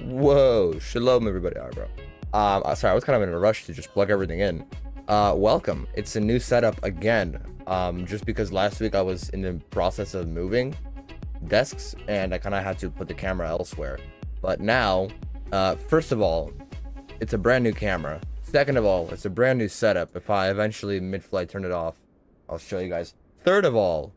Whoa, shalom everybody. All right, bro. Sorry, I was kind of in a rush to just plug everything in. Welcome. It's a new setup again. Just because last week I was in the process of moving desks and I kind of had to put the camera elsewhere. But now, first of all, it's a brand new camera. Second of all, it's a brand new setup. If I eventually mid-flight turn it off, I'll show you guys. Third of all,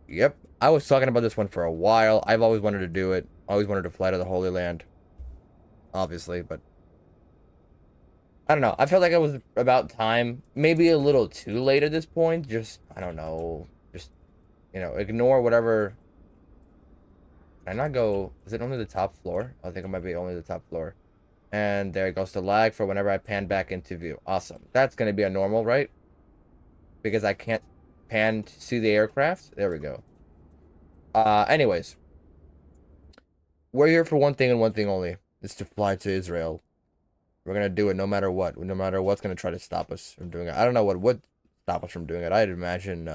yep, I was talking about this one for a while. I've always wanted to do it. Always wanted to fly to the Holy Land, obviously, but I don't know. I felt like it was about time. Maybe a little too late at this point. Just, I don't know. Just, you know, ignore whatever. Can I not go? Is it only the top floor? I think it might be only the top floor. And there it goes to lag for whenever I pan back into view. Awesome. That's going to be a normal, right? Because I can't pan to see the aircraft. There we go. Anyways. We're here for one thing and one thing only. It's to fly to Israel. We're going to do it no matter what. No matter what's going to try to stop us from doing it. I don't know what would stop us from doing it. I'd imagine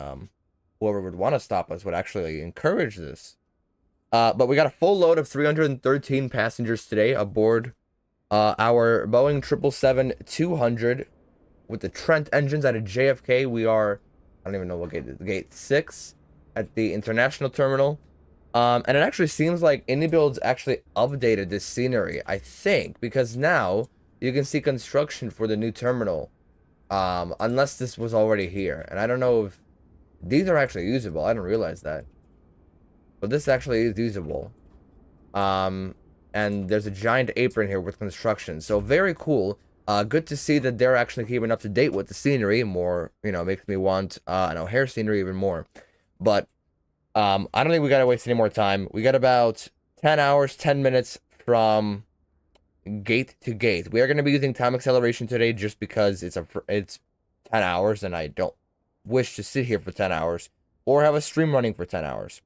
whoever would want to stop us would actually encourage this. But we got a full load of 313 passengers today aboard our Boeing 777-200 with the Trent engines out of JFK. We are, I don't even know what gate it is, gate 6 at the international terminal. And it actually seems like IndyBuilds actually updated this scenery, I think, because now you can see construction for the new terminal, unless this was already here. And I don't know if these are actually usable. I didn't realize that. But this actually is usable. And there's a giant apron here with construction. So very cool. Good to see that they're actually keeping up to date with the scenery. More, you know, makes me want an O'Hare scenery even more. But I don't think we gotta waste any more time. We got about 10 hours, 10 minutes from gate to gate. We are going to be using time acceleration today just because it's 10 hours and I don't wish to sit here for 10 hours or have a stream running for 10 hours.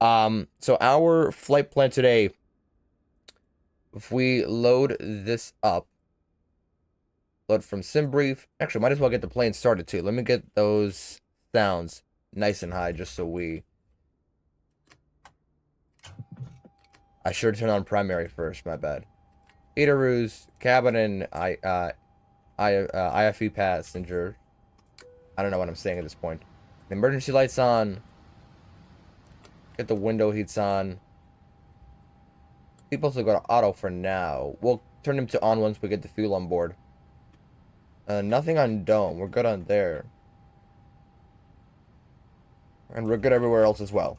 So our flight plan today, if we load this up, load from SimBrief. Actually, might as well get the plane started too. Let me get those sounds. nice and high just so I should turn on primary first, my bad. Eateroos, cabin and IFE passenger. I don't know what I'm saying at this point. The emergency lights on. Get the window heats on. People still go to auto for now. We'll turn them to on once we get the fuel on board. Nothing on dome. We're good on there. And we're good everywhere else as well.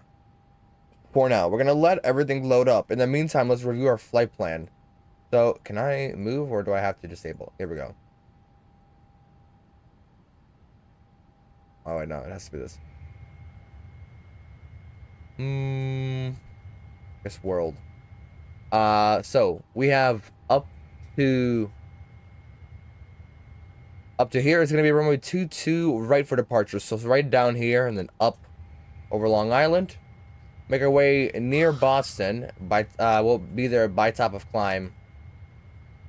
For now, we're going to let everything load up. In the meantime, let's review our flight plan. So, can I move or do I have to disable? Here we go. Oh, wait, no. It has to be this. This world. So, we have up to here. It's going to be runway 22 right for departure. So, it's right down here and then up over Long Island. Make our way near Boston. We'll be there by top of climb.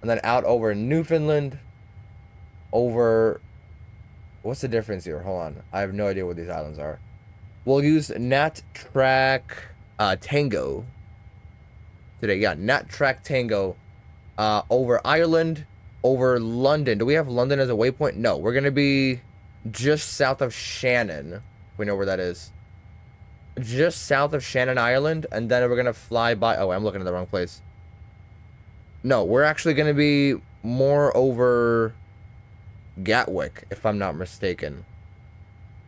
And then out over Newfoundland. Over... What's the difference here? Hold on. I have no idea what these islands are. We'll use Nat Track Tango today. Yeah, Nat Track Tango over Ireland, over London. Do we have London as a waypoint? No, we're going to be just south of Shannon. We know where that is. Just south of Shannon Island, and then we're going to fly by... Oh, I'm looking at the wrong place. No, we're actually going to be more over Gatwick, if I'm not mistaken.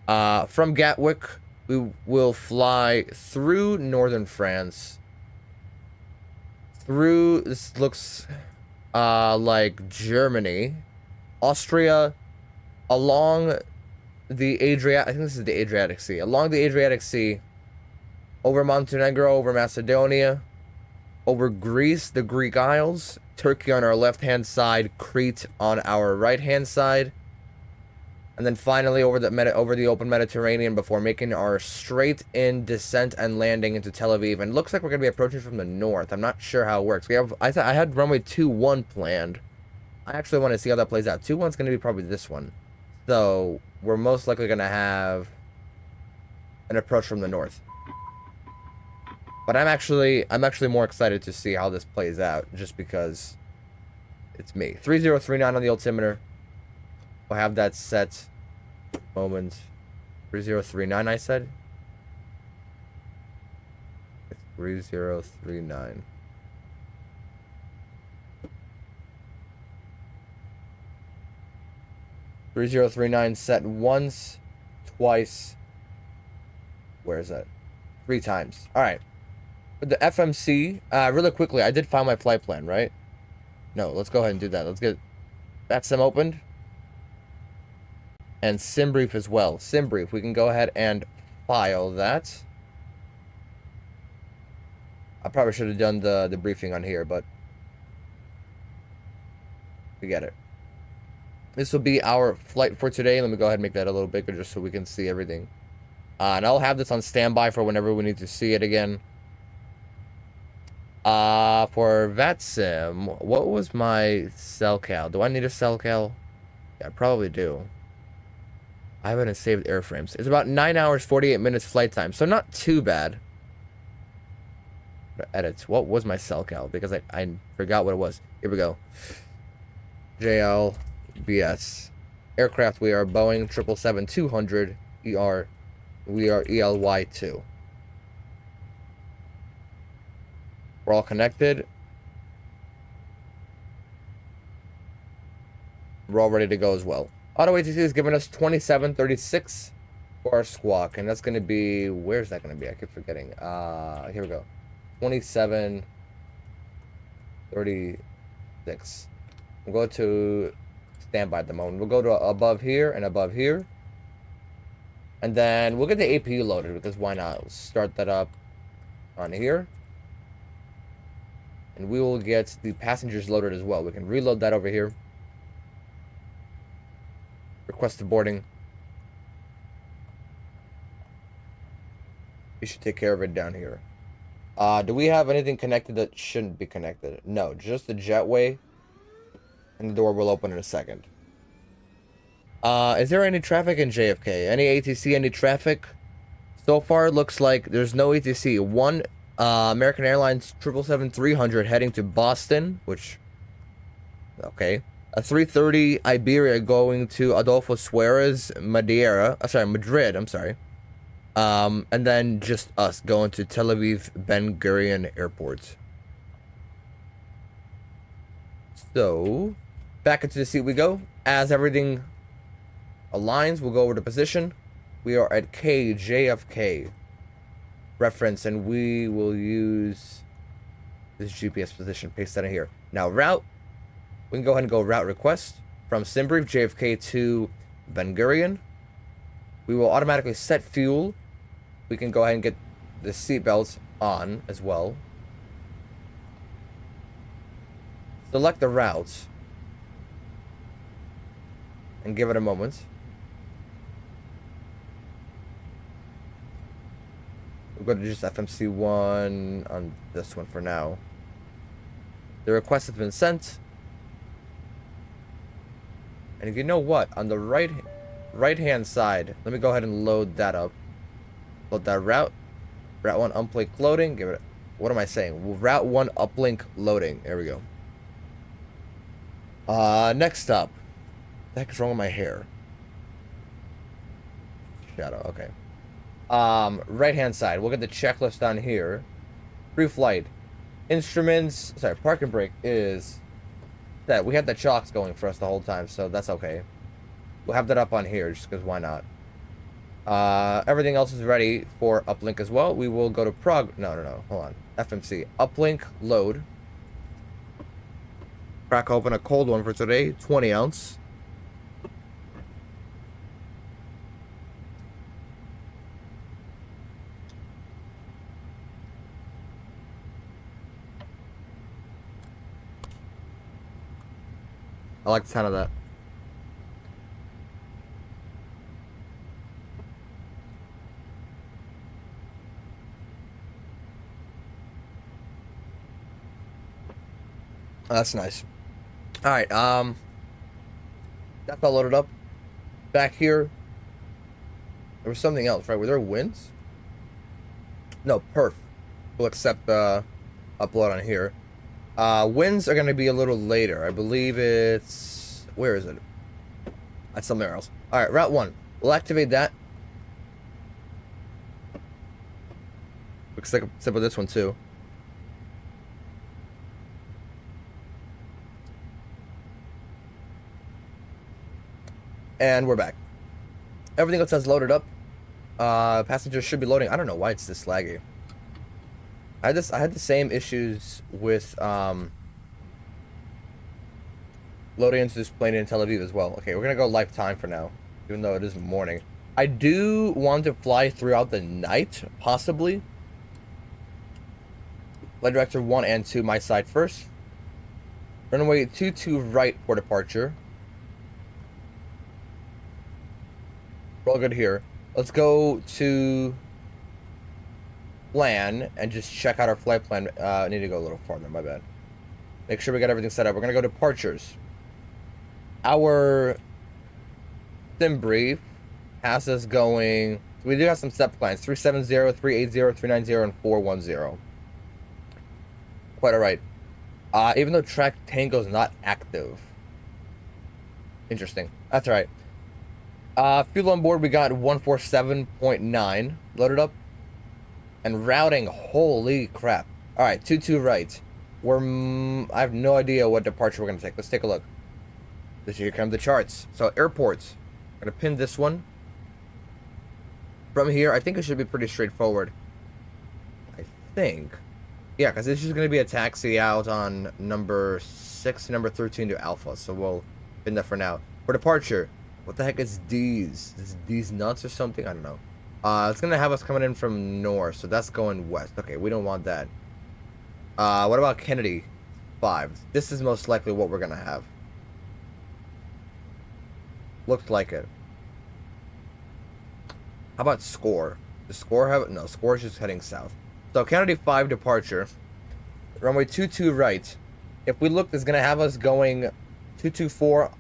From Gatwick, we will fly through northern France. Through, this looks like Germany, Austria, along the Adriatic... I think this is the Adriatic Sea. Along the Adriatic Sea, over Montenegro, over Macedonia, over Greece, the Greek Isles, Turkey on our left-hand side, Crete on our right-hand side, and then finally over the open Mediterranean before making our straight-in descent and landing into Tel Aviv. And it looks like we're going to be approaching from the north. I'm not sure how it works. I had runway 21 planned. I actually want to see how that plays out. 21's going to be probably this one. So we're most likely going to have an approach from the north. But I'm actually more excited to see how this plays out, just because it's me. 3039 on the altimeter. We'll have that set. Moment. 3039, I said. It's 3039. set once, twice. Where is that? 3 times. All right. With the FMC, really quickly, I did find my flight plan, right? No, let's go ahead and do that. Let's get that sim opened. And sim brief as well. Sim brief, we can go ahead and file that. I probably should have done the briefing on here, but we get it. This will be our flight for today. Let me go ahead and make that a little bigger just so we can see everything. And I'll have this on standby for whenever we need to see it again. For VATSIM, what was my cell cal? Do I need a cell cal? Yeah, I probably do. I haven't saved airframes. It's about 9 hours, 48 minutes flight time, so not too bad. Edits. What was my cell cal? Because I forgot what it was. Here we go. JLBS. Aircraft, we are Boeing 777-200 ER. We are ELY2. We're all connected. We're all ready to go as well. Auto ATC is giving us 2736 for our squawk, and that's going to be... Where's that going to be? I keep forgetting. Here we go. 2736. We'll go to standby at the moment. We'll go to above here and above here. And then we'll get the APU loaded, because why not? We'll start that up on here. And we will get the passengers loaded as well. We can reload that over here. Request the boarding. We should take care of it down here. Do we have anything connected that shouldn't be connected? No, just the jetway. And the door will open in a second. Is there any traffic in JFK? Any ATC, any traffic? So far, it looks like there's no ATC. One American Airlines 777-300 heading to Boston, which, okay. A 330 Iberia going to Adolfo Suarez, Madrid, I'm sorry. And then just us going to Tel Aviv Ben Gurion Airport. So, back into the seat we go. As everything aligns, we'll go over to position. We are at KJFK reference, and we will use this GPS position. Paste that in here. Now, route. We can go ahead and go route request from Simbrief JFK to Ben Gurion. We will automatically set fuel. We can go ahead and get the seatbelts on as well. Select the routes and give it a moment. We'll go to just FMC1 on this one for now. The request has been sent. And if you know what, on the right-hand side, let me go ahead and load that up. Load that route. Route 1 uplink loading. Give it. What am I saying? Route 1 uplink loading. There we go. Next up. What the heck is wrong with my hair? Shadow. Okay. Right-hand side. We'll get the checklist on here. Pre-flight. Instruments. Sorry, park and brake is that we had the chocks going for us the whole time, so that's okay. We'll have that up on here just because why not? Everything else is ready for uplink as well. We will go to no, hold on. FMC uplink load. Crack open a cold one for today, 20 ounce. I like the sound of that. Oh, that's nice. All right, that's all loaded up. Back here, there was something else, right? Were there winds? No, perf. We'll accept upload on here. Winds are going to be a little later. I believe it's... Where is it? That's somewhere else. All right, Route 1. We'll activate that. Looks like a sip of this one, too. And we're back. Everything else has loaded up. Passengers should be loading. I don't know why it's this laggy. I had the same issues with loading into this plane in Tel Aviv as well. Okay, we're gonna go lifetime for now, even though it is morning. I do want to fly throughout the night, possibly. Flight director 1 and 2, my side first. Runway 22 right for departure. We're all good here. Let's go to plan and just check out our flight plan. I need to go a little farther, my bad. Make sure we got everything set up. We're gonna go departures. Our sim brief has us going. We do have some step plans: 370, 380, 390, and 410. Quite alright. Even though track Tango is not active. Interesting. That's alright. Fuel on board, we got 147.9 loaded up. And routing, holy crap. Alright, 22 right. I have no idea what departure we're going to take. Let's take a look. Here come the charts. So, airports. I'm going to pin this one. From here, I think it should be pretty straightforward. I think. Yeah, because this is going to be a taxi out on number 6, number 13 to Alpha. So, we'll pin that for now. For departure, what the heck is D's? Is D's nuts or something? I don't know. It's gonna have us coming in from north, so that's going west. Okay, we don't want that. What about Kennedy 5? This is most likely what we're gonna have. Looks like it. How about Score? Does Score have it? No, Score is just heading south. So Kennedy 5 departure. Runway 22 right. If we look, it's gonna have us going 224.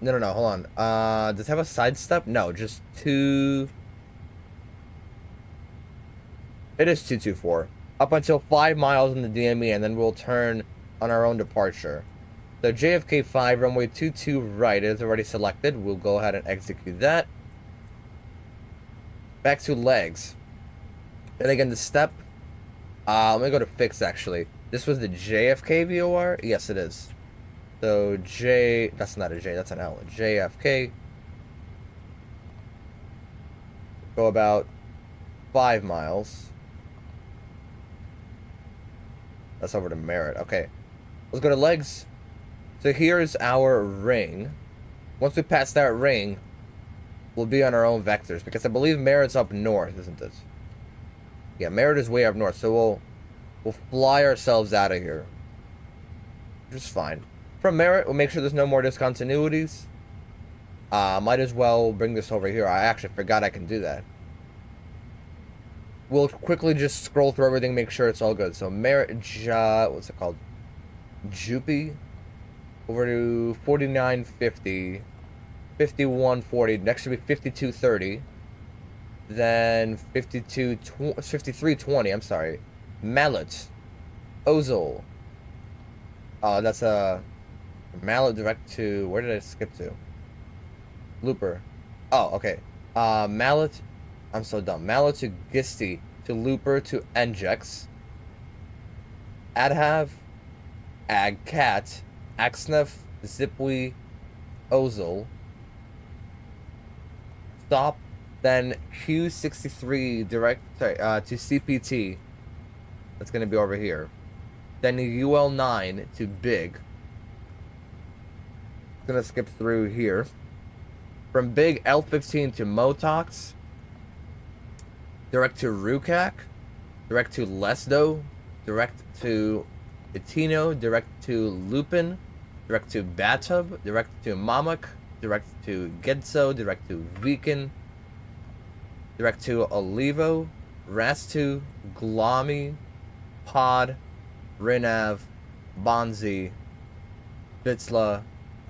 No, hold on. Does it have a sidestep? No, just 2. It is 224. Up until 5 miles in the DME, and then we'll turn on our own departure. So JFK 5, runway 22 right is already selected. We'll go ahead and execute that. Back to legs. And again, the step. Let me go to fix, actually. This was the JFK VOR? Yes, it is. So that's not a J, that's an L. JFK. Go about 5 miles. That's over to Merritt. Okay. Let's go to legs. So here's our ring. Once we pass that ring, we'll be on our own vectors, because I believe Merritt's up north, isn't it? Yeah, Merritt is way up north, so we'll fly ourselves out of here. Just fine. From Merritt, we'll make sure there's no more discontinuities. Might as well bring this over here. I actually forgot I can do that. We'll quickly just scroll through everything, make sure it's all good. So Merritt, what's it called? Jupi. Over to 4950. 5140. Next should be 5230. Then 5320. I'm sorry. Mallet. Ozol. That's a Mallet direct to, where did I skip to? Looper. Oh, okay. Mallet. I'm so dumb. Mallet to Gisti to Looper to Njex. Adhav. Agcat. Axnef. Zipwi. Ozol. Stop. Then Q63 direct to CPT. That's going to be over here. Then UL9 to Big. Gonna skip through here. From Big, L15 to Motox. Direct to Rukak. Direct to Lesdo. Direct to Itino. Direct to Lupin. Direct to Batub. Direct to Mamak. Direct to Gedso. Direct to Vikin. Direct to Olivo. Rastu. Glami. Pod. Rinav. Bonzi. Bitsla.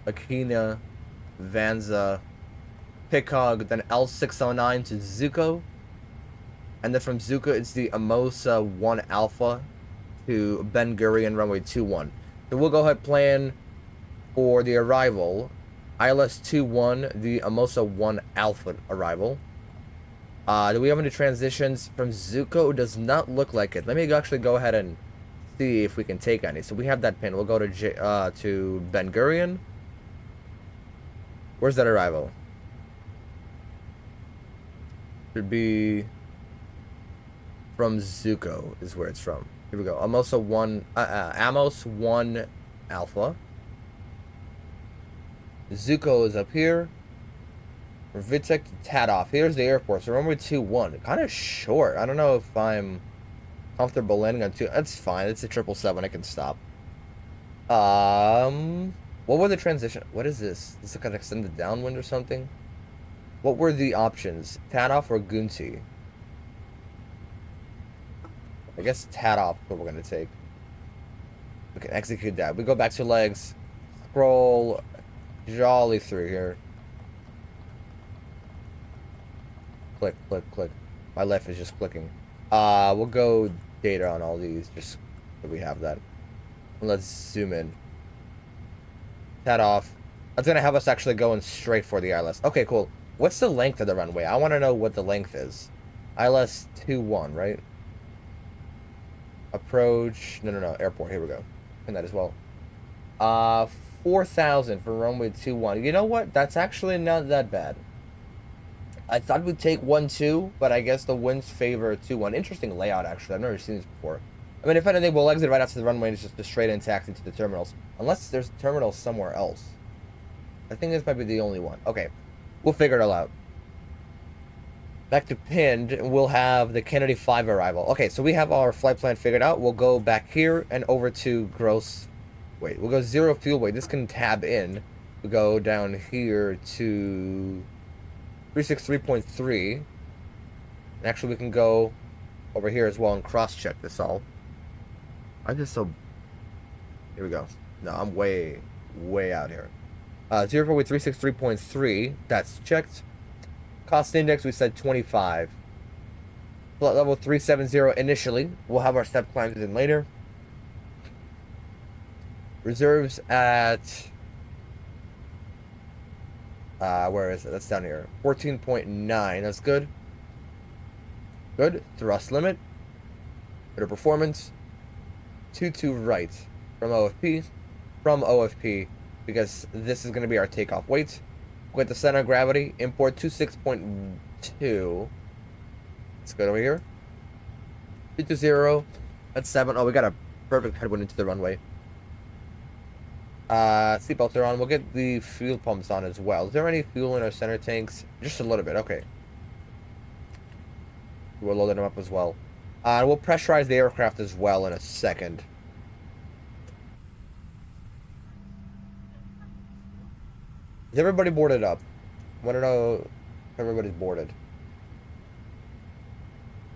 Akina. Vanza. Picog. Then L609 to Zuko. And then from Zuko, it's the Amosa 1 Alpha to Ben Gurion runway 21. So we'll go ahead and plan for the arrival. ILS 21, the Amosa 1 Alpha arrival. Do we have any transitions from Zuko? It does not look like it. Let me actually go ahead and see if we can take any. So we have that pin. We'll go to Ben Gurion. Where's that arrival? Should be from Zuko is where it's from. Here we go. Amos 1 Alpha. Zuko is up here. Vitek to Tadoff. Here's the airport. So runway 21. Kind of short. I don't know if I'm comfortable landing on 2. That's fine. It's a 777. I can stop. What were the transition? What is this? Is this like an extended downwind or something? What were the options? Tadoff or Gunti? I guess Tadoff is what we're going to take. We can execute that. We go back to legs. Scroll jolly through here. Click, click, click. My left is just clicking. We'll go data on all these just so we have that. And let's zoom in. Tadoff. That's going to have us actually going straight for the ILS. Okay, cool. What's the length of the runway? I want to know what the length is. ILS 21, right? Approach. No. Airport. Here we go. And that as well. 4,000 for runway 21. You know what? That's actually not that bad. I thought we'd take 1-2, but I guess the winds favor 2-1. Interesting layout, actually. I've never seen this before. I mean, if anything, we'll exit right after the runway and it's just a straight in taxi to the terminals. Unless there's terminals somewhere else. I think this might be the only one. Okay. We'll figure it all out. Back to pinned, we'll have the Kennedy 5 arrival. Okay, so we have our flight plan figured out. We'll go back here and over to gross. Wait, we'll go 0 fuel weight. This can tab in. We'll go down here to 363.3. Actually, we can go over here as well and cross-check this all. I'm just so... Here we go. No, I'm way out here. 0 weight 363.3. That's checked. Cost index, we said 25. flight level 370 initially. We'll have our step climbs in later. Reserves at... where is it? That's down here. 14.9. That's good. Good. Thrust limit. Better performance. 22 right from OFP. From OFP. Because this is going to be our takeoff weight. With the center of gravity. Import 26.2. Let's go over here. 220. That's 7. Oh, we got a perfect headwind into the runway. Seatbelts are on. We'll get the fuel pumps on as well. Is there any fuel in our center tanks? Just a little bit. Okay. We'll load them up as well. We'll pressurize the aircraft as well in a second. Is everybody boarded up? I want to know if everybody's boarded.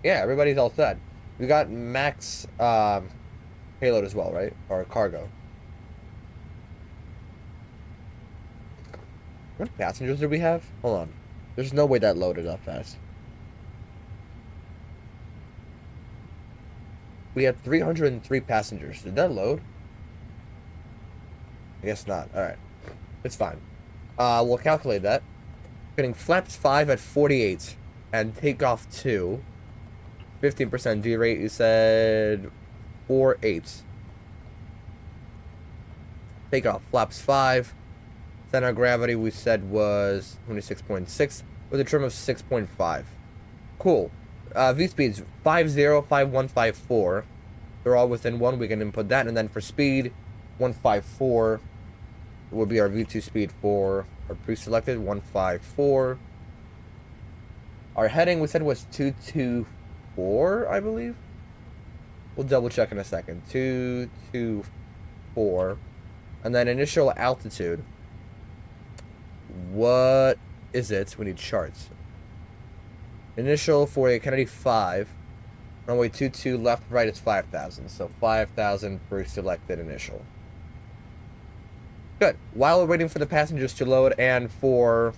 Yeah, everybody's all set. We got max payload as well, right? Or cargo. What passengers do we have? Hold on. There's no way that loaded up fast. We had 303 passengers. Did that load? I guess not. Alright. It's fine. We'll calculate that. Getting flaps 5 at 48 and takeoff 2. 15% D rate, you said 4.8. Takeoff flaps 5. Center of gravity we said was 26.6 with a trim of 6.5. Cool. V speeds 50, 51, 54. They're all within 1. We can input that. And then for speed, 154 will be our V2 speed for our pre-selected 154. Our heading we said was 224, I believe. We'll double check in a second. 224. And then initial altitude. What is it? We need charts. Initial for a Kennedy 5. Runway 22 left, right is 5,000. So 5,000 per selected initial. Good. While we're waiting for the passengers to load and for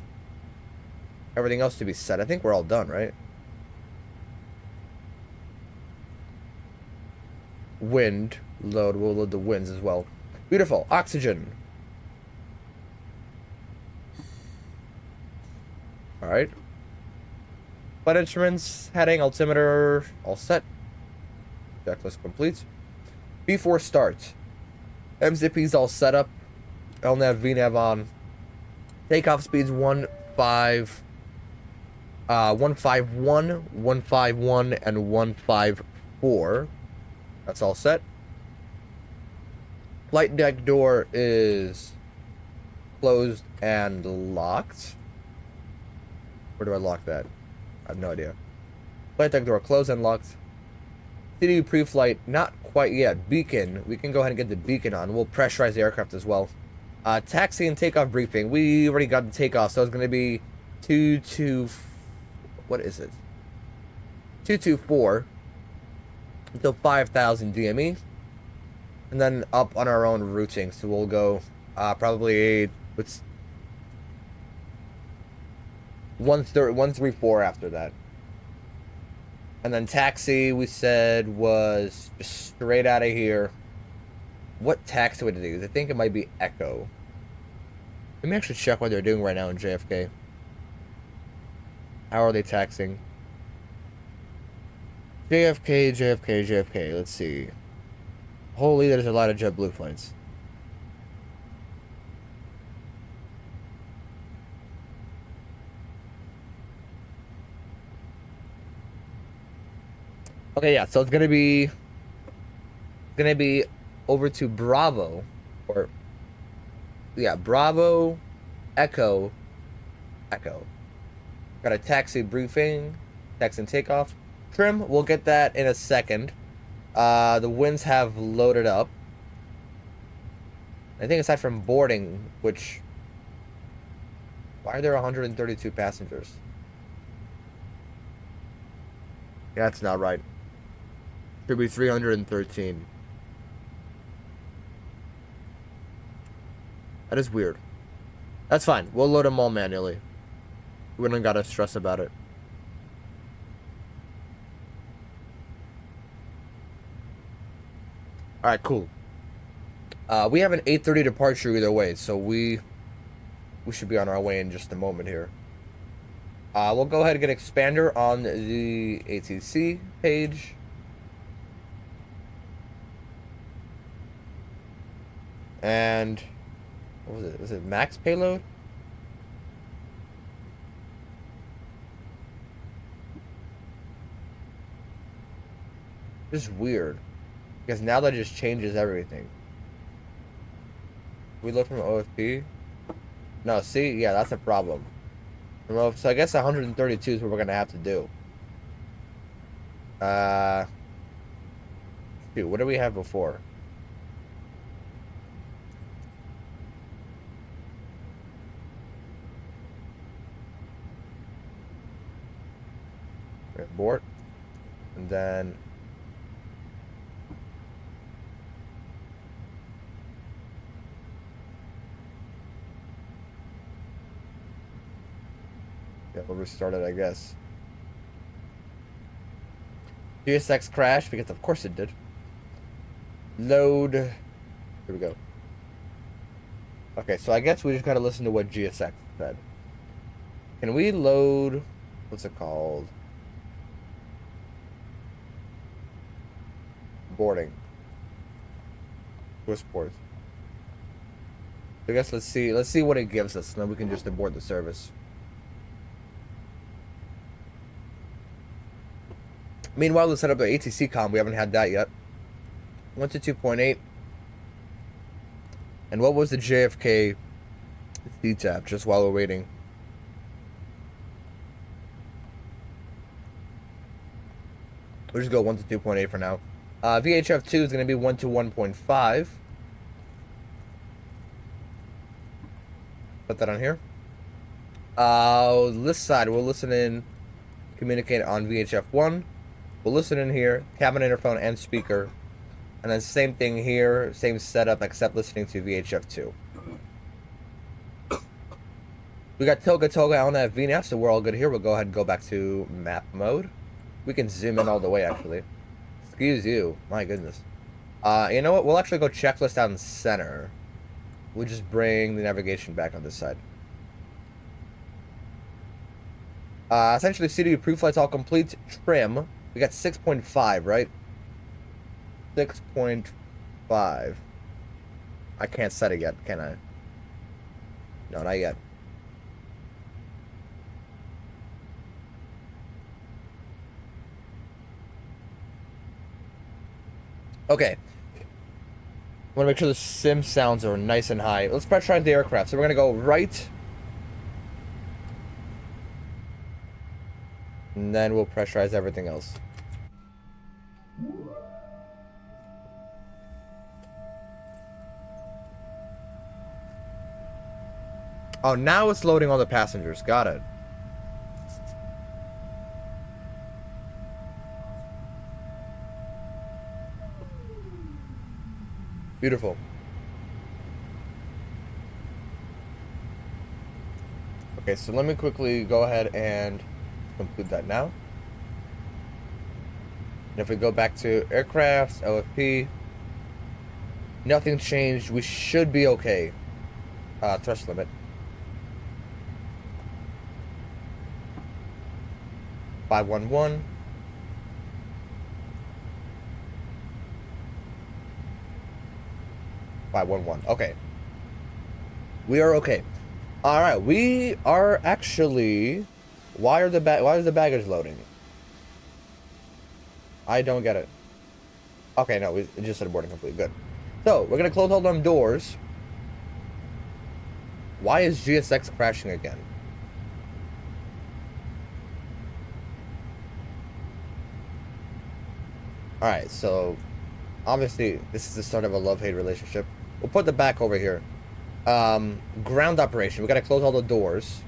everything else to be set, I think we're all done, right? Wind. Load. We'll load the winds as well. Beautiful. Oxygen. Alright. Flight instruments, heading, altimeter, all set. Checklist complete. Before start. MZP's all set up. LNAV, VNAV on. Takeoff speeds 151, 151, and 154. That's all set. Flight deck door is closed and locked. Where do I lock that? I have no idea. Flight deck door closed and locked. CDU pre-flight, not quite yet. Beacon, we can go ahead and get the beacon on. We'll pressurize the aircraft as well. Taxi and takeoff briefing. We already got the takeoff, so it's going to be 224. What is it? 224 until 5,000 DME, and then up on our own routing. So we'll go probably what's 134 after that. And then taxi, we said, was just straight out of here. What taxi would it use? I think it might be Echo. Let me actually check what they're doing right now in JFK. How are they taxing? JFK, JFK, JFK. Let's see. Holy, there's a lot of JetBlue flights. Okay, yeah, so it's gonna be over to Bravo, or yeah, Bravo, Echo. Got a taxi briefing, taxi and takeoff. Trim, we'll get that in a second. The winds have loaded up. I think aside from boarding, which, why are there 132 passengers? Yeah, that's not right. Should be 313. That is weird. That's fine. We'll load them all manually. We don't gotta stress about it. All right, cool. We have an 8:30 departure either way, so we should be on our way in just a moment here. We'll go ahead and get expander on the ATC page. And what was it? Was it max payload? This is weird. Because now that just changes everything. We look from OFP? No, see? Yeah, that's a problem. So I guess 132 is what we're going to have to do. Shoot, what do we have before? Abort. And then... yeah, we'll restart it, I guess. GSX crashed, because of course it did. Load. Here we go. Okay, so I guess we just gotta listen to what GSX said. Can we load... what's it called? Boarding. Swiss ports. I guess let's see what it gives us, and then we can just abort the service. Meanwhile, let's set up the ATC comm. We haven't had that yet. 122.8. And what was the JFK CTAP, just while we're waiting? We'll just go 122.8 for now. VHF2 is going to be 121.5. Put that on here. This side, we'll listen in, communicate on VHF1. We'll listen in here, cabin interphone and speaker. And then same thing here, same setup, except listening to VHF2. We got Toga on that VNAV, so we're all good here. We'll go ahead and go back to map mode. We can zoom in all the way, actually. Excuse you. My goodness. You know what? We'll actually go checklist out in center. We'll just bring the navigation back on this side. Essentially, CDU pre-flight's all complete. Trim. We got 6.5, right? 6.5. I can't set it yet, can I? No, not yet. Okay. I want to make sure the sim sounds are nice and high. Let's pressurize the aircraft. So we're going to go right. And then we'll pressurize everything else. Oh, now it's loading all the passengers. Got it. Beautiful. Okay, so let me quickly go ahead and complete that now. And if we go back to aircrafts, LFP, nothing changed. We should be okay. Thrust limit. 511. Okay. We are okay. All right, we are actually. Why is the baggage loading? I don't get it. Okay, no, we just said boarding complete. Good. So we're gonna close all them doors. Why is GSX crashing again? All right, so obviously this is the start of a love-hate relationship. We'll put the back over here. Ground operation. We gotta close all the doors.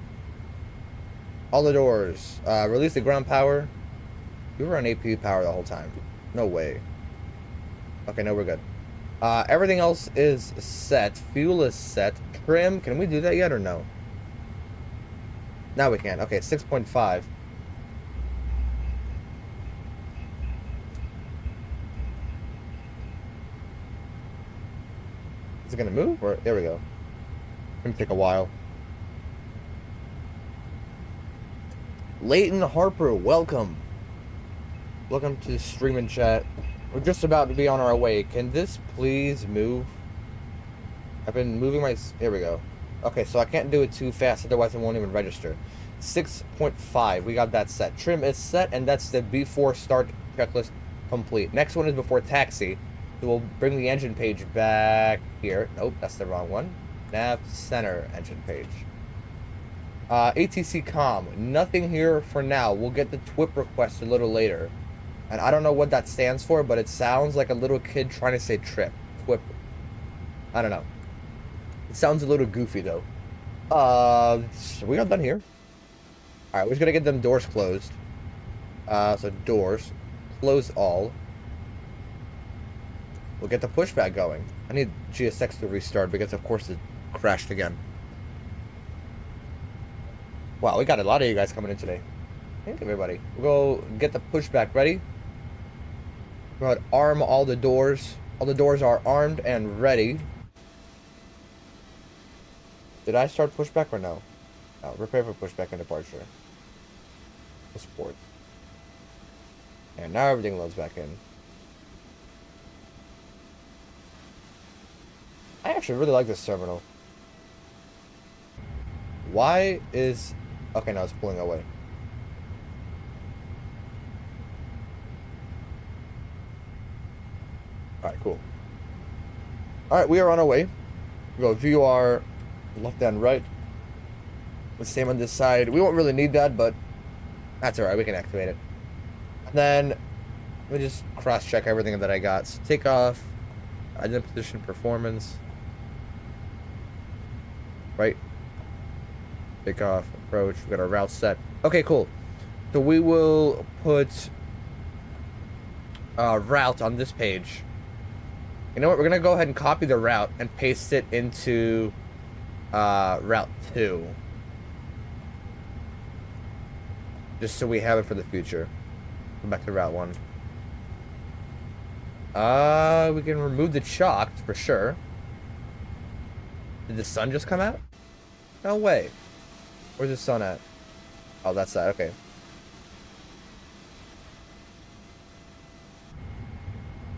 All the doors. Release the ground power. We were on AP power the whole time. No way. Okay, no, we're good. Everything else is set. Fuel is set. Trim. Can we do that yet or no? Now we can. Okay, 6.5. Is it gonna move? Or there we go. Gonna take a while. Leighton Harper, welcome. Welcome to the stream and chat. We're just about to be on our way. Can this please move? I've been moving my... There we go. Okay, so I can't do it too fast, otherwise it won't even register. 6.5, we got that set. Trim is set, and that's the before start checklist complete. Next one is before taxi. So we'll bring the engine page back here. Nope, that's the wrong one. Nav center engine page. ATC comm, nothing here for now. We'll get the TWIP request a little later. And I don't know what that stands for, but it sounds like a little kid trying to say trip. TWIP. I don't know. It sounds a little goofy, though. We all done here. Alright, we're just gonna get them doors closed. So doors. Close all. We'll get the pushback going. I need GSX to restart because, of course, it crashed again. Wow, we got a lot of you guys coming in today. Thank you, everybody. We'll go get the pushback ready. We're going to arm all the doors. All the doors are armed and ready. Did I start pushback or no? No, prepare for pushback and departure. Sport. And now everything loads back in. I actually really like this terminal. Why is... Okay, now it's pulling away. Alright, cool. Alright, we are on our way. We go view our left and right. The same on this side. We won't really need that, but that's alright. We can activate it. And then let me just cross-check everything that I got. So takeoff, identity position, performance. Right. Takeoff, approach. We got our route set. Okay, cool. So we will put route on this page. You know what? We're gonna go ahead and copy the route and paste it into route 2, just so we have it for the future. Go back to route 1. We can remove the chalk for sure. Did the sun just come out? No way. Where's the sun at? Oh, that's that. Okay.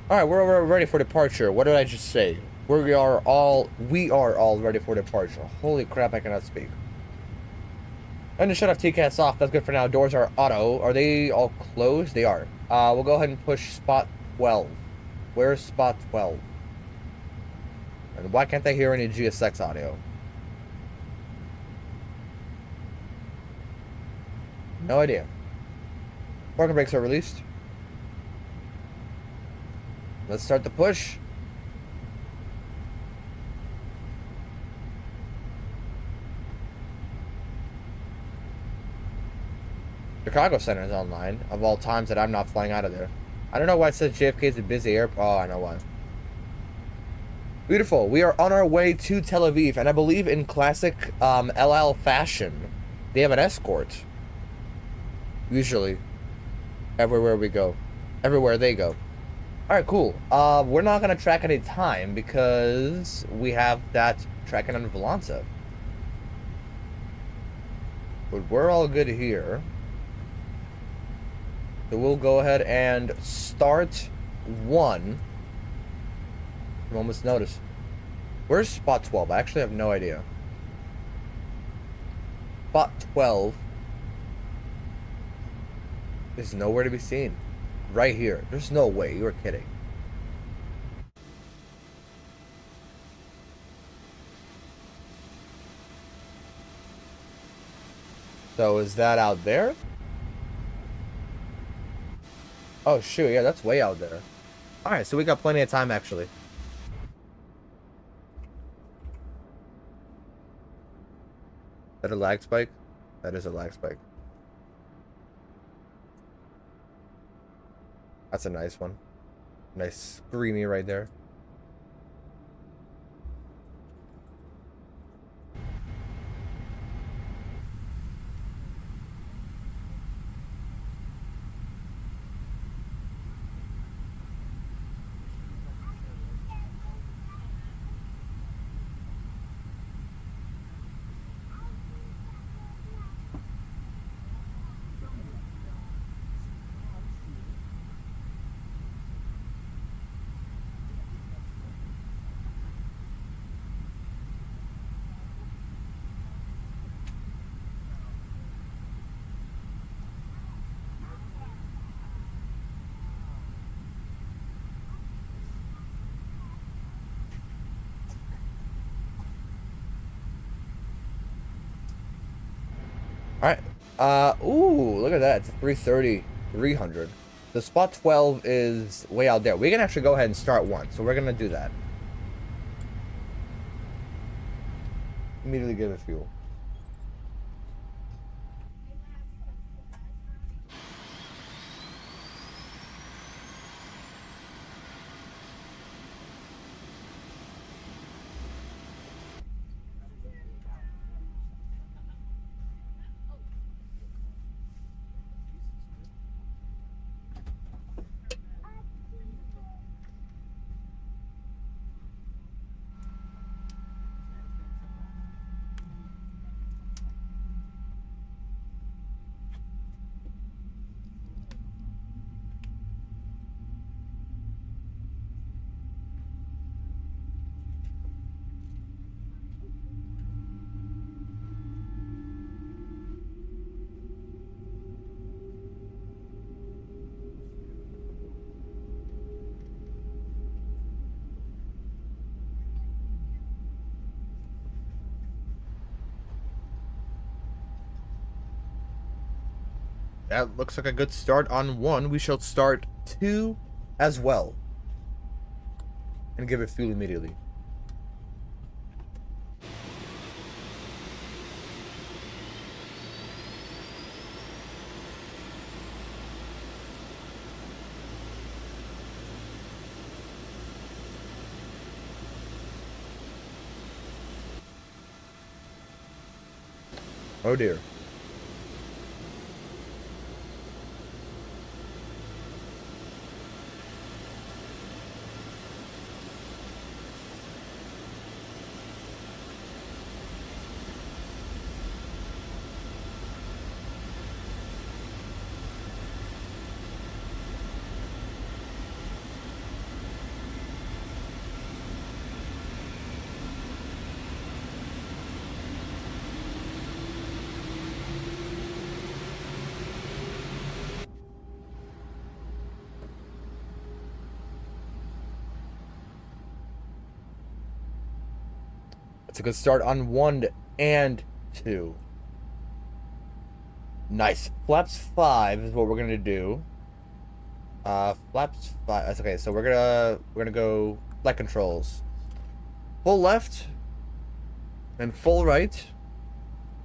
Alright, we're ready for departure. What did I just say? We are all ready for departure. Holy crap, I cannot speak. And to shut off TCAS off, that's good for now. Doors are auto. Are they all closed? They are. We'll go ahead and push spot 12. Where's spot 12? And why can't I hear any GSX audio? No idea. Parking brakes are released. Let's start the push. Chicago Center is online, of all times that I'm not flying out of there. I don't know why it says JFK is a busy airport. Oh, I know why. Beautiful. We are on our way to Tel Aviv, and I believe in classic LL fashion, they have an escort. Usually. Everywhere we go. Everywhere they go. Alright, cool. We're not going to track any time because we have that tracking on Volanza. But we're all good here. So we'll go ahead and start 1. Moment's notice. Where's spot 12? I actually have no idea. Spot 12 is nowhere to be seen. Right here. There's no way. You were kidding. So is that out there? Oh shoot, yeah, that's way out there. Alright, so we got plenty of time actually. Is that a lag spike? That is a lag spike. That's a nice one. Nice screamy right there. Alright. Ooh, look at that. It's a 330, 300. The spot 12 is way out there. We can actually go ahead and start one. So we're going to do that. Immediately give it fuel. That looks like a good start on one. We shall start two as well. And give it fuel immediately. Oh dear. That's a good start on 1 and 2. Nice. Flaps 5 is what we're gonna do. Flaps 5. That's okay. So we're gonna go flight controls. Full left and full right.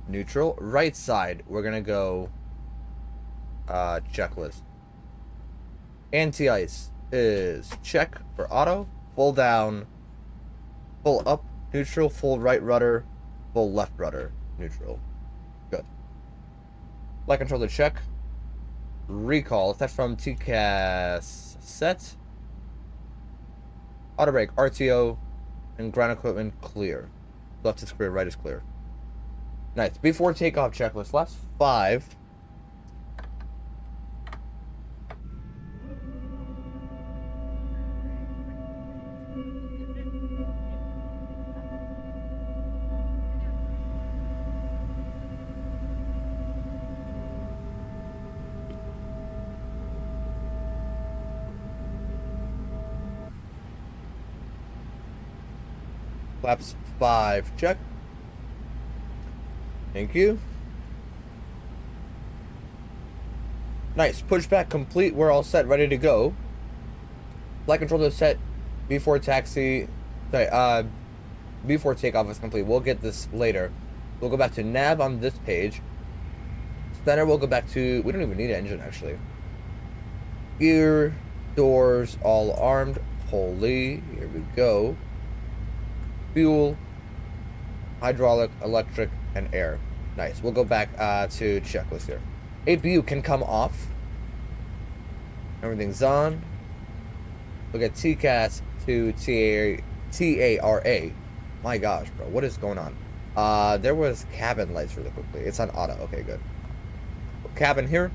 Neutral. Right side. We're gonna go checklist. Anti-ice is check for auto. Full down. Full up. Neutral, full right rudder, full left rudder, neutral. Good. Flight controller check. Recall. That's from TCAS set. Auto brake, RTO, and ground equipment clear. Left is clear, right is clear. Nice. Before takeoff checklist. Flaps 5. Flaps 5, check. Thank you. Nice. Pushback complete. We're all set, ready to go. Flight controller set before taxi. Sorry, before takeoff is complete. We'll get this later. We'll go back to nav on this page. Center, we'll go back to... We don't even need an engine, actually. Gear, doors, all armed. Holy. Here we go. Fuel, hydraulic, electric, and air. Nice. We'll go back to checklist here. APU can come off. Everything's on. Look at TCAS to TARA. My gosh, bro. What is going on? There was cabin lights really quickly. It's on auto. Okay, good. Cabin here.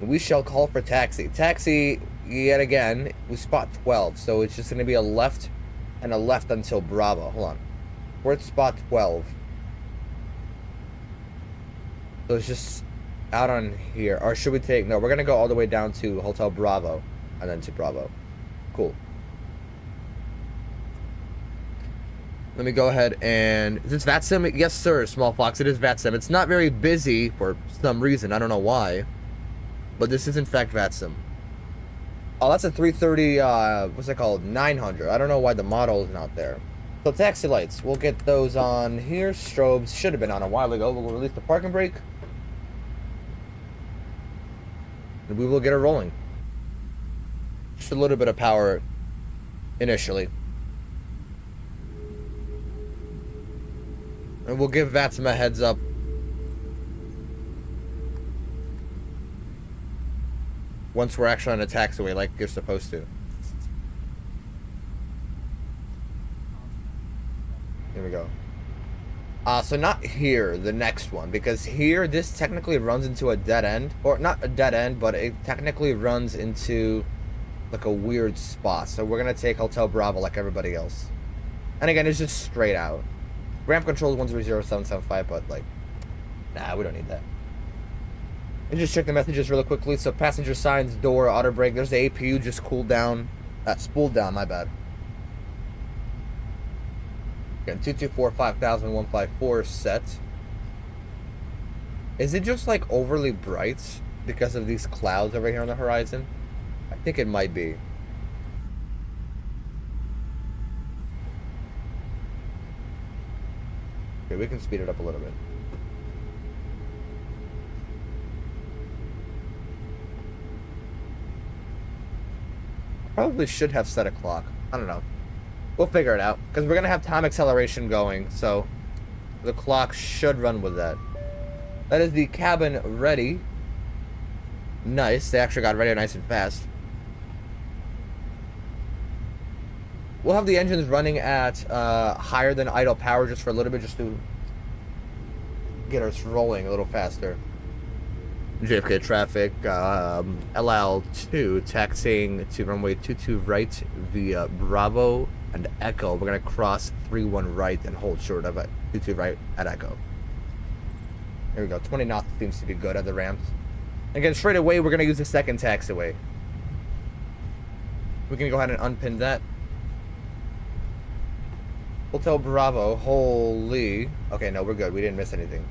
We shall call for taxi. Taxi, yet again, we spot 12. So it's just going to be a left and a left until Bravo. Hold on. We're at spot 12. So it's just out on here. Or should we take... No, we're going to go all the way down to Hotel Bravo. And then to Bravo. Cool. Let me go ahead and... Is this VATSIM? Yes, sir, Small Fox. It is VATSIM. It's not very busy for some reason. I don't know why. But this is, in fact, VATSIM. Oh, that's a 330, what's it called? 900. I don't know why the model is not there. So taxi lights. We'll get those on here. Strobes should have been on a while ago. We'll release the parking brake. And we will get it rolling. Just a little bit of power initially. And we'll give VATSIM a heads up. Once we're actually on a taxiway like you're supposed to. Here we go. So not here, the next one, because here this technically runs into a dead end, or not a dead end, but it technically runs into like a weird spot. So we're gonna take Hotel Bravo like everybody else. And again, it's just straight out. Ramp control is 100775, but like, nah, we don't need that. And just check the messages really quickly. So passenger signs, door, auto brake. There's the APU just cooled down. Spooled down, my bad. Again, 224 5000 154 set. Is it just like overly bright because of these clouds over here on the horizon? I think it might be. Okay, we can speed it up a little bit. Probably should have set a clock. I don't know. We'll figure it out. Because we're going to have time acceleration going. So the clock should run with that. That is the cabin ready. Nice. They actually got ready nice and fast. We'll have the engines running at higher than idle power just for a little bit. Just to get us rolling a little faster. JFK traffic, LL2 taxiing to runway 22 right via Bravo and Echo. We're going to cross 31 right and hold short of it. 22 right at Echo. There we go. 20 knots seems to be good at the ramps. Again, straight away, we're going to use the second taxiway. We can go ahead and unpin that. Hotel Bravo, holy. Okay, no, we're good. We didn't miss anything.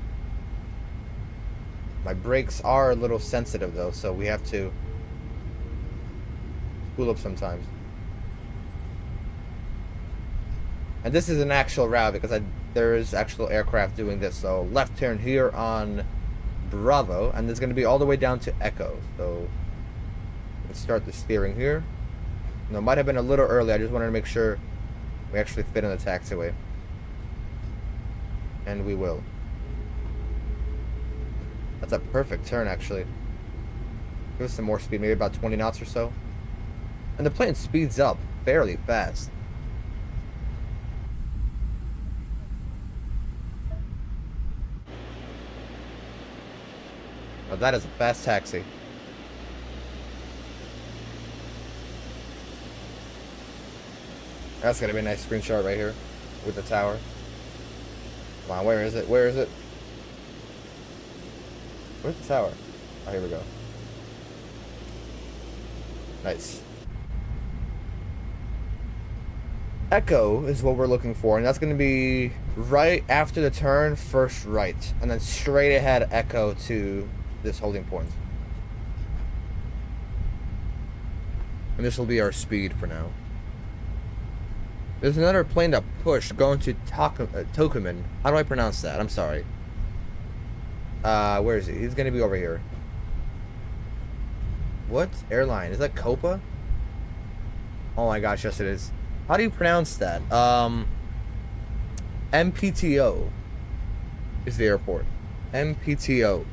My brakes are a little sensitive though, so we have to spool up sometimes. And this is an actual route because there is actual aircraft doing this. So left turn here on Bravo, and it's going to be all the way down to Echo. So let's start the steering here. No, it might have been a little early. I just wanted to make sure we actually fit in the taxiway. And we will. That's a perfect turn, actually. Give us some more speed, maybe about 20 knots or so. And the plane speeds up fairly fast. Now that is a fast taxi. That's gonna be a nice screenshot right here with the tower. Come on, where is it? Where is it? Where's the tower? Oh, here we go. Nice. Echo is what we're looking for, and that's going to be right after the turn, first right, and then straight ahead Echo to this holding point. And this will be our speed for now. There's another plane to push going to Tokumen. How do I pronounce that? I'm sorry. Where is he? He's gonna be over here. What airline? Is that Copa? Oh my gosh, yes it is. How do you pronounce that? MPTO is the airport. MPTO.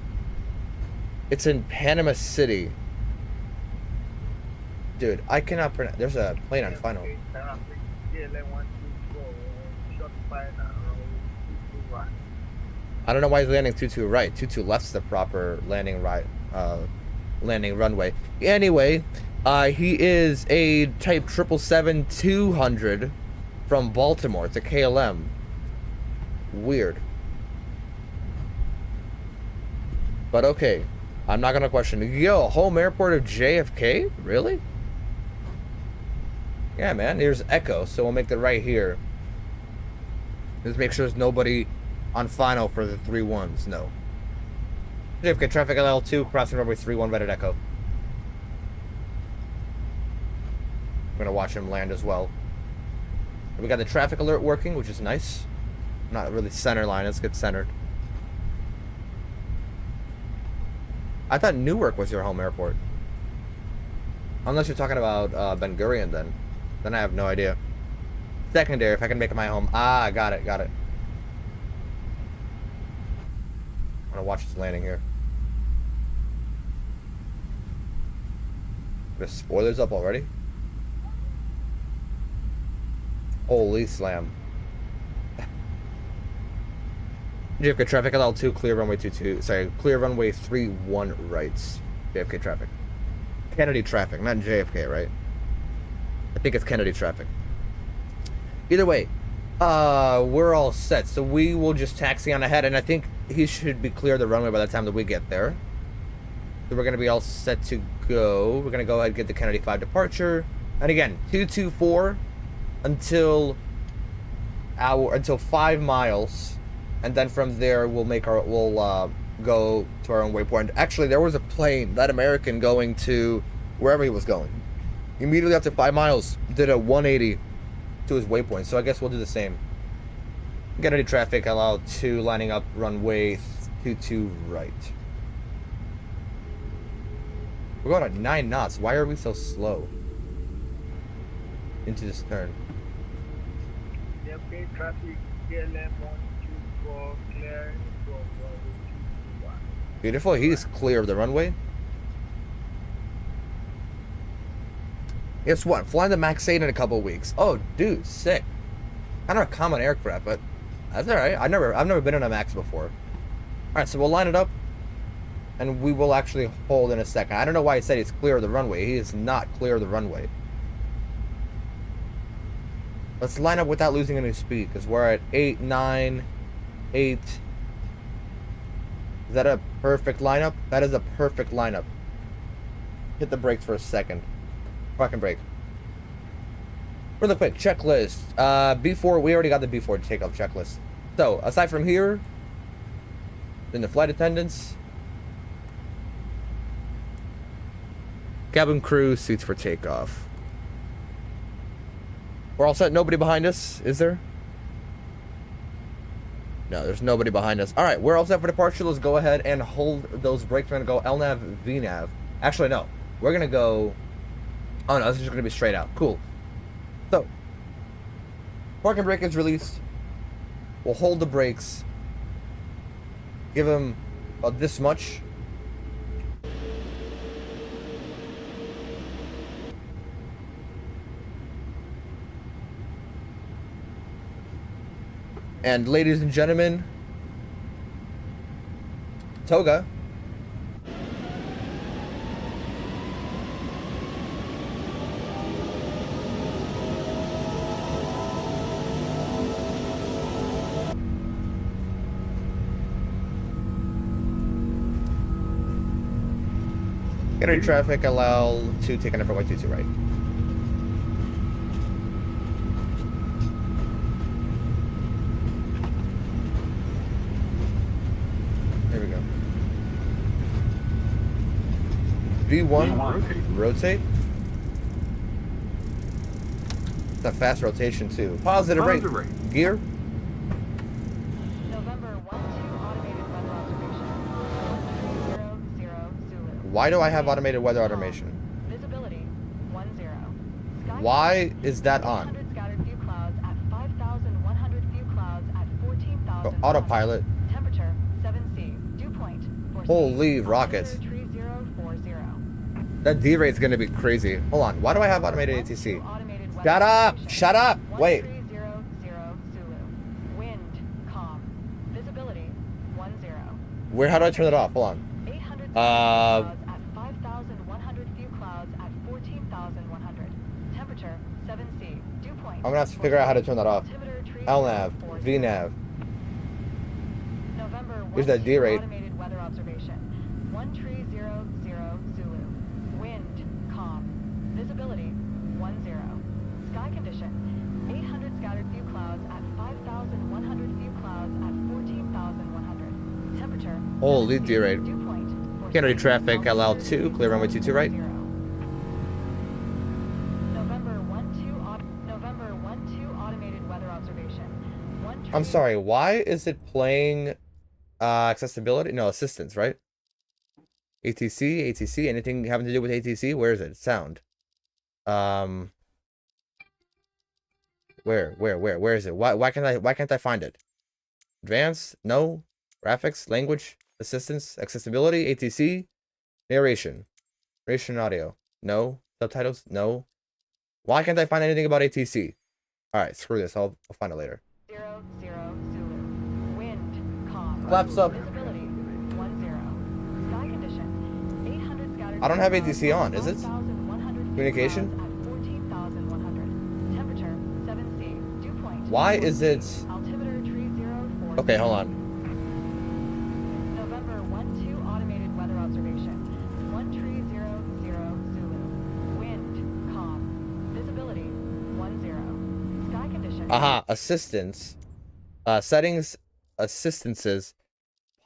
It's in Panama City. Dude, I cannot pronounce. There's a plane on final. I don't know why he's landing 22 right. 22 left's the proper landing landing runway. Anyway, he is a type 777-200 from Baltimore. It's a KLM. Weird. But okay, I'm not gonna question it. Yo, home airport of JFK? Really? Yeah, man. Here's Echo, so we'll make the right here. Just make sure there's nobody on final for the 3-1s. No. JFK traffic LL2 crossing runway 31 right at Echo. I'm gonna watch him land as well. We got the traffic alert working, which is nice. Not really center line. Let's get centered. I thought Newark was your home airport. Unless you're talking about Ben Gurion, then. Then I have no idea. Secondary, if I can make it my home. Ah, got it, got it. I'm gonna watch this landing here. The spoilers up already? Holy slam. JFK traffic LL2, clear runway 22. Sorry, clear runway 31 rights. JFK traffic. Kennedy traffic, not JFK, right? I think it's Kennedy traffic. Either way, we're all set. So we will just taxi on ahead, and I think he should be clear of the runway by the time that we get there. So we're gonna be all set to go. We're gonna go ahead and get the Kennedy 5 departure. And again, 224 until 5 miles. And then from there, we'll go to our own waypoint. Actually, there was a plane, that American, going to wherever he was going. Immediately after 5 miles, did a 180 to his waypoint. So I guess we'll do the same. Kennedy traffic LL2 lining up runway 22 right. We're going at 9 knots. Why are we so slow into this turn? JFK traffic KLM 124 clear from runway 221. Beautiful. He's clear of the runway. Guess what? Flying the Max 8 in a couple weeks. Oh, dude, sick. Kind of a common aircraft, but that's all right. I've never been on a Max before. All right, so we'll line it up, and we will actually hold in a second. I don't know why he said he's clear of the runway. He is not clear of the runway. Let's line up without losing any speed, because we're at 8, 9, 8. Is that a perfect lineup? That is a perfect lineup. Hit the brakes for a second. Fucking brake. Really quick, checklist. B4, we already got the B4 takeoff checklist. So, aside from here, then the flight attendants, cabin crew, seats for takeoff. We're all set. Nobody behind us, is there? No, there's nobody behind us. All right, we're all set for departure. Let's go ahead and hold those brakes. We're gonna go LNAV, VNAV. Actually, no. We're gonna go. Oh no, this is just gonna be straight out. Cool. So, parking brake is released. We'll hold the brakes. Give them about this much. And ladies and gentlemen, Toga. Kennedy traffic, LL2 taking it from 122 right. There we go. V1 rotate. It's a fast rotation too. Positive rate. Gear. Why do I have automated weather automation? Visibility 10. Why is that on? Scattered few clouds at 5,100 few clouds at 14,000. So autopilot. Temperature 7C. Dew point. Holy rockets. 3040. That D rate's gonna be crazy. Hold on. Why do I have automated ATC? Shut up! Shut up! Wait. 1300 Zulu. Wind calm. Visibility 10. Where? How do I turn it off? Hold on. 800 clouds at 5,100 few clouds at 14,100. Temperature 7C. Dew point. I'm gonna have to figure out how to turn that off. LNAV, VNAV. November Here's that D rate. Automated weather observation. 1300 Zulu. Wind calm. Visibility 10. Sky condition. 800 scattered few clouds at 5,100 Temperature. Holy 7 C, dear rate. dew point. Kennedy traffic, Altimeter LL2, clear runway 22 right. 0. November 12 automated weather observation. I'm sorry, why is it playing accessibility? No, assistance, right? ATC, anything having to do with ATC? Where is it? Sound. Where is it? Why can't I find it? Advanced? No. Graphics, language, assistance, accessibility, ATC, narration. Narration audio. No. Subtitles? No. Why can't I find anything about ATC? Alright, screw this. I'll find it later. 0, Zulu. Wind, calm. Flaps up. Visibility, 10. Sky condition, 800 scattered. I don't have ATC on, is it? 5,100 Communication? At 14,100. Temperature, 7 C. Dew point. Why is it... Altimeter 3040. Okay, hold on. November 12 automated weather observation. 1300 Zulu. Wind, calm. Visibility, 10. Sky condition. Aha, assistance. Settings, assistances,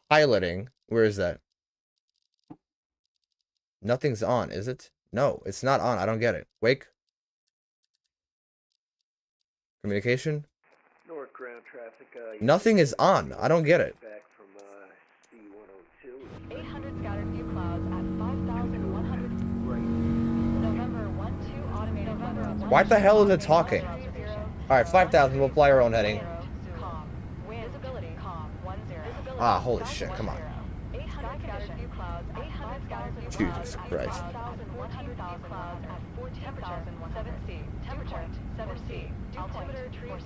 piloting. Where is that? Nothing's on, is it? No, it's not on. I don't get it. Wake. Communication. North ground traffic. Nothing is on. I don't get it. Back from C102. 800 scattered few clouds at 5,100. Right. November 12 automated weather observation. Why the hell is it talking? Alright, 5,000. We'll fly our own heading. Calm. Visibility, calm. 10. Ah, holy shit, come on. 800 scattered few clouds. 800 scattered few Jesus clouds. Christ. 1,100 clouds at 14,700. Temperature, 7 C. Altimeter 30.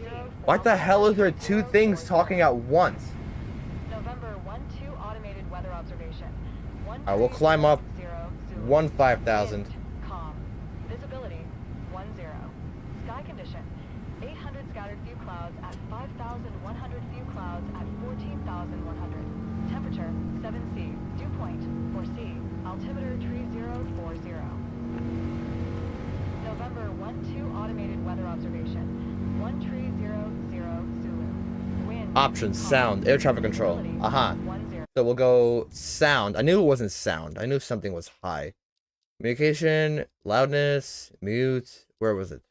Why the hell is there two things talking at once? November 12 automated weather observation. Alright, we'll climb up 5,000. Calm. Visibility 10. Sky condition 800 scattered few clouds at 5,100 few clouds at 14,100. Temperature 7 C. Dew point 4 C. Altimeter 3040. November 12 automated weather observation. 1300 Zulu. Wind. Options, calm. sound, air traffic control. Visibility, Aha. 10. So we'll go sound. I knew it wasn't sound. I knew something was high. Communication, loudness, mute. Where was it?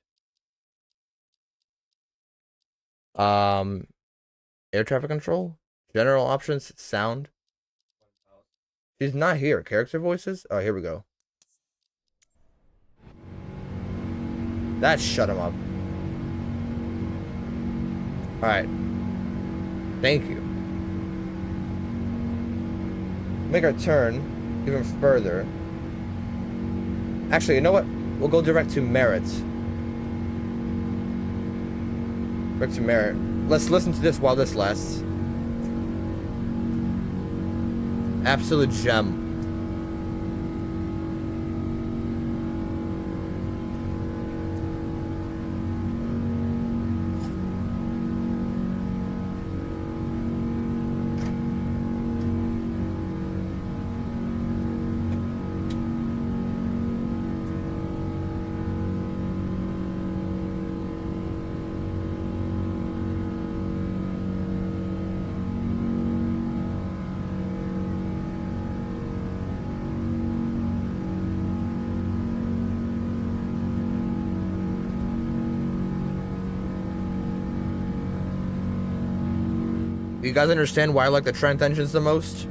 Air traffic control, general options, sound. She's not here. Character voices. Oh, here we go. That shut him up. All right. Thank you. Make our turn even further. Actually, you know what? We'll go direct to Merit. Direct to Merit. Let's listen to this while this lasts. Absolute gem. You guys understand why I like the Trent engines the most?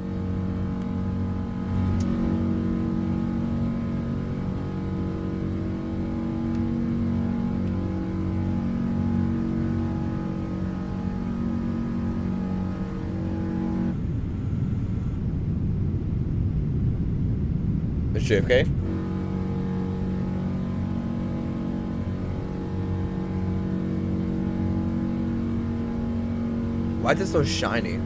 It's JFK. Why is it so shiny?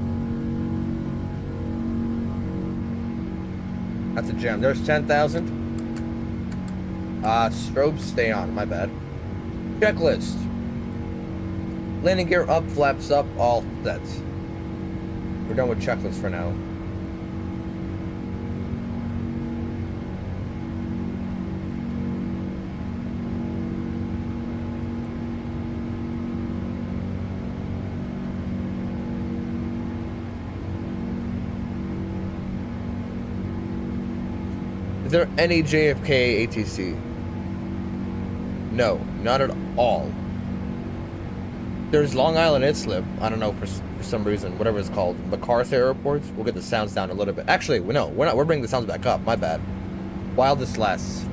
That's a gem. There's 10,000. Strobes stay on. My bad. Checklist. Landing gear up, flaps up, all set. We're done with checklist for now. Is there any JFK ATC? No, not at all. There's Long Island Islip. I don't know for some reason, whatever it's called. MacArthur Airport. We'll get the sounds down a little bit. Actually, no, we're not. We're bringing the sounds back up. My bad. Wildest less.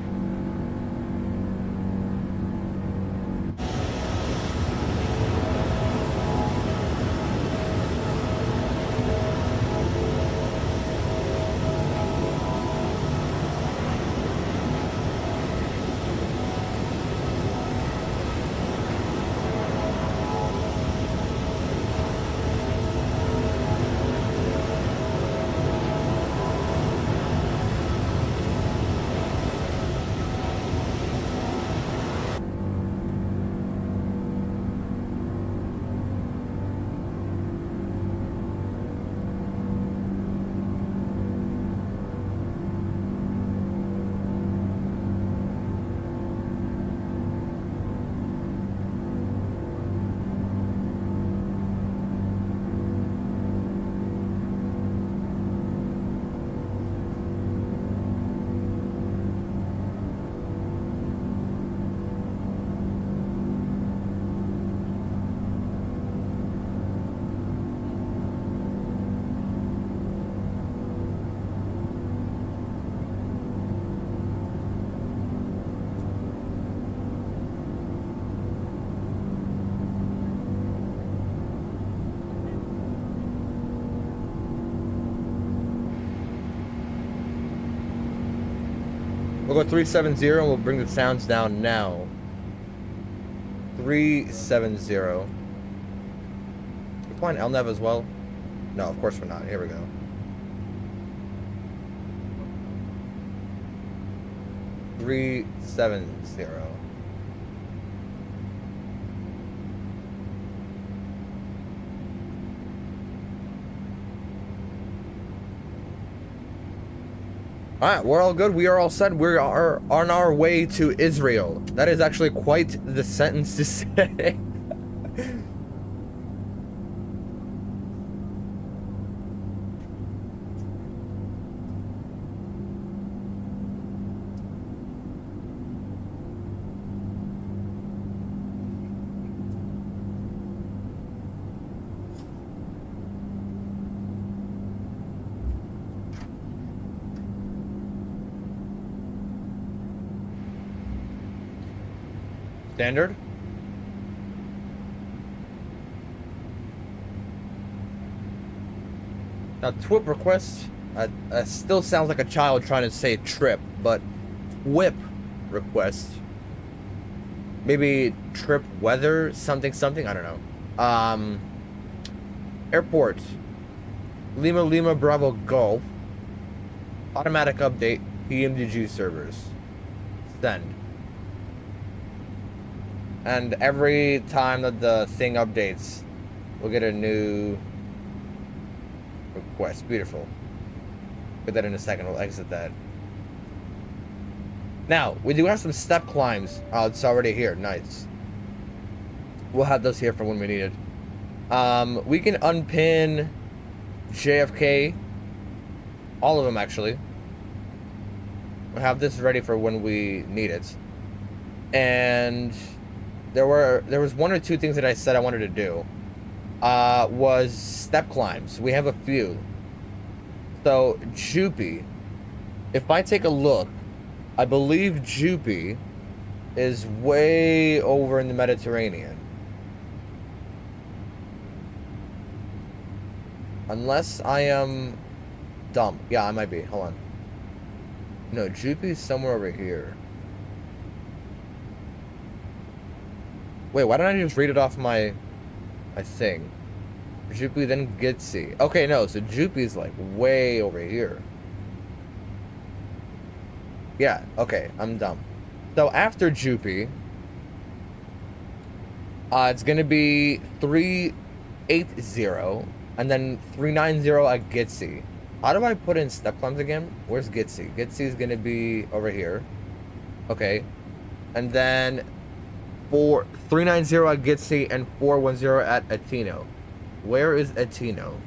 We'll go 370 and we'll bring the sounds down now. 370. We're flying LNAV as well? No, of course we're not. Here we go. Three 7-0. Alright, we're all good. We are all set. We are on our way to Israel. That is actually quite the sentence to say. Standard. Now, TWIP request still sounds like a child trying to say trip, but TWIP request. Maybe trip weather, something, I don't know. Airport. Lima Lima Bravo Golf. Automatic update, PMDG servers. Send. And every time that the thing updates, we'll get a new request. Beautiful. Put that in a second. We'll exit that. Now, we do have some step climbs. Oh, it's already here. Nice. We'll have those here for when we need it. We can unpin JFK. All of them, actually. We'll have this ready for when we need it. And there was one or two things that I said I wanted to do. Was step climbs. We have a few. So Jupi, if I take a look, I believe Jupi is way over in the Mediterranean. Unless I am dumb. Yeah, I might be. Hold on. No, Jupi is somewhere over here. Wait, why don't I just read it off my thing? Jupi, then Gitsi. Okay, no, so Jupi's like way over here. Yeah, okay, I'm dumb. So after Jupi, it's gonna be 380 and then 390 at Gitsi. How do I put in step climbs again? Where's Gitsi? Gitsi is gonna be over here. Okay, and then 390 at Gitsi and 410 at Atino. Where is Atino?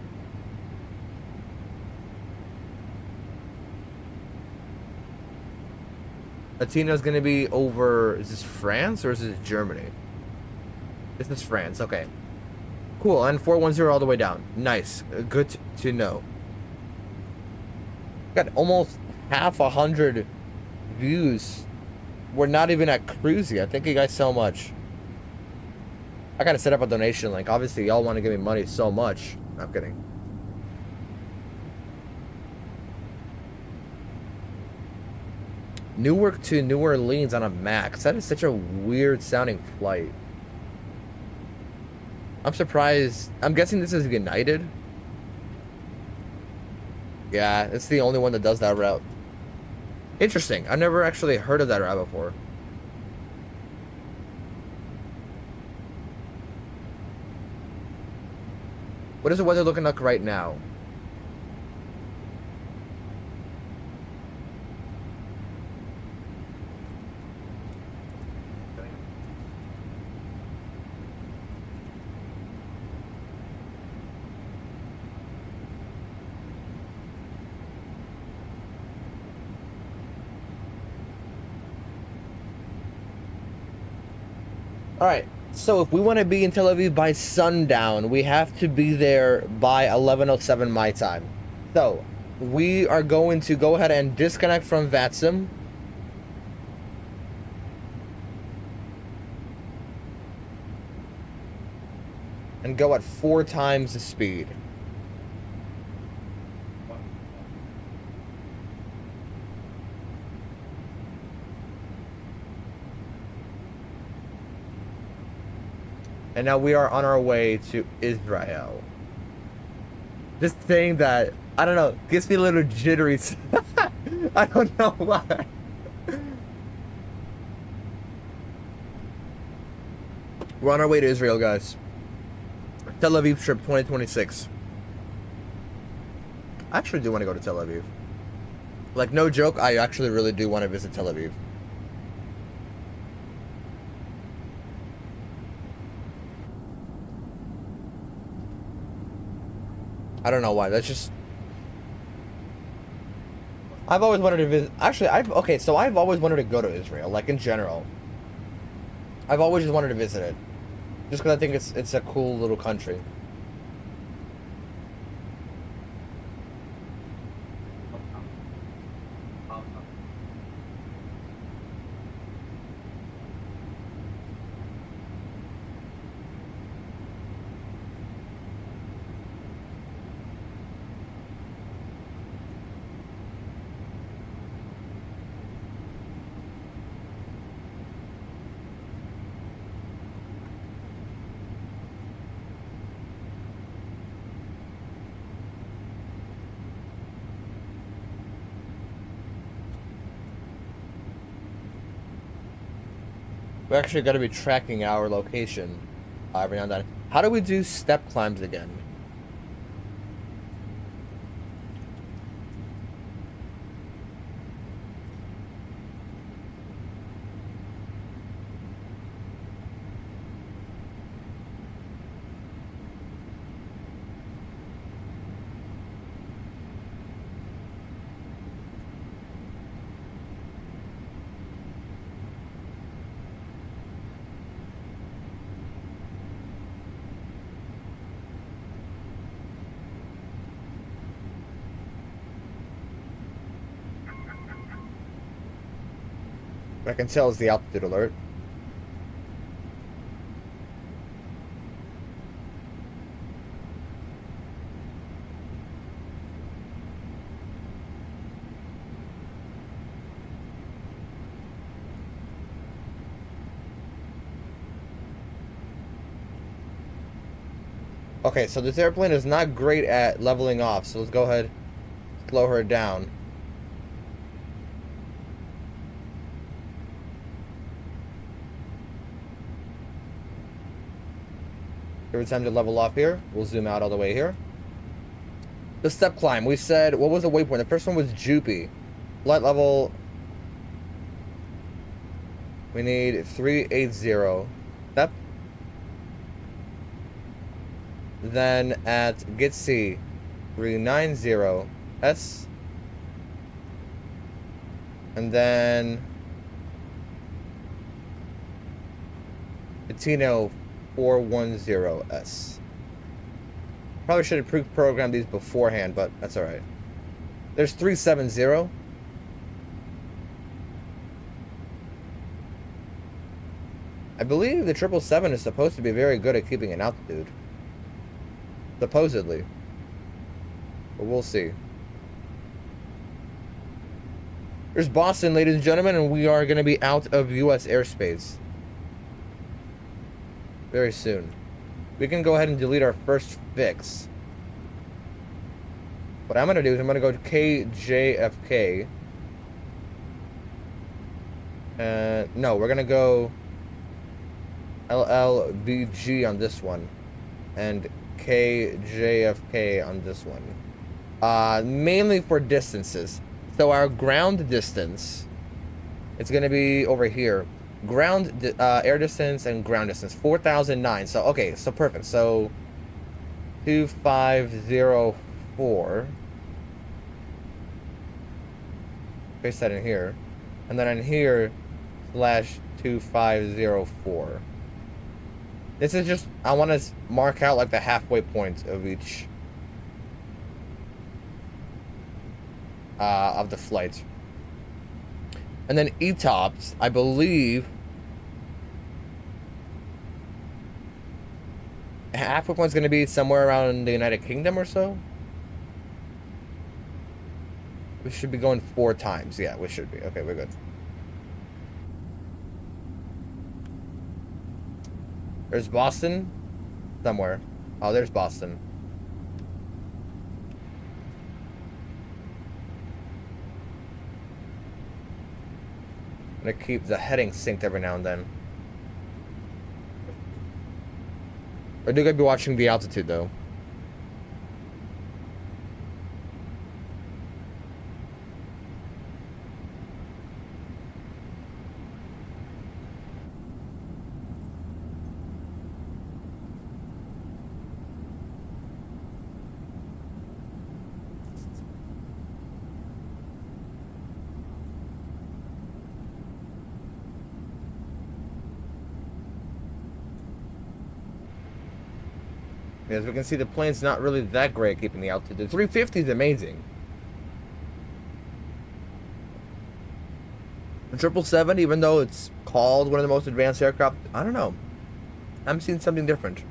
Atina's gonna be over, is this France or is this Germany? This is France, okay. Cool, and 410 all the way down. Nice, good to know. Got almost half 100 views. We're not even at cruise yet. Thank you guys so much. I gotta set up a donation link. Obviously, y'all want to give me money so much. I'm kidding. Newark to New Orleans on a Max. That is such a weird sounding flight. I'm surprised. I'm guessing this is United. Yeah, it's the only one that does that route. Interesting. I've never actually heard of that route before. What is the weather looking like right now? Alright, so if we want to be in Tel Aviv by sundown, we have to be there by 11:07 my time. So, we are going to go ahead and disconnect from VATSIM. And go at 4 times the speed. And now we are on our way to Israel. This thing that, I don't know, gives me a little jittery. I don't know why. We're on our way to Israel, guys. Tel Aviv trip 2026. I actually do want to go to Tel Aviv. Like, no joke, I actually really do want to visit Tel Aviv. I don't know why. That's just... I've always wanted to visit... Actually, so I've always wanted to go to Israel, like, in general. I've always just wanted to visit it. Just because I think it's a cool little country. We actually got to be tracking our location every now and then. How do we do step climbs again? I can tell is the altitude alert. Okay, so this airplane is not great at leveling off, so let's go ahead, slow her down. Every time to level off here, we'll zoom out all the way here. The step climb, we said, what was the waypoint? The first one was Jupy. Flight level, we need 380. Step. Then at Gitsi, 390. S. And then 180-410S. Probably should have pre-programmed these beforehand, but that's all right. There's 370. I believe the 777 is supposed to be very good at keeping an altitude. Supposedly. But we'll see. There's Boston, ladies and gentlemen, and we are going to be out of U.S. airspace very soon. We can go ahead and delete our first fix. What I'm going to do is I'm going to go to KJFK. No, we're going to go LLBG on this one. And KJFK on this one. Mainly for distances. So our ground distance, it's going to be over here. Ground air distance and ground distance 4,009. So okay, so perfect. So 2504. Paste that in here, and then in here /2504. This is just, I want to mark out like the halfway point of each of the flight. And then ETOPS, I believe, halfway point's going to be somewhere around the United Kingdom or so. We should be going 4 times. Yeah, we should be. Okay, we're good. There's Boston somewhere. Oh, there's Boston. I'm gonna keep the heading synced every now and then. I do gotta be watching the altitude though. As we can see, the plane's not really that great at keeping the altitude. The 350 is amazing. The 777, even though it's called one of the most advanced aircraft, I don't know. I'm seeing something different.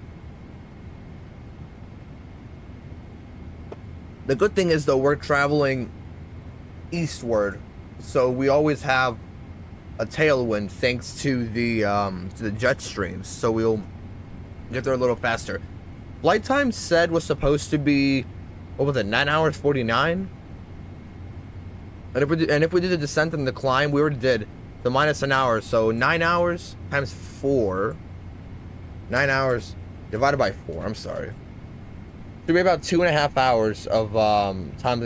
The good thing is, though, we're traveling eastward, so we always have a tailwind thanks to the jet streams, so we'll get there a little faster. Flight time said was supposed to be, what was it, 9 hours 49? And if we did the descent and the climb, we already did the minus an hour, so 9 hours times 4. 9 hours divided by 4. I'm sorry. Should be about 2.5 hours of time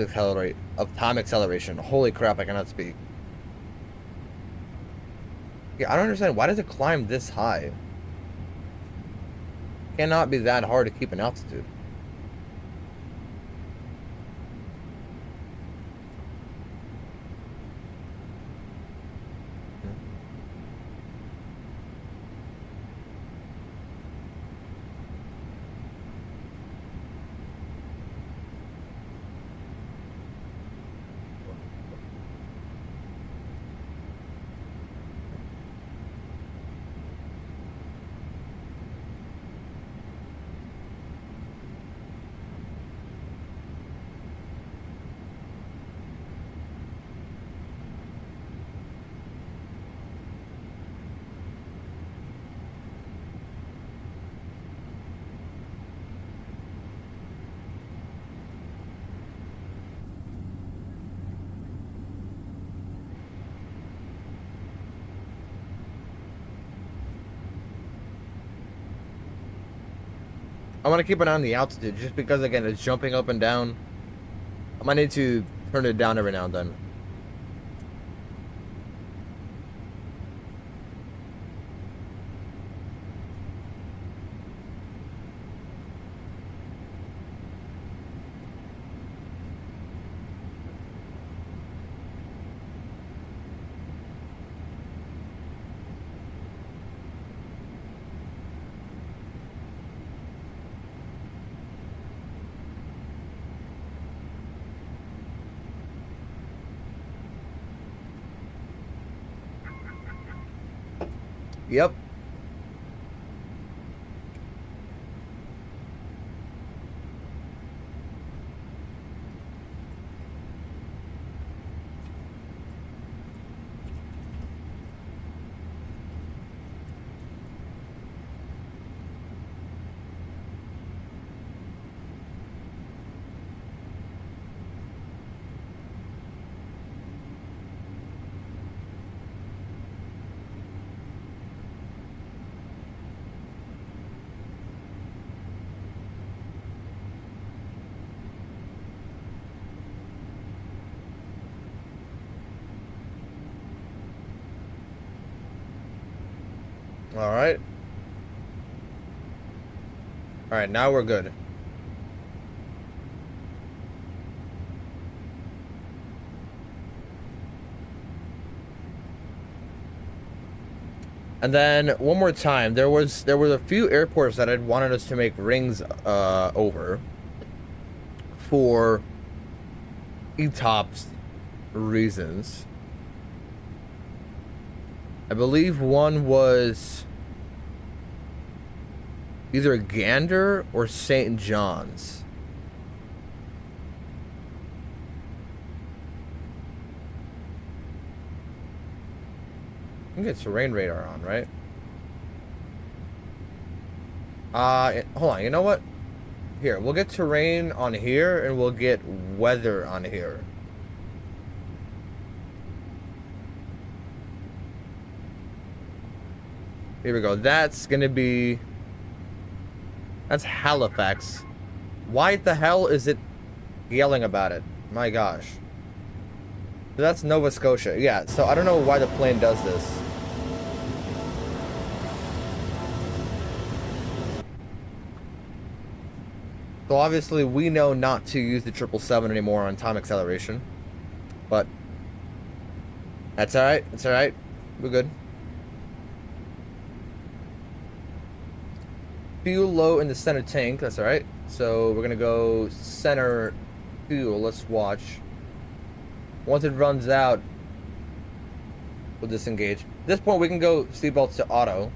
acceleration. Holy crap! I cannot speak. Yeah, I don't understand. Why does it climb this high? Cannot be that hard to keep an altitude. I want to keep an eye on the altitude just because, again, it's jumping up and down. I might need to turn it down every now and then. Yep. All right. All right, now we're good. And then one more time, there were a few airports that had wanted us to make rings over for ETOPS reasons. I believe one was either Gander or St. John's. I think it's terrain radar on, right? Hold on, you know what? Here, we'll get terrain on here and we'll get weather on here. Here we go. That's Halifax. Why the hell is it yelling about it? My gosh. So that's Nova Scotia. Yeah, so I don't know why the plane does this. So obviously we know not to use the 777 anymore on time acceleration. But that's alright. It's alright. We're good. Fuel low in the center tank. That's alright. So we're gonna go center fuel. Let's watch. Once it runs out, we'll disengage. At this point, we can go seatbelts to auto.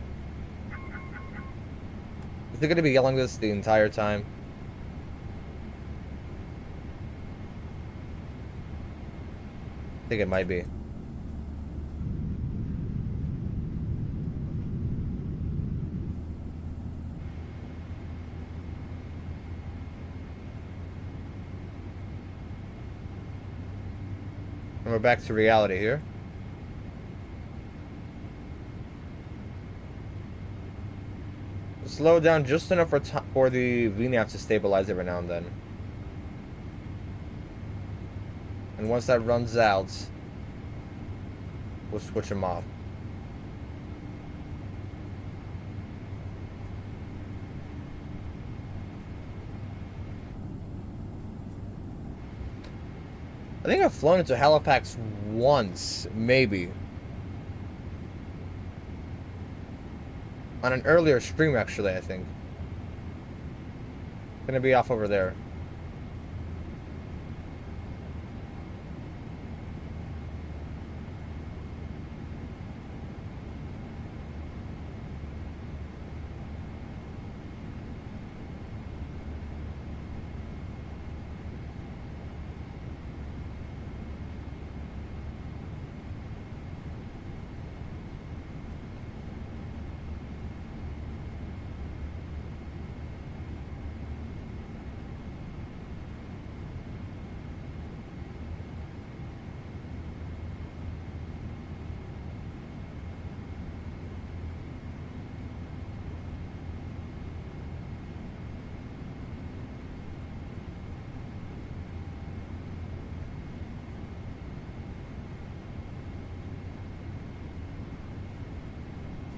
Is it gonna be yelling this the entire time? I think it might be. And we're back to reality here. Slow down just enough for the VNAV to stabilize every now and then. And once that runs out, we'll switch them off. I think I've flown into Halifax once, maybe. On an earlier stream, actually, I think. Gonna be off over there.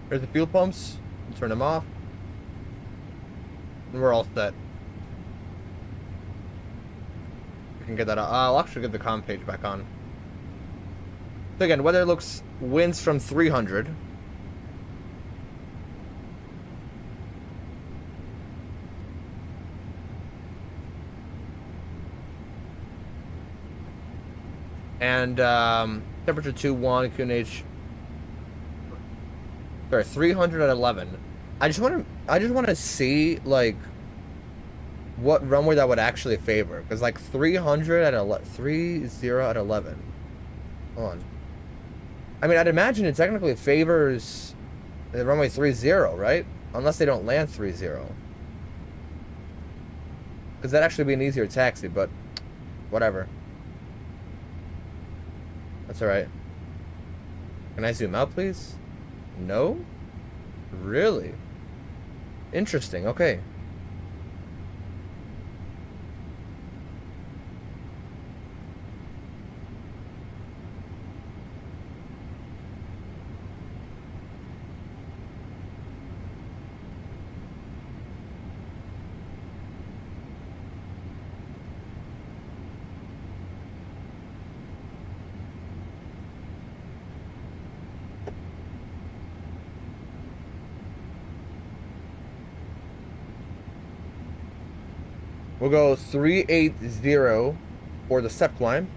There's the fuel pumps. Turn them off. And we're all set. We can get that on. I'll actually get the comm page back on. So again, weather looks winds from 300. And temperature 21, QNH Sorry, 300 at 11. I just want to see like what runway that would actually favor, because like 300 at 11, 30 at 11. Hold on. I mean, I'd imagine it technically favors the runway 30, right? Unless they don't land 30. Because that'd actually be an easier taxi, but whatever. That's alright. Can I zoom out, please? No? Really? Interesting, okay. We'll go 380 for the step climb.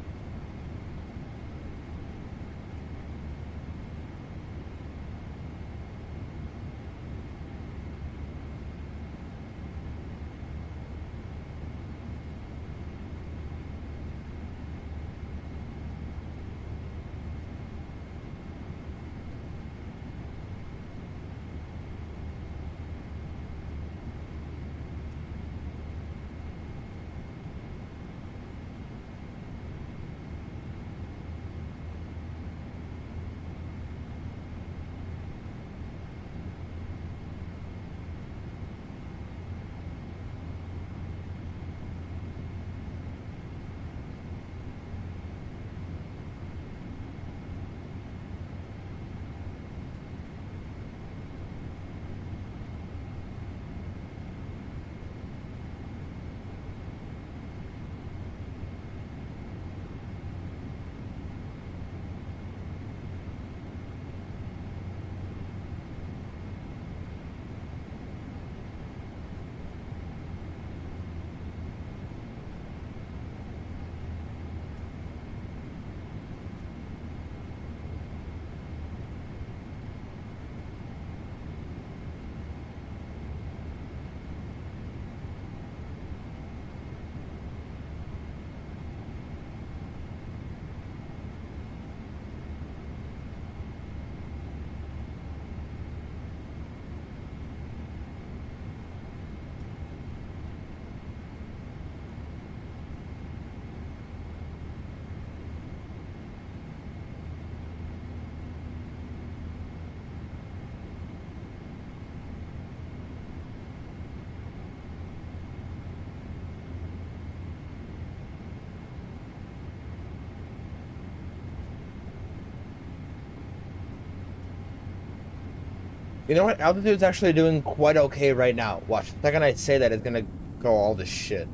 You know what? Altitude's actually doing quite okay right now. Watch. The second I say that, it's gonna go all this shit.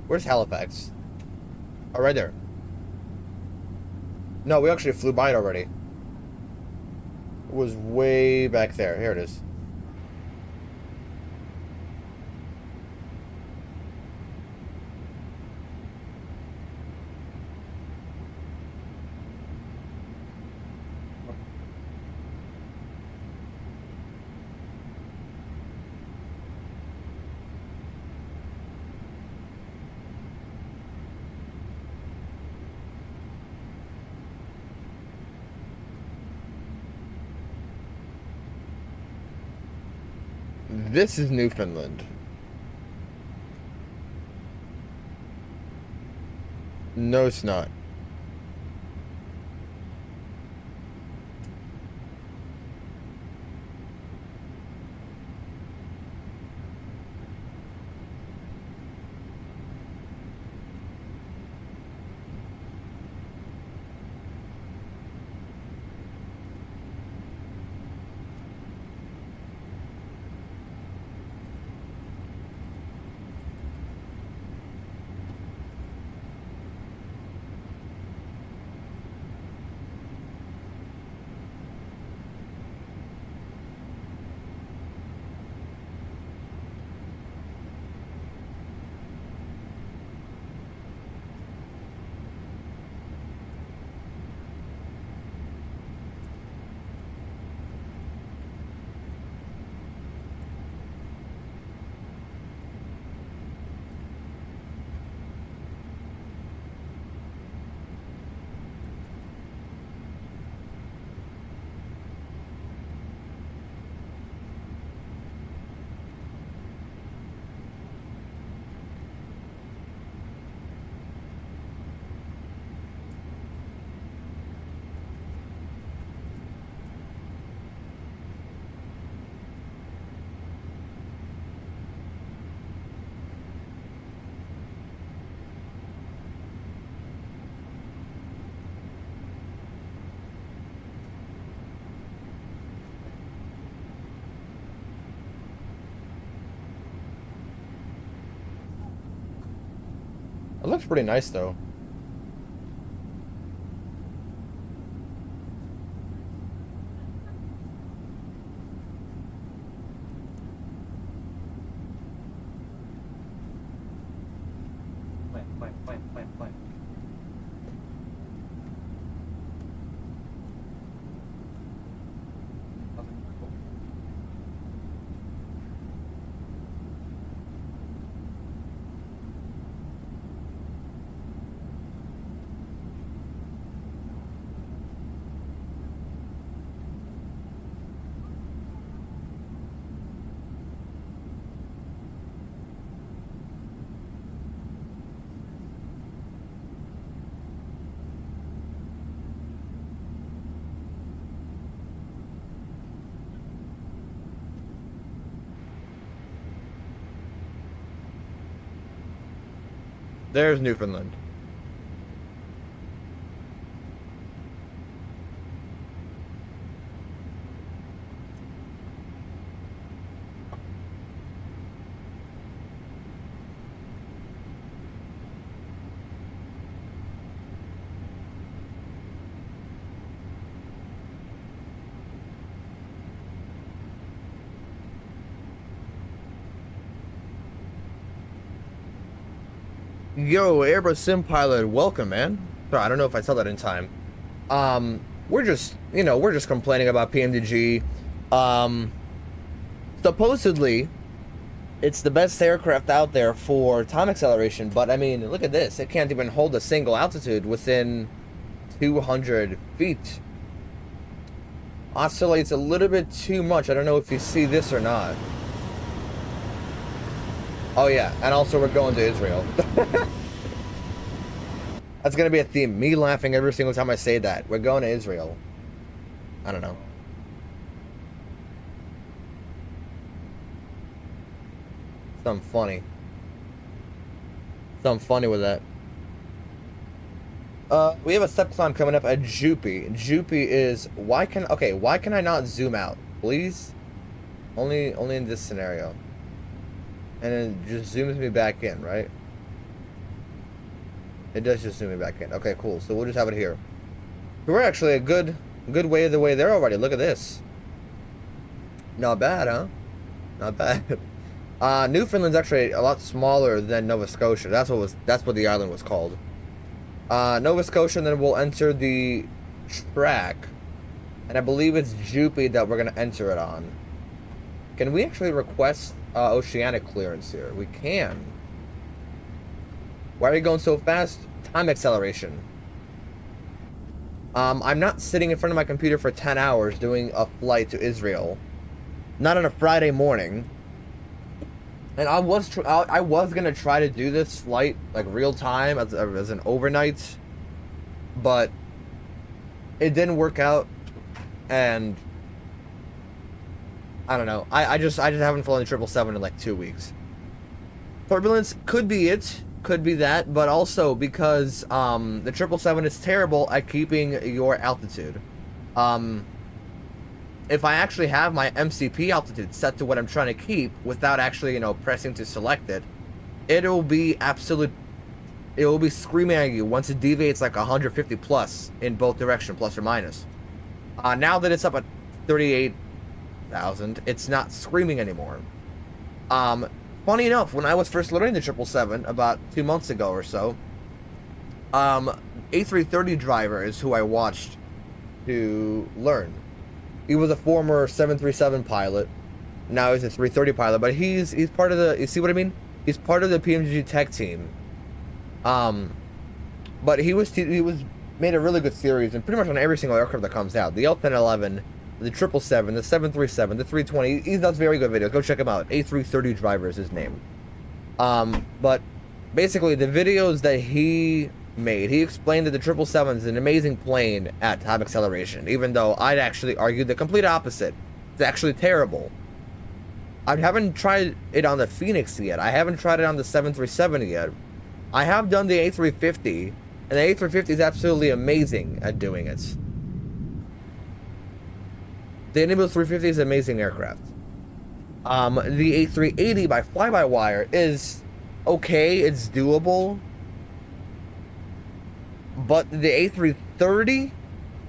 Where's Halifax? Oh, right there. No, we actually flew by it already. It was way back there. Here it is. This is Newfoundland. No, it's not. It looks pretty nice though. There's Newfoundland. Yo, Airbus Sim Pilot, welcome, man. Sorry, I don't know if I said that in time. We're just, we're just complaining about PMDG. Supposedly, it's the best aircraft out there for time acceleration, but I mean, look at this. It can't even hold a single altitude within 200 feet. Oscillates a little bit too much. I don't know if you see this or not. Oh yeah, and also we're going to Israel. That's gonna be a theme. Me laughing every single time I say that. We're going to Israel. I don't know. Something funny. Something funny with that. We have a step climb coming up at Jupy. Jupy is why can I not zoom out, please? Only in this scenario. And then just zooms me back in, right? It does just zoom me back in. Okay, cool. So we'll just have it here. We're actually a good way of the way there already. Look at this. Not bad, huh? Not bad. Newfoundland's actually a lot smaller than Nova Scotia. That's what the island was called. Nova Scotia, and then we'll enter the track. And I believe it's Jupy that we're gonna enter it on. Can we actually request oceanic clearance here? We can. Why are you going so fast? Time acceleration. I'm not sitting in front of my computer for 10 hours doing a flight to Israel. Not on a Friday morning. And I was gonna try to do this flight like real time as an overnight, but it didn't work out, and I don't know. I just haven't flown the 777 in like 2 weeks. Turbulence could be it, could be that, but also because the 777 is terrible at keeping your altitude. If I actually have my MCP altitude set to what I'm trying to keep without actually, pressing to select it, it will be screaming at you once it deviates like 150 plus in both directions, plus or minus. Now that it's up at 38,000, it's not screaming anymore. Funny enough, when I was first learning the 777 about 2 months ago or so, A330 driver is who I watched to learn. He was a former 737 pilot. Now he's a 330 pilot, but he's part of the, you see what I mean? He's part of the PMDG tech team. But he was made a really good series, and pretty much on every single aircraft that comes out. The L1011, the 777, the 737, the 320. He does very good videos. Go check him out. A330 driver is his name. But basically the videos that he made, he explained that the 777 is an amazing plane at time acceleration, even though I'd actually argue the complete opposite. It's actually terrible. I haven't tried it on the Phoenix yet. I haven't tried it on the 737 yet. I have done the A350, and the A350 is absolutely amazing at doing it. The Nimbus 350 is an amazing aircraft. The A380 by fly-by-wire is okay, it's doable. But the A330,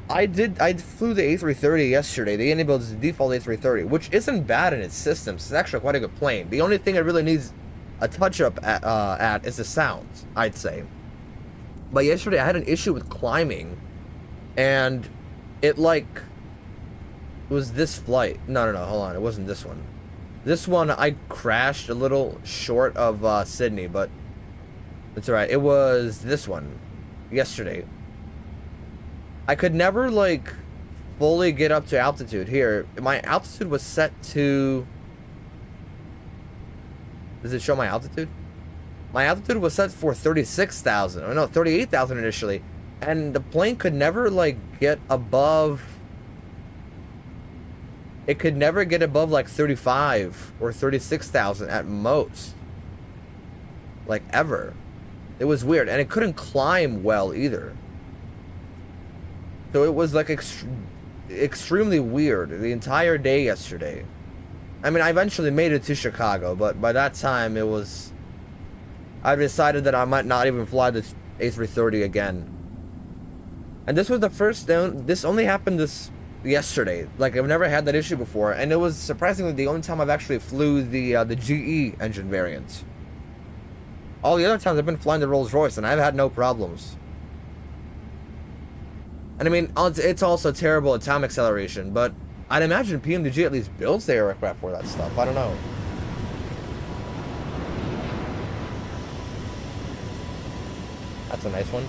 I flew the A330 yesterday. The Indian builds the default A330, which isn't bad in its systems. It's actually quite a good plane. The only thing it really needs a touch-up at is the sounds, I'd say. But yesterday I had an issue with climbing, and it was this flight. No, hold on. It wasn't this one. This one I crashed a little short of Sydney, but it's alright. It was this one yesterday. I could never fully get up to altitude. Here, my altitude was set to... Does it show my altitude? My altitude was set for 36,000. Oh no, 38,000 initially. And the plane could never get above... It could never get above 35 or 36,000 at most. Ever. It was weird. And it couldn't climb well either. So it was extremely weird the entire day yesterday. I mean, I eventually made it to Chicago, but by that time it was... I decided that I might not even fly this A330 again. And this was the first... This only happened yesterday. I've never had that issue before, and it was surprisingly the only time I've actually flew the GE engine variant. All the other times I've been flying the Rolls Royce, and I've had no problems. And I mean, it's also terrible at time acceleration, but I'd imagine PMDG at least builds the aircraft for that stuff. I don't know. That's a nice one.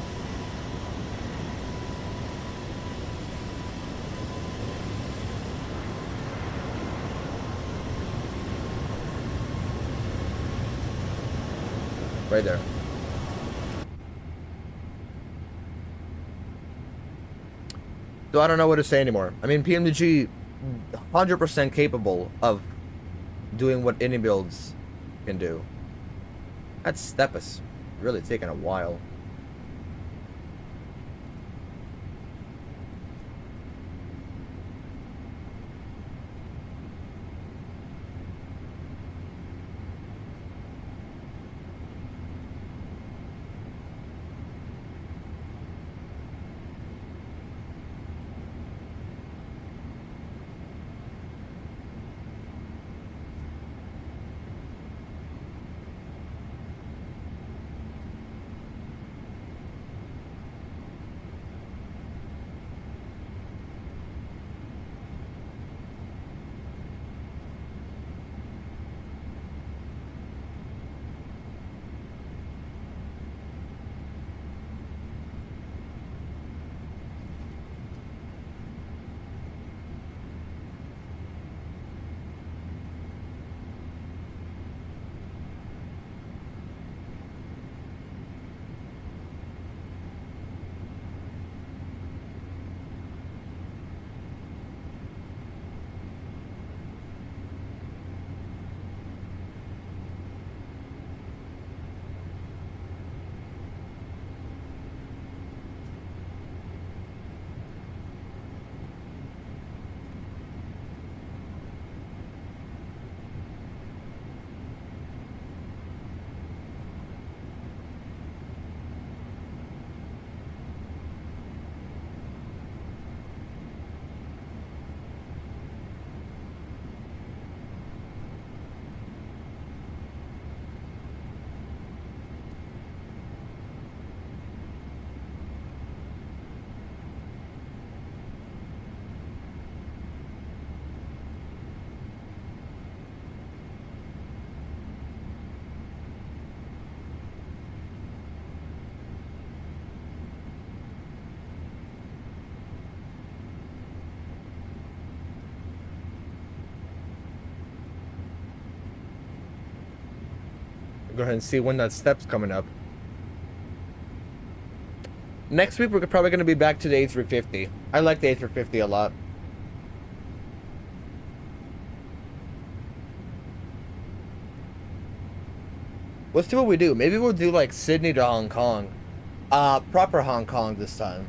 Right there. So I don't know what to say anymore. I mean, PMDG 100% capable of doing what any builds can do. That step is really taking a while. Go ahead and see when that step's coming up. Next week, we're probably going to be back to the A350. I like the A350 a lot. Let's see what we do. Maybe we'll do Sydney to Hong Kong. Proper Hong Kong this time.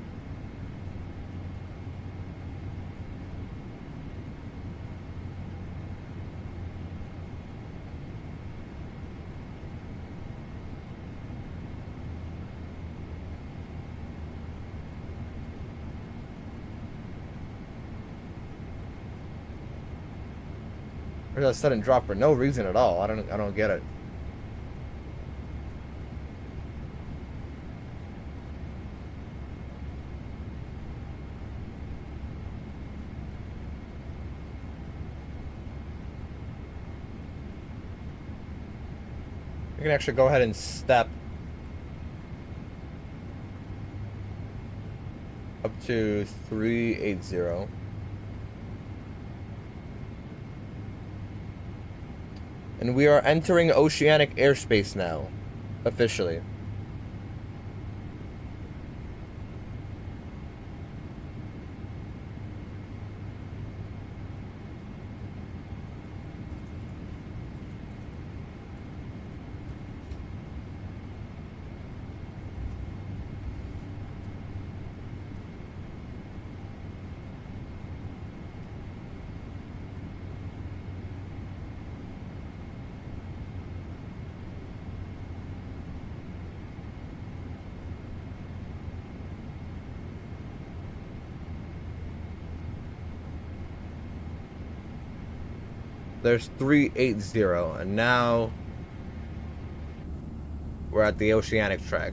There's a sudden drop for no reason at all. I don't get it. We can actually go ahead and step up to 380. And we are entering oceanic airspace now, officially. There's 380, and now we're at the oceanic track.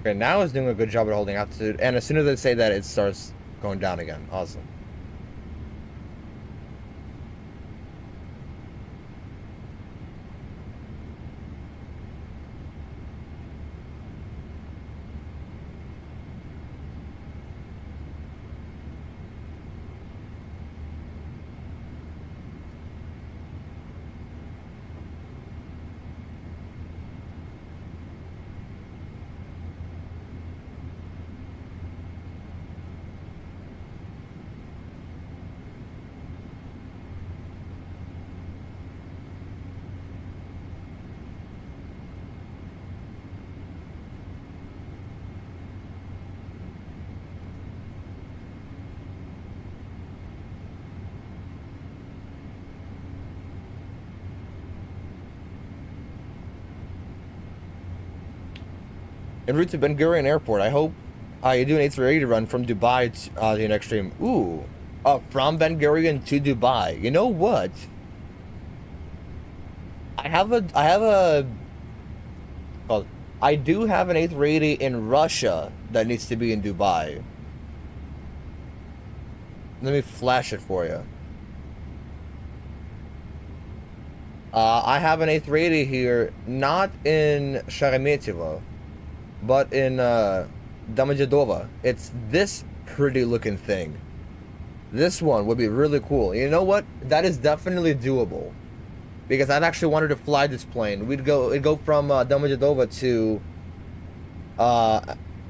Okay, now it's doing a good job at holding altitude, and as soon as they say that, it starts going down again. Awesome. En route to Ben Gurion Airport. I hope you do an 880 run from Dubai to the next stream. Ooh, from Ben Gurion to Dubai. You know what? I do have an 880 in Russia that needs to be in Dubai. Let me flash it for you. I have an 880 here, not in Sheremetyevo, but in Domodedovo. It's this pretty looking thing. This one would be really cool. You know what? That is definitely doable. Because I've actually wanted to fly this plane. It'd go from Domodedovo to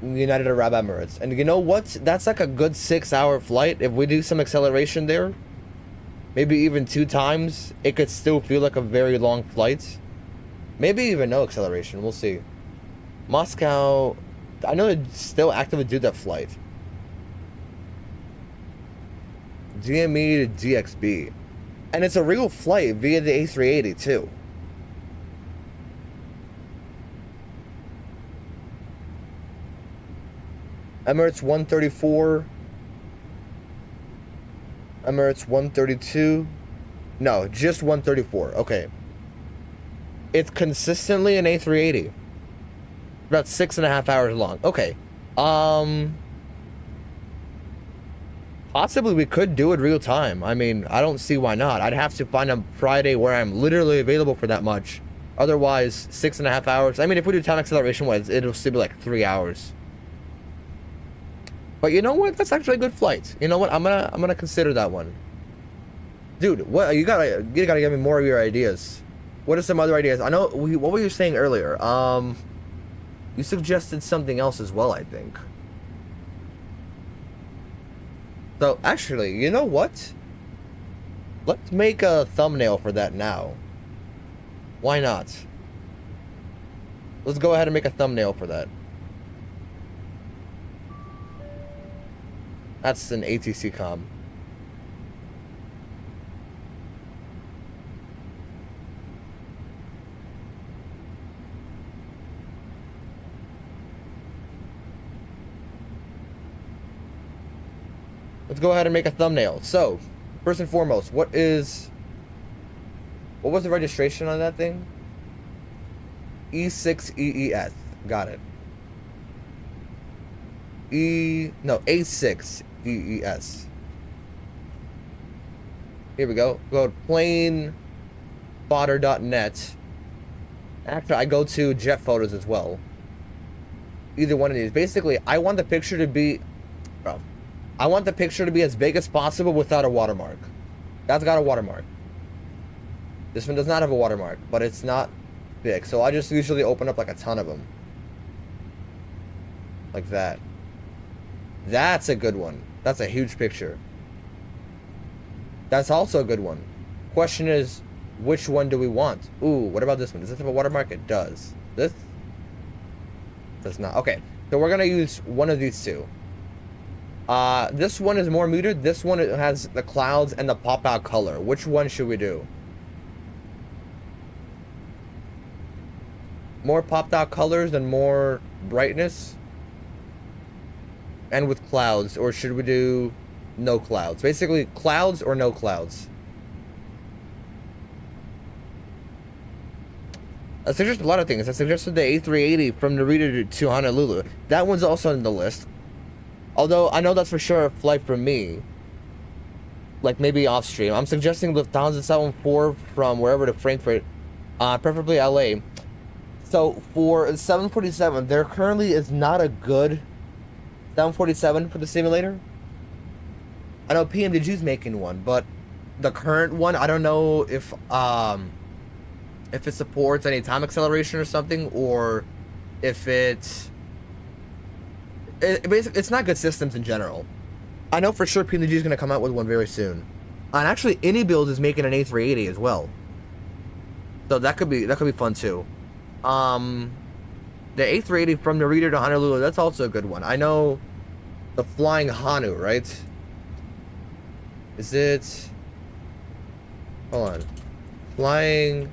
United Arab Emirates. And you know what? That's like a good 6-hour flight. If we do some acceleration there, maybe even 2 times, it could still feel like a very long flight. Maybe even no acceleration. We'll see. Moscow, I know they still actively do that flight. GME to DXB. And it's a real flight via the A380 too. Emirates 134. Emirates 132. No, just 134. Okay. It's consistently an A380. About 6.5 hours long. Okay. Possibly we could do it real time. I mean, I don't see why not. I'd have to find a Friday where I'm literally available for that much. Otherwise, 6.5 hours. I mean, if we do time acceleration wise, it'll still be like 3 hours. But you know what? That's actually a good flight. You know what? I'm gonna consider that one. Dude, what you gotta give me more of your ideas. What are some other ideas? I know what were you saying earlier? You suggested something else as well, I think. So actually, you know what? Let's make a thumbnail for that now. Why not? Let's go ahead and make a thumbnail for that. That's an ATC comm. Let's go ahead and make a thumbnail. So, first and foremost, what was the registration on that thing? E6EES. Got it. A6EES. Here we go. Go to planefotter.net. Actually, I go to Jet Photos as well. Either one of these. Basically, I want the picture to be... Bro. I want the picture to be as big as possible without a watermark. That's got a watermark. This one does not have a watermark, but it's not big. So I just usually open up like a ton of them. Like that. That's a good one. That's a huge picture. That's also a good one. Question is, which one do we want? Ooh, what about this one? Does this have a watermark? It does. This does not. Okay, so we're gonna use one of these two. This one is more muted. This one has the clouds and the pop-out color. Which one should we do? More popped-out colors and more brightness? And with clouds, or should we do no clouds? Basically, clouds or no clouds. I suggested a lot of things. I suggested the A380 from Narita to Honolulu. That one's also on the list. Although, I know that's for sure a flight from me. Like, maybe off-stream. I'm suggesting Lufthansa 747 from wherever to Frankfurt. Preferably LA. So, for 747, there currently is not a good 747 for the simulator. I know PMDG is making one, but the current one, I don't know if it supports any time acceleration or something, or if it's not good systems in general. I know for sure PMDG is going to come out with one very soon. And actually, AnyBuild is making an A380 as well. So that could be fun too. The A380 from Narita to Honolulu, that's also a good one. I know the Flying Hanu, right? Is it... Hold on. Flying...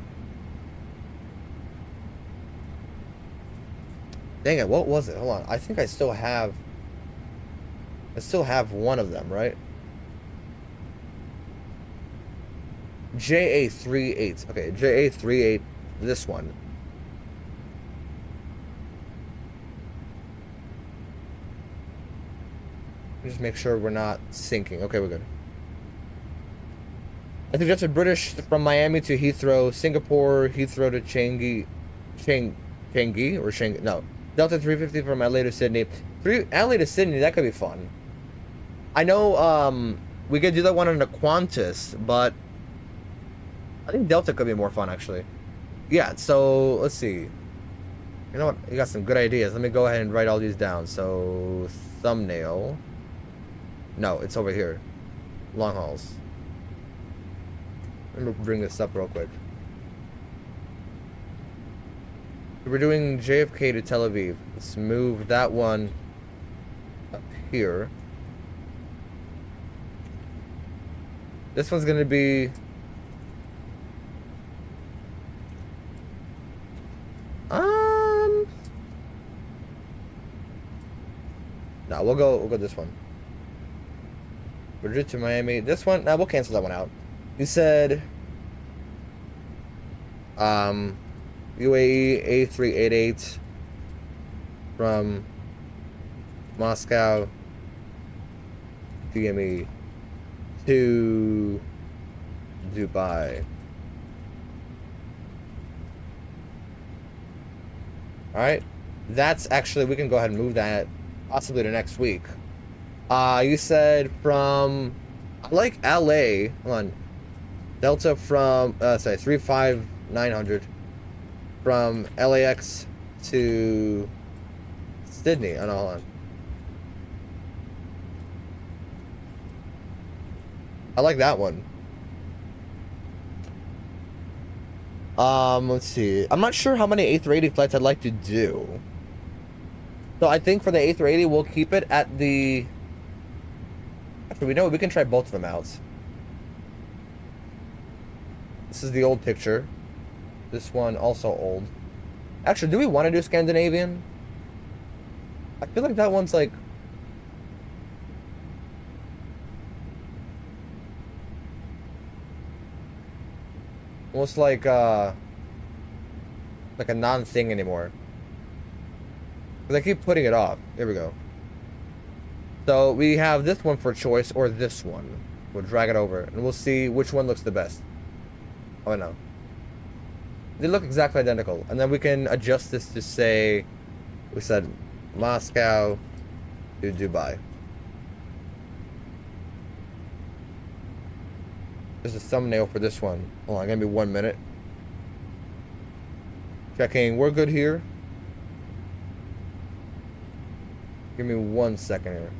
Dang it, what was it? Hold on. I think I still have one of them, right? JA38. Okay, JA38, this one. Just make sure we're not sinking. Okay, we're good. I suggested British from Miami to Heathrow, Singapore, Heathrow to Changi, or Shanghai. No, Delta 350 from LA to Sydney. LA to Sydney, that could be fun. I know we could do that one on the Qantas, but I think Delta could be more fun actually. Yeah, so let's see. You know what? You got some good ideas. Let me go ahead and write all these down. So thumbnail. No, it's over here. Long hauls. Let me bring this up real quick. We're doing JFK to Tel Aviv. Let's move that one up here. This one's gonna be... No, we'll go this one. Madrid to Miami. This one, we'll cancel that one out. You said, UAE A388 from Moscow DME to Dubai. Alright, that's actually, we can go ahead and move that possibly to next week. You said from, like LA, hold on, Delta from, sorry, 35900 from LAX to Sydney. Oh no, hold on. I like that one. Let's see. I'm not sure how many A380 flights I'd like to do. So I think for the A380, we'll keep it at the... Actually, we know we can try both of them out. This is the old picture. This one also old. Actually, do we want to do Scandinavian? I feel like that one's like... almost like a non-thing anymore. Because I keep putting it off. Here we go. So we have this one for choice, or this one. We'll drag it over, and we'll see which one looks the best. Oh, no. They look exactly identical. And then we can adjust this to say, we said Moscow to Dubai. There's a thumbnail for this one. Hold on, give me 1 minute. Checking, we're good here. Give me 1 second here.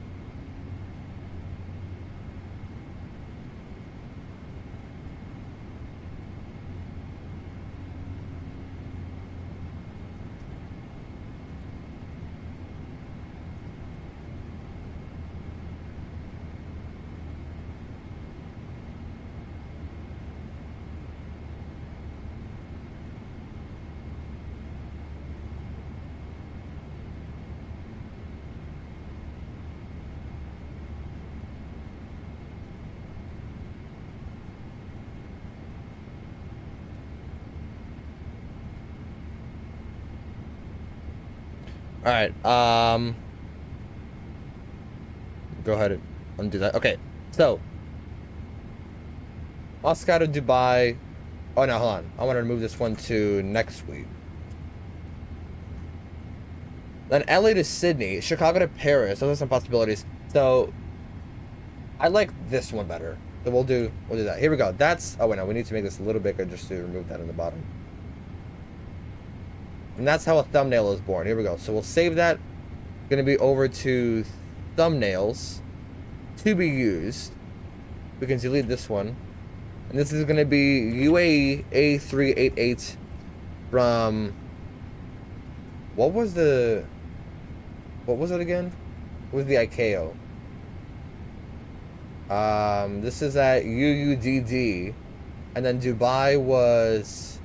All right. Go ahead and undo that. Okay. So, Moscow to Dubai. Oh no, hold on. I want to move this one to next week. Then LA to Sydney, Chicago to Paris. Those are some possibilities. So, I like this one better. So we'll do that. Here we go. That's. Oh wait, no. We need to make this a little bigger just to remove that in the bottom. And that's how a thumbnail is born. Here we go. So we'll save that. Going to be over to thumbnails to be used. We can delete this one. And this is going to be UAE A388 from... What was it again? What was the ICAO? This is at UUDD. And then Dubai was...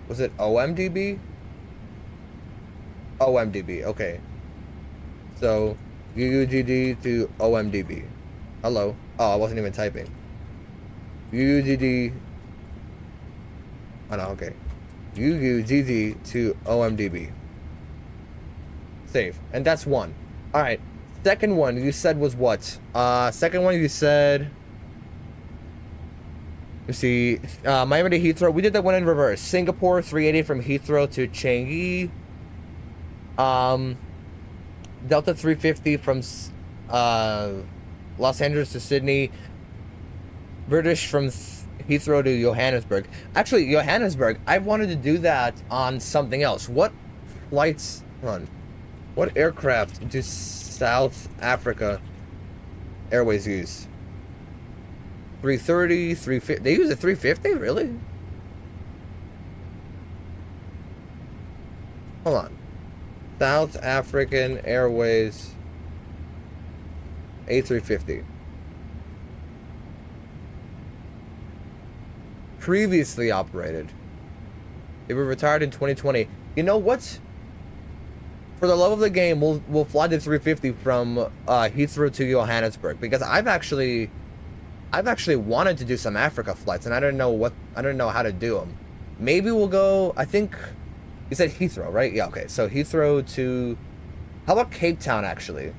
Was it OMDB? OMDB, okay. So, UUDD to OMDB. Hello. Oh, I wasn't even typing. UUDD. Oh no, okay. UUDD to OMDB. Save. And that's one. Alright. Second one you said was what? Second one you said... Let's see, Miami to Heathrow. We did that one in reverse. Singapore, 380 from Heathrow to Changi. Delta 350 from Los Angeles to Sydney. British from Heathrow to Johannesburg. Actually, Johannesburg, I've wanted to do that on something else. What flights, what aircraft do South Africa Airways use? 330, 350. They use a 350? Really? Hold on. South African Airways A350. Previously operated. They were retired in 2020. You know what? For the love of the game, we'll fly the 350 from Heathrow to Johannesburg, because I've actually wanted to do some Africa flights, and I don't know how to do them. Maybe we'll go, I think, you said Heathrow, right? Yeah, okay. So Heathrow to, how about Cape Town, actually?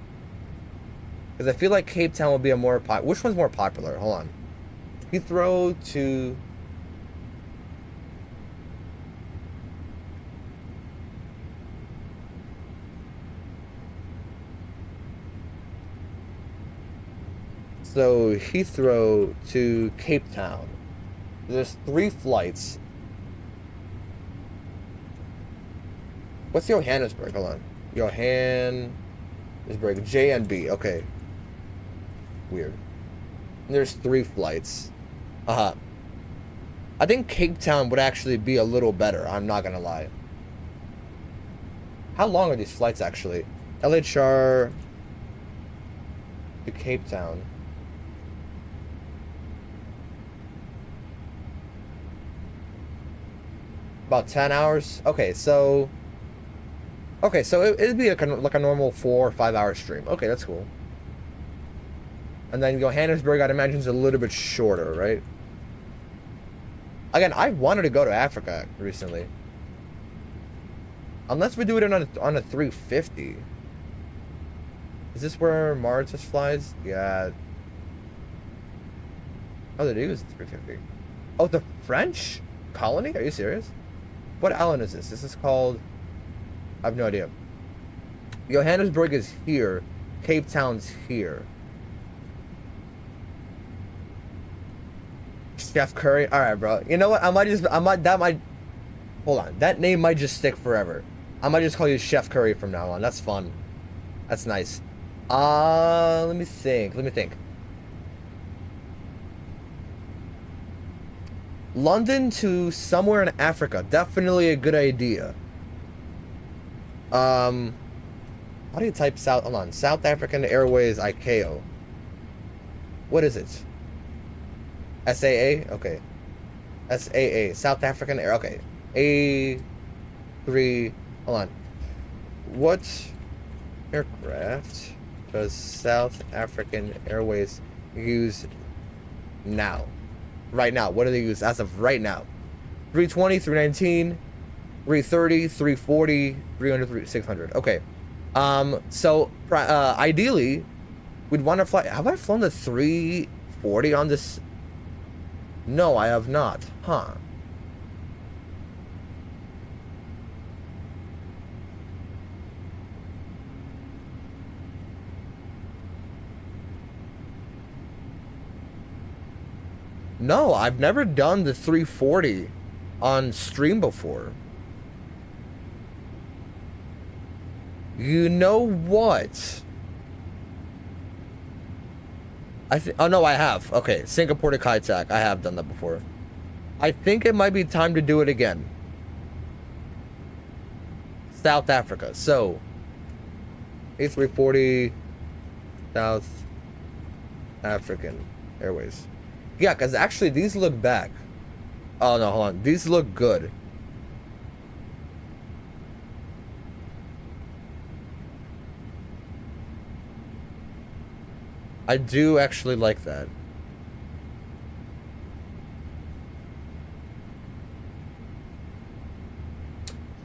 Because I feel like Cape Town will be a more, which one's more popular? Hold on. Heathrow to, so Heathrow to Cape Town. There's 3 flights. What's Johannesburg? Hold on. Johannesburg. J and B. Okay. Weird. There's 3 flights. I think Cape Town would actually be a little better. I'm not gonna lie. How long are these flights actually? LHR to Cape Town. About 10 hours. Okay, so it'd be like a normal 4 or 5 hour stream. Okay, that's cool. And then Johannesburg, I'd imagine, is a little bit shorter, right? Again, I wanted to go to Africa recently. Unless we do it on a 350. Is this where Mars just flies? Yeah. Oh, they do use 350. Oh, the French colony? Are you serious? What island is this? This is called... I have no idea. Johannesburg is here. Cape Town's here. Chef Curry. All right, bro. You know what? Hold on. That name might just stick forever. I might just call you Chef Curry from now on. That's fun. That's nice. Let me think. London to somewhere in Africa. Definitely a good idea. How do you type South? Hold on. South African Airways ICAO. What is it? SAA? Okay. SAA. South African Air. Okay. A3. Hold on. What aircraft does South African Airways use now? Right now. What do they use as of right now? 320, 319, 330, 340, 300, 600. Okay. So, ideally, we'd want to fly... Have I flown the 340 on this? No, I have not. Huh. No, I've never done the 340 on stream before. You know what? Oh no, I have. Okay, Singapore to Kai Tak. I have done that before. I think it might be time to do it again. South Africa. So, A340 South African Airways. Yeah, because actually these look back. Oh no, hold on. These look good. I do actually like that.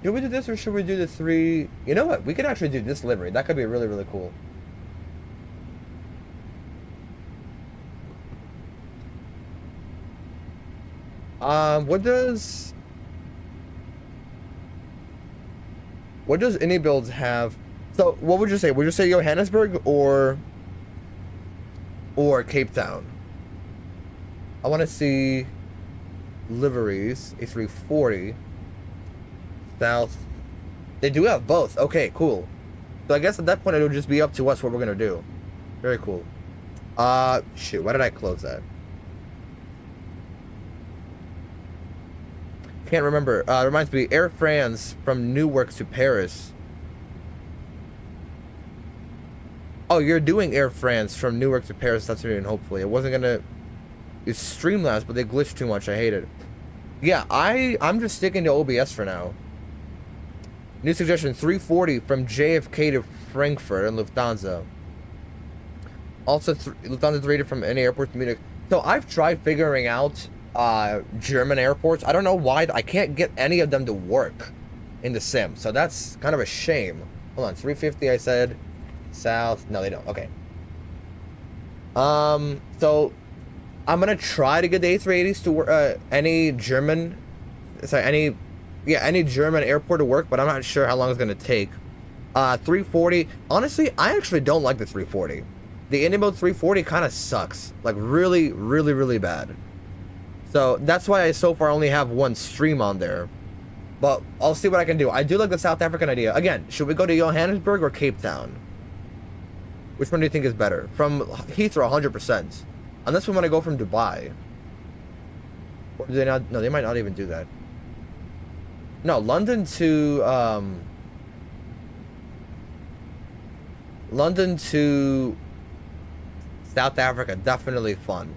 Should we do this or should we do the 3? You know what? We could actually do this livery. That could be really, really cool. What does any builds have? So, what would you say? Would you say Johannesburg or Cape Town? I want to see liveries. A340 South. They do have both. Okay, cool. So I guess at that point it'll just be up to us what we're gonna do. Very cool. Shoot, why did I close that? Can't remember. Reminds me, Air France from Newark to Paris. Oh, you're doing Air France from Newark to Paris. That's what you're doing, hopefully. It wasn't gonna... It's Streamlabs, but they glitched too much. I hate it. Yeah, I'm just sticking to OBS for now. New suggestion, 340 from JFK to Frankfurt and Lufthansa. Also, Lufthansa 3 from any airport to Munich. So I've tried figuring out German airports. I don't know why I can't get any of them to work in the sim, so that's kind of a shame. Hold on, 350 I said. South. No, they don't. Okay. So I'm gonna try to get the A380s to work, any German airport to work, but I'm not sure how long it's gonna take. 340. Honestly, I actually don't like the 340. The Indian mode 340 kind of sucks. Like really, really, really bad. So that's why I so far only have one stream on there. But I'll see what I can do. I do like the South African idea. Again, should we go to Johannesburg or Cape Town? Which one do you think is better? From Heathrow, 100%. Unless we want to go from Dubai. Or do they not? No, they might not even do that. No, London to South Africa, definitely fun.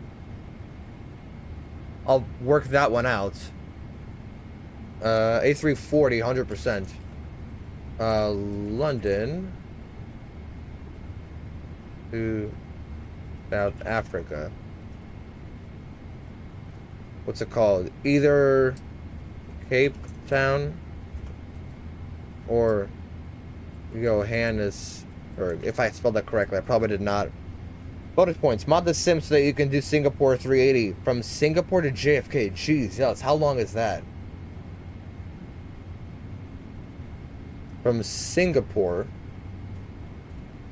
I'll work that one out. A340, 100%. London to South Africa. What's it called? Either Cape Town or Johannes, or if I spelled that correctly, I probably did not. Bonus points. Mod the sim so that you can do Singapore 380 from Singapore to JFK. Jeez, yes. How long is that? From Singapore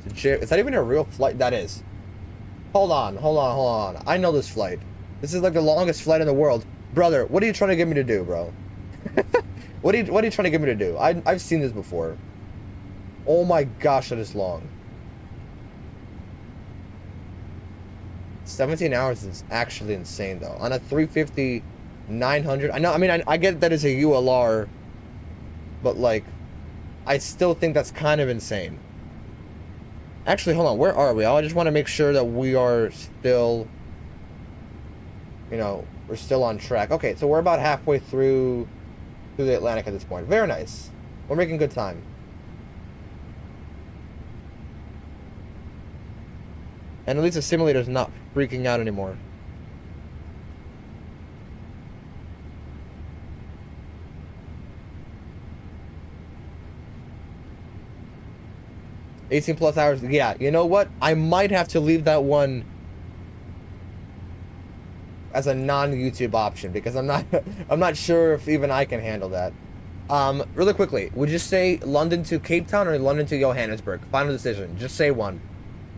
to JFK. Is that even a real flight? That is. Hold on. I know this flight. This is like the longest flight in the world. Brother, what are you trying to get me to do, bro? What are you trying to get me to do? I've seen this before. Oh my gosh, that is long. 17 hours is actually insane though. On a 350 900, I know, I mean, I get that it's a ULR, but like, I still think that's kind of insane. Actually, hold on, where are we? I just want to make sure that we are still, you know, we're still on track. Okay, so we're about halfway through the Atlantic at this point. Very nice. We're making good time. And at least the simulator's not freaking out anymore. +18 hours. Yeah, you know what? I might have to leave that one as a non-YouTube option because I'm not sure if even I can handle that. Really quickly, would you say London to Cape Town or London to Johannesburg? Final decision. Just say one.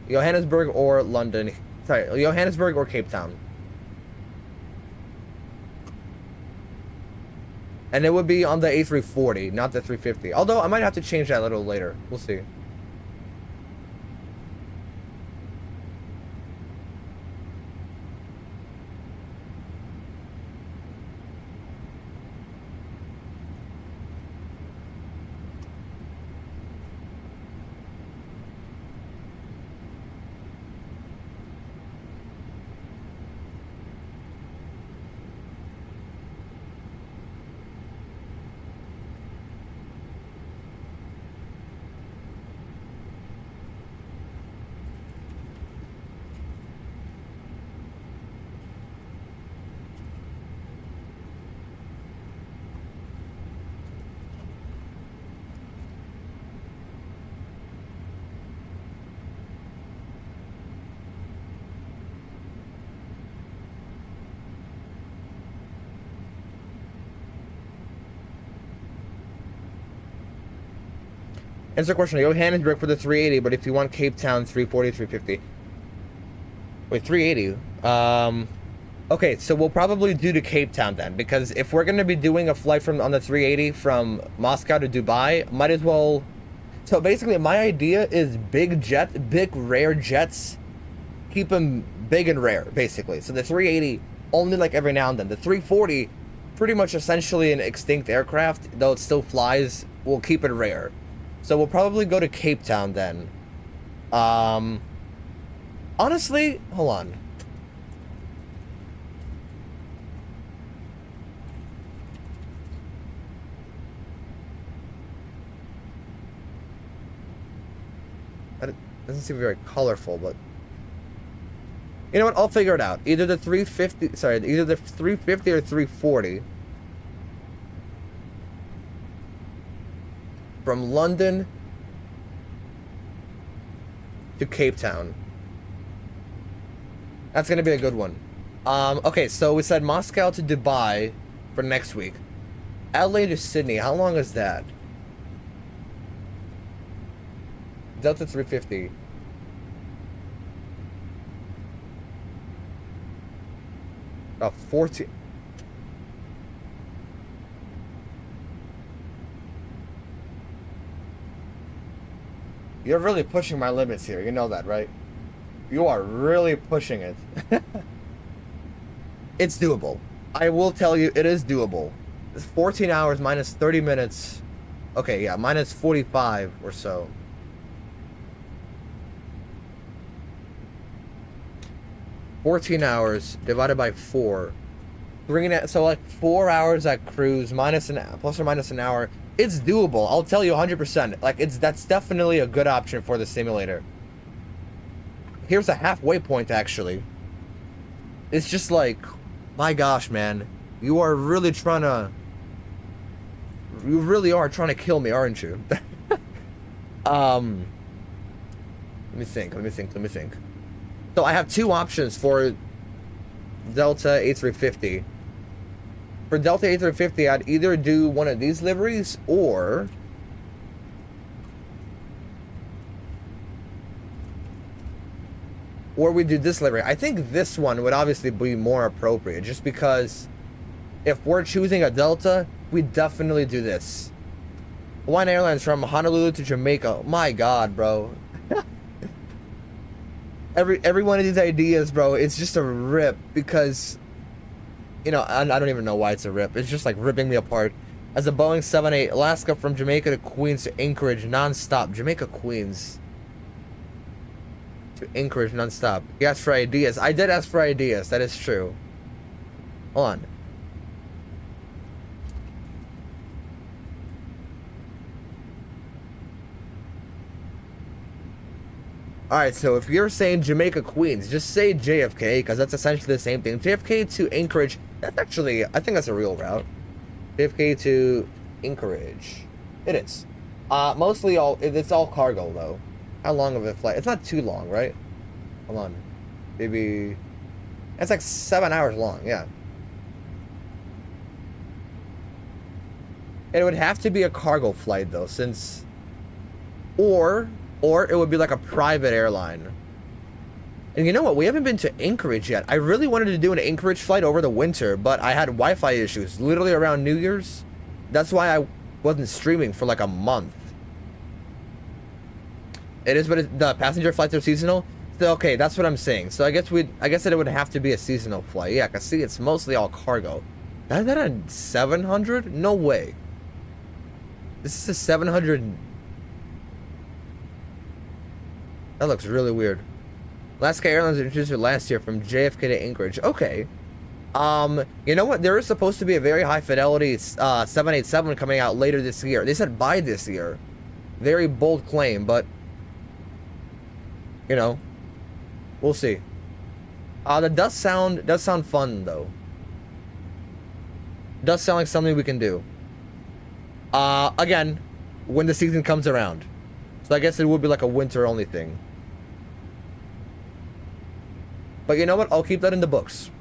Johannesburg or London. Sorry, Johannesburg or Cape Town. And it would be on the A340, not the 350. Although I might have to change that a little later. We'll see. Answer question. Johannesburg for the 380, but if you want Cape Town, 340, 350. Wait, 380? Okay, so we'll probably do to Cape Town then, because if we're going to be doing a flight on the 380 from Moscow to Dubai, might as well... So basically, my idea is big rare jets, keep them big and rare, basically. So the 380, only like every now and then. The 340, pretty much essentially an extinct aircraft, though it still flies, we'll keep it rare. So we'll probably go to Cape Town then. Honestly, hold on. That doesn't seem very colorful, but You know what? I'll figure it out. Either the 350, sorry, either the 350 or 340 from London to Cape Town. That's gonna be a good one. Okay, so we said Moscow to Dubai for next week. LA to Sydney, how long is that? Delta 350. About 14. You're really pushing my limits here. You know that, right? You are really pushing it. It's doable. I will tell you, it is doable. It's 14 hours minus 30 minutes. Okay, yeah, minus 45 or so. $14 hours divided by 4. So like 4 hours at cruise minus plus or minus an hour. It's doable. I'll tell you 100%. Like that's definitely a good option for the simulator. Here's a halfway point actually. It's just like, my gosh, man, you really are trying to kill me, aren't you? Let me think. So I have two options for Delta A350. For Delta A350, I'd either do one of these liveries or we do this livery. I think this one would obviously be more appropriate just because if we're choosing a Delta, we definitely do this. Hawaiian Airlines from Honolulu to Jamaica. My God, bro. Every one of these ideas, bro, it's just a rip because, you know, I don't even know why it's a rip. It's just like ripping me apart. As a Boeing 78 Alaska from Jamaica to Queens to Anchorage non-stop. Jamaica, Queens to Anchorage non-stop. You asked for ideas. I did ask for ideas. That is true. Hold on. Alright, so if you're saying Jamaica, Queens, just say JFK, because that's essentially the same thing. JFK to Anchorage, that's actually, I think that's a real route. JFK to Anchorage. It is. Mostly it's all cargo, though. How long of a flight? It's not too long, right? Hold on. Maybe... It's like 7 hours long, yeah. And it would have to be a cargo flight, though, since... Or it would be like a private airline. And you know what? We haven't been to Anchorage yet. I really wanted to do an Anchorage flight over the winter, but I had Wi-Fi issues literally around New Year's. That's why I wasn't streaming for like a month. It is, but the passenger flights are seasonal. So, okay, that's what I'm saying. So I guess that it would have to be a seasonal flight. Yeah, cause see, it's mostly all cargo. Is that a 700? No way. This is a 700. That looks really weird. Alaska Airlines introduced it last year from JFK to Anchorage. Okay. You know what? There is supposed to be a very high fidelity 787 coming out later this year. They said by this year. Very bold claim, but you know, we'll see. That does sound fun though. Does sound like something we can do. Again, when the season comes around. So I guess it would be like a winter only thing. But you know what? I'll keep that in the books.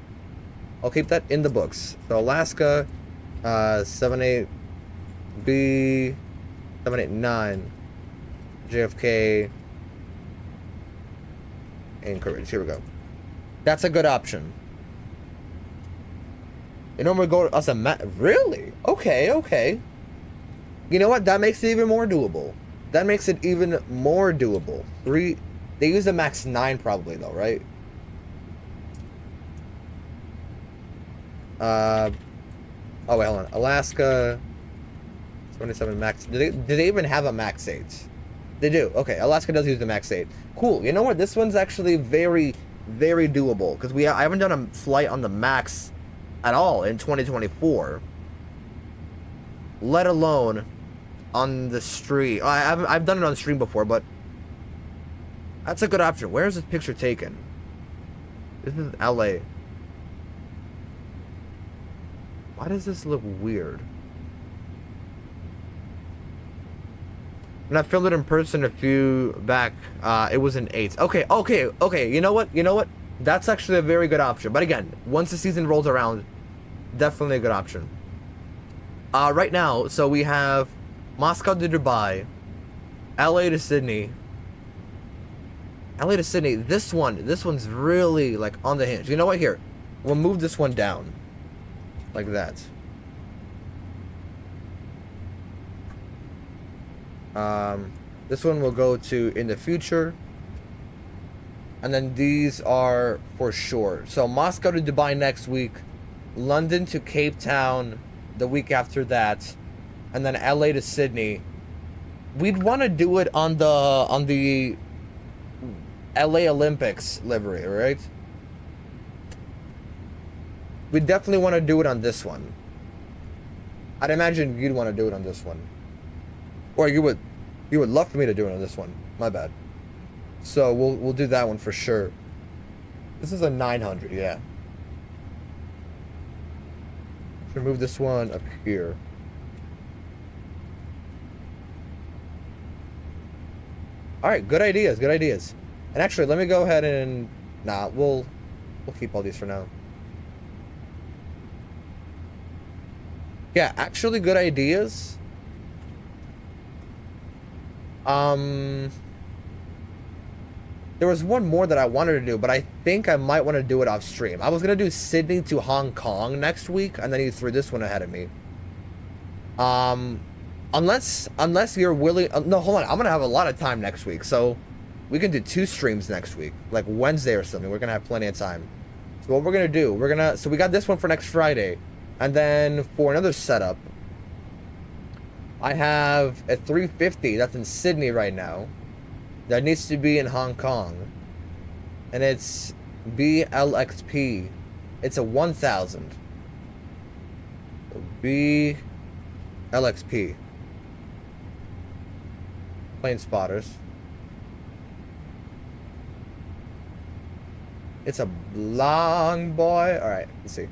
I'll keep that in the books. So Alaska, 78B, 789, JFK, Anchorage. Here we go. That's a good option. You know, we go as a really? Okay. You know what? That makes it even more doable. They use the max 9 probably though, right? Oh wait, hold on. Alaska 27 max. Do they even have a max 8? They do. Okay, Alaska does use the max 8. Cool. You know what? This one's actually very, very doable because I haven't done a flight on the max at all in 2024. Let alone on the stream. I've done it on stream before, but that's a good option. Where is this picture taken? This is LA. Why does this look weird? When I filmed it in person a few back, it was an 8. Okay. You know what? That's actually a very good option. But again, once the season rolls around, definitely a good option. Right now, so we have Moscow to Dubai, LA to Sydney. LA to Sydney. This one's really like on the hinge. You know what? Here, we'll move this one down, like that. This one will go to in the future. And then these are for sure. So Moscow to Dubai next week, London to Cape Town the week after that, and then LA to Sydney. We'd want to do it on the LA Olympics livery, right? We definitely want to do it on this one. I'd imagine you'd want to do it on this one. Or you would love for me to do it on this one. My bad. So we'll do that one for sure. This is a 900, yeah. Let's move this one up here. All right, good ideas. And actually, let me go ahead and we'll keep all these for now. Yeah, actually, good ideas. There was one more that I wanted to do, but I think I might want to do it off stream. I was gonna do Sydney to Hong Kong next week, and then you threw this one ahead of me. Unless you're willing. No, hold on. I'm gonna have a lot of time next week, so we can do 2 streams next week, like Wednesday or something. We're gonna have plenty of time. So what we're gonna do? So we got this one for next Friday, and then for another setup, I have a 350 that's in Sydney right now. That needs to be in Hong Kong. And it's BLXP. It's a 1000. BLXP. Plane spotters. It's a long boy. Alright, let's see.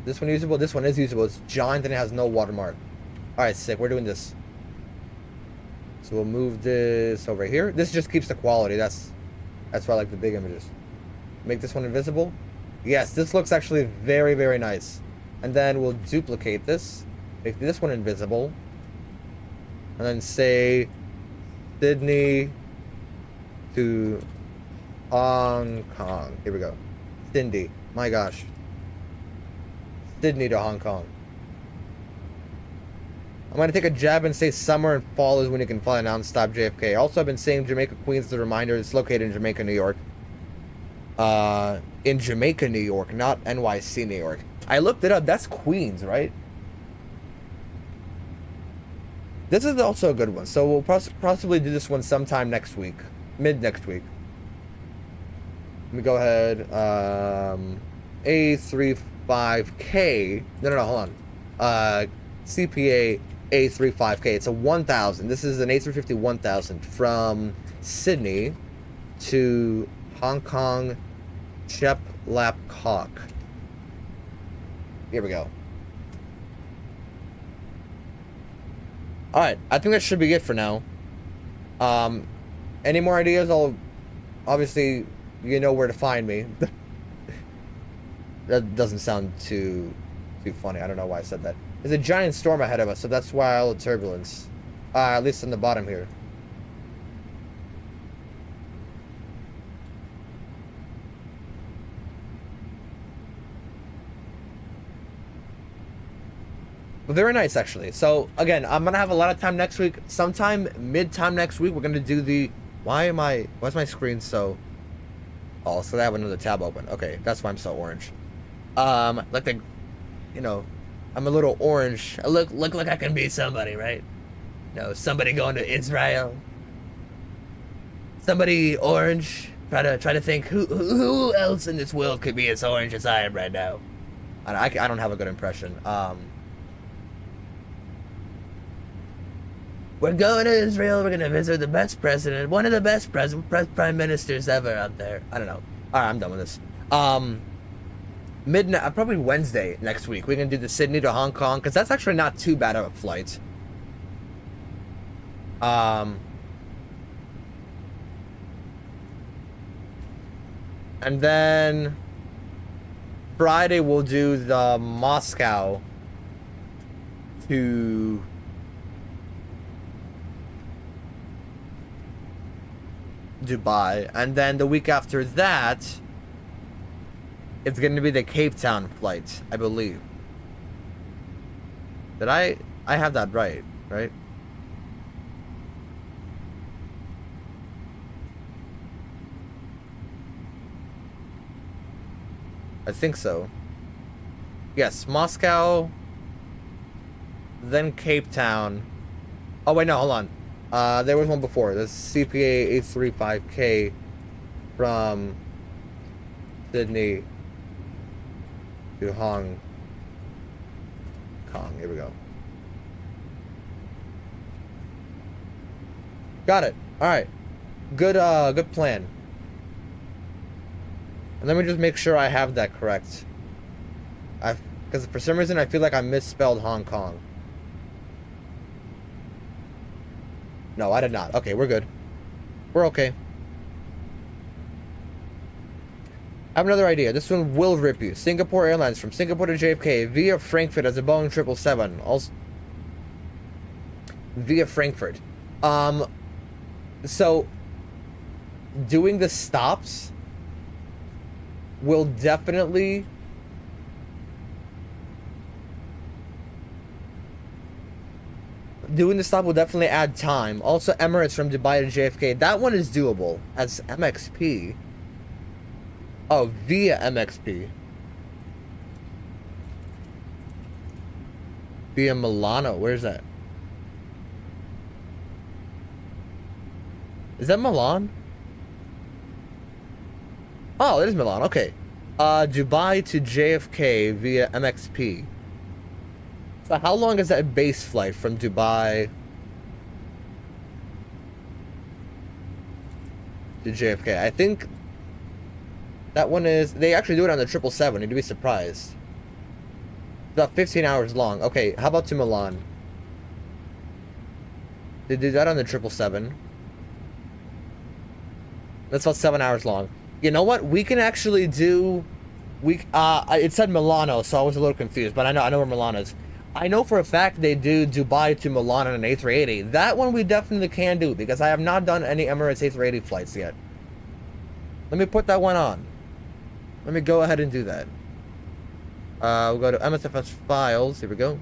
This one usable? This one is usable. It's giant and it has no watermark. Alright, sick. We're doing this. So we'll move this over here. This just keeps the quality. That's why I like the big images. Make this one invisible. Yes, this looks actually very, very nice. And then we'll duplicate this. Make this one invisible. And then say Sydney to Hong Kong. Here we go. Sydney. My gosh. Sydney to Hong Kong. I'm going to take a jab and say summer and fall is when you can fly non-stop JFK. Also, I've been saying Jamaica, Queens as a reminder. It's located in Jamaica, New York. In Jamaica, New York, not NYC, New York. I looked it up. That's Queens, right? This is also a good one. So we'll possibly do this one sometime next week. Mid next week. Let me go ahead. A35K. No, hold on. CPA A35K. It's a 1000. This is an A350 1000 from Sydney to Hong Kong Chep Lap Cock. Here we go. Alright, I think that should be it for now. Any more ideas? Obviously, you know where to find me. That doesn't sound too funny. I don't know why I said that. There's a giant storm ahead of us, so that's why all the turbulence. At least on the bottom here. But very nice, actually. So, again, I'm going to have a lot of time next week. Sometime mid-time next week, we're going to do the... Why's my screen so... Oh, so I have another tab open. Okay, that's why I'm so orange. Like the... You know... I'm a little orange. I look like I can be somebody, right? No, somebody going to Israel. Somebody orange. Try to think who else in this world could be as orange as I am right now. I don't have a good impression. We're going to Israel. We're gonna visit the best president, one of the best prime ministers ever out there. I don't know. All right, I'm done with this. Midnight, probably Wednesday next week. We can do the Sydney to Hong Kong because that's actually not too bad of a flight. And then Friday we'll do the Moscow to Dubai, and then the week after that it's going to be the Cape Town flight, I believe. Did I have that right? I think so. Yes, Moscow, then Cape Town. Oh wait, no, hold on. There was one before. The CPA 835K from Sydney to Hong Kong. Here we go. Got it. All right. Good plan. And let me just make sure I have that correct. Because for some reason I feel like I misspelled Hong Kong. No, I did not. Okay, we're good. We're okay. I have another idea. This one will rip you. Singapore Airlines from Singapore to JFK via Frankfurt as a Boeing 777. Also via Frankfurt. So doing the stops will definitely add time. Also, Emirates from Dubai to JFK. That one is doable as MXP. Oh, via MXP. Via Milano. Where's that? Is that Milan? Oh, it is Milan. Okay. Dubai to JFK via MXP. So how long is that base flight from Dubai to JFK? I think that one is... They actually do it on the 777. You'd be surprised. It's about 15 hours long. Okay, how about to Milan? They do that on the 777. That's about 7 hours long. You know what? We can actually do... it said Milano, so I was a little confused, but I know where Milano is. I know for a fact they do Dubai to Milan on an A380. That one we definitely can do, because I have not done any Emirates A380 flights yet. Let me put that one on. Let me go ahead and do that. We'll go to MSFS files. Here we go.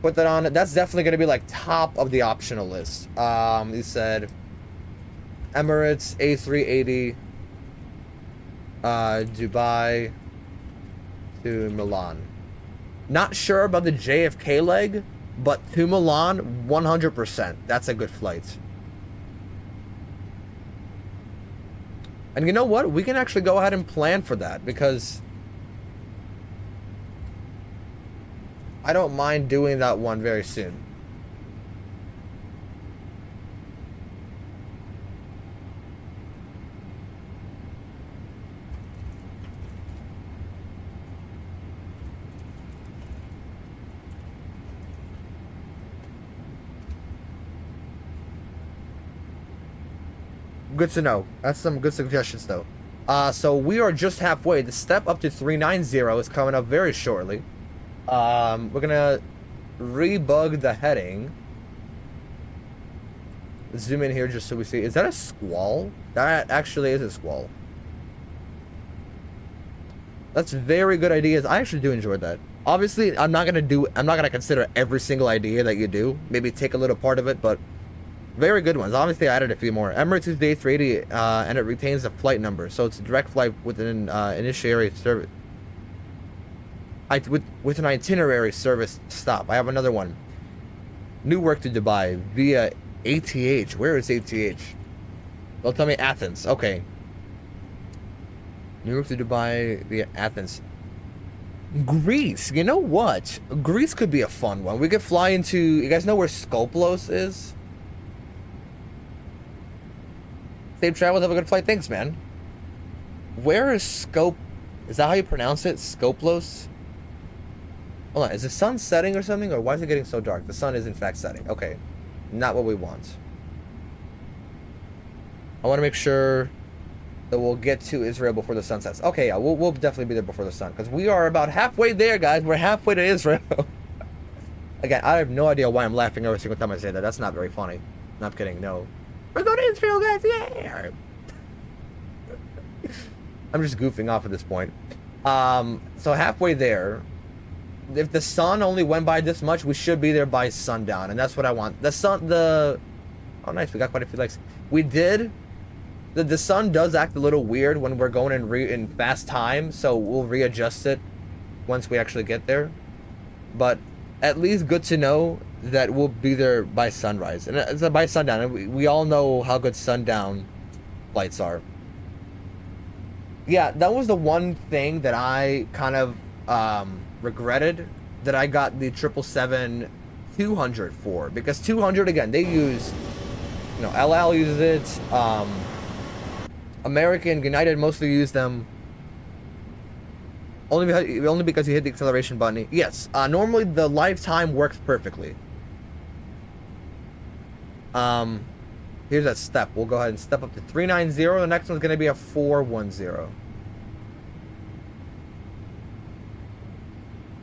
Put that on. That's definitely going to be like top of the optional list. You said Emirates A380 Dubai to Milan. Not sure about the JFK leg, but to Milan, 100%. That's a good flight. And you know what? We can actually go ahead and plan for that, because I don't mind doing that one very soon. Good to know. That's some good suggestions, though. So we are just halfway. The step up to 390 is coming up very shortly. We're gonna rebug the heading. Zoom in here just so we see. Is that a squall? That actually is a squall. That's very good ideas. I actually do enjoy that. Obviously, I'm not gonna consider every single idea that you do. Maybe take a little part of it, but very good ones. Obviously, I added a few more. Emirates is the A380, and it retains the flight number, so it's a direct flight with an initiatory service. With an itinerary service stop. I have another one. Newark to Dubai via ATH. Where is ATH? They'll tell me Athens. Okay. Newark to Dubai via Athens. Greece. You know what? Greece could be a fun one. We could fly into... You guys know where Skoplos is? Safe travels, have a good flight. Thanks, man. Where is Scope? Is that how you pronounce it? Scoplos? Hold on, is the sun setting or something? Or why is it getting so dark? The sun is in fact setting. Okay, not what we want. I want to make sure that we'll get to Israel before the sun sets. Okay, yeah, we'll definitely be there before the sun. Because we are about halfway there, guys. We're halfway to Israel. Again, I have no idea why I'm laughing every single time I say that. That's not very funny. Not kidding, no. We're going to Israel, guys, yeah! I'm just goofing off at this point. So halfway there. If the sun only went by this much, we should be there by sundown. And that's what I want. Oh, nice, we got quite a few likes. We did... The sun does act a little weird when we're going in fast time, so we'll readjust it once we actually get there. But at least good to know that we'll be there by sunrise. And it's by sundown. And we all know how good sundown flights are. Yeah, that was the one thing that I kind of regretted that I got the 777-200 for. Because 200, again, they use, you know, LL uses it, American, United mostly use them only because you hit the acceleration button. Yes, normally the lifetime works perfectly. Here's that step. We'll go ahead and step up to 390. The next one's going to be a 410.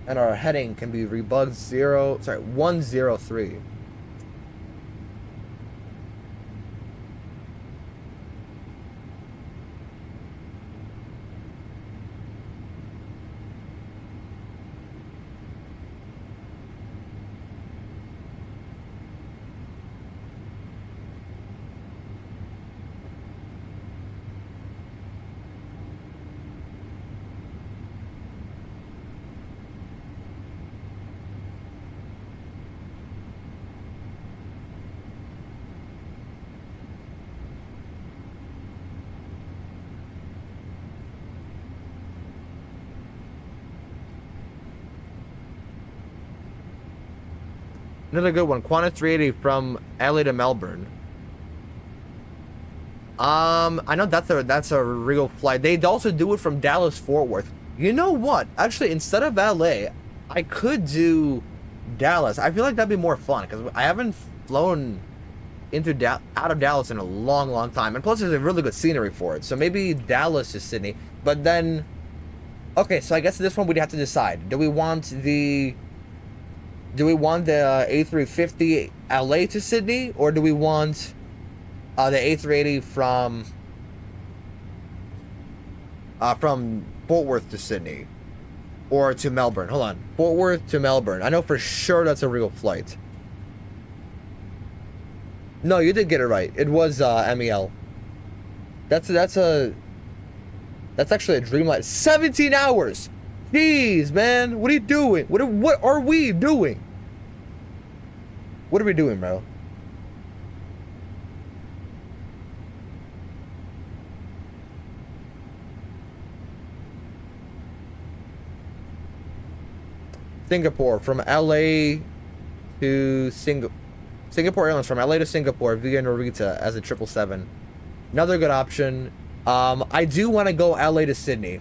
And our heading can be rebugged 103. Another good one, Qantas 380 from LA to Melbourne. I know that's a real flight. They'd also do it from Dallas Fort Worth. You know what? Actually, instead of LA, I could do Dallas. I feel like that'd be more fun because I haven't flown out of Dallas in a long time, and plus there's a really good scenery for it. So maybe Dallas to Sydney. But then, okay, so I guess this one we'd have to decide. Do we want the A350 LA to Sydney, or do we want the A380 from Fort Worth to Sydney, or to Melbourne? Hold on, Fort Worth to Melbourne. I know for sure that's a real flight. No, you did get it right. It was MEL. That's actually a Dreamliner. 17 hours. Jeez, man, what are you doing? What are we doing? What are we doing, bro? Singapore from LA to Singapore Airlines from LA to Singapore via Narita as a 777. Another good option. I do want to go LA to Sydney.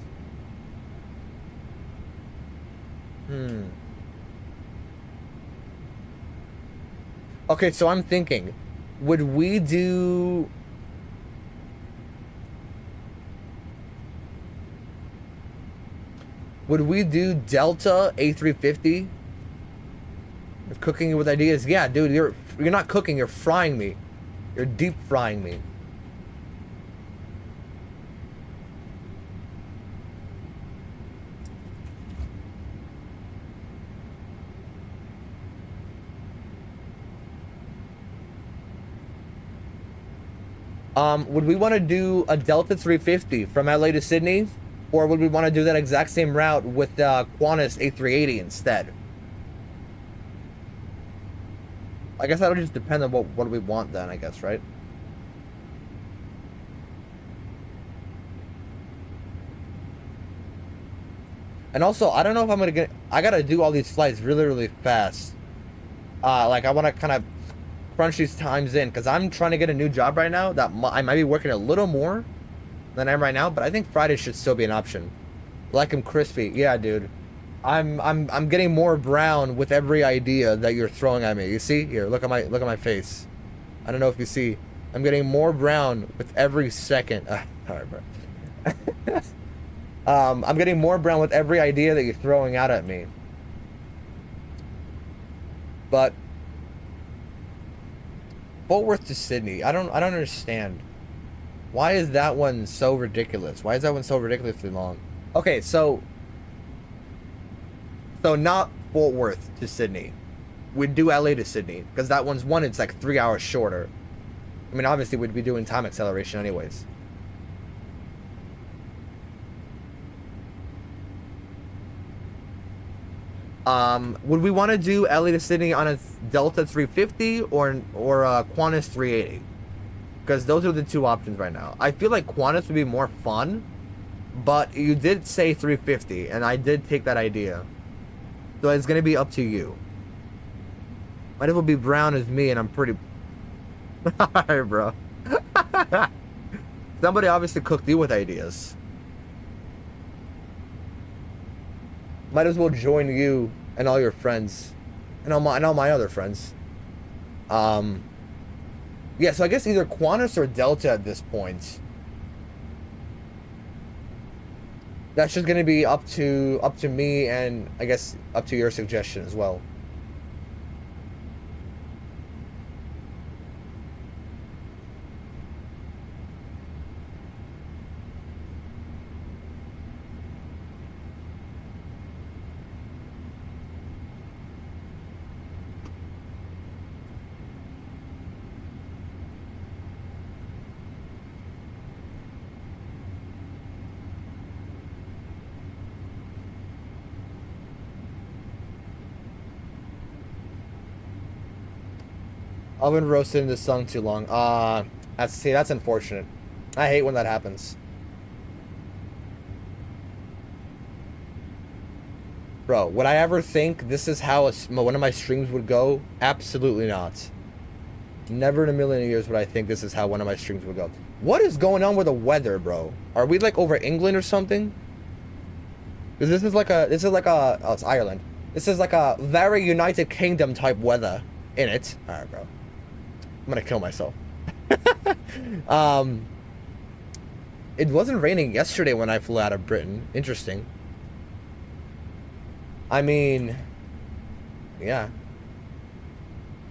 Okay, so I'm thinking, would we do Delta A350? You're cooking with ideas. Yeah, dude, you're not cooking, you're frying me. You're deep frying me. Would we want to do a Delta 350 from LA to Sydney? Or would we want to do that exact same route with Qantas A380 instead? I guess that'll just depend on what we want then, I guess, right? And also, I don't know if I'm gonna I gotta do all these flights really fast. Like, I want to kind of crunch these times in, because I'm trying to get a new job right now that I might be working a little more. than I am right now, but I think Friday should still be an option. Like them crispy. Yeah, dude. I'm getting more brown with every idea that you're throwing at me. You see? Here, look at my face. I don't know if you see. I'm getting more brown with every second. Alright, bro. I'm getting more brown with every idea that you're throwing out at me. But Fort Worth to Sydney, I don't understand. Why is that one so ridiculous? Why is that one so ridiculously long? Okay, so not Fort Worth to Sydney. We'd do LA to Sydney because that one's it's like 3 hours shorter. I mean, obviously we'd be doing time acceleration anyways. Would we want to do LA to Sydney on a Delta 350 or a Qantas 380? Because those are the two options right now. I feel like Qantas would be more fun, but you did say 350, and I did take that idea. So it's gonna be up to you. Might as well be brown as me, and I'm pretty. Alright, bro. Somebody obviously cooked you with ideas. Might as well join you and all your friends, and all my other friends. Yeah, so I guess either Qantas or Delta at this point. That's just gonna be up to me, and I guess up to your suggestion as well. Oven roasted in the sun too long. That's unfortunate. I hate when that happens. Bro, would I ever think this is how one of my streams would go? Absolutely not. Never in a million years would I think this is how one of my streams would go. What is going on with the weather, bro? Are we like over England or something? Because this is like a, oh, it's Ireland. This is like a very United Kingdom type weather in it. Alright, bro. I'm gonna kill myself. It wasn't raining yesterday when I flew out of Britain. Interesting. I mean, yeah.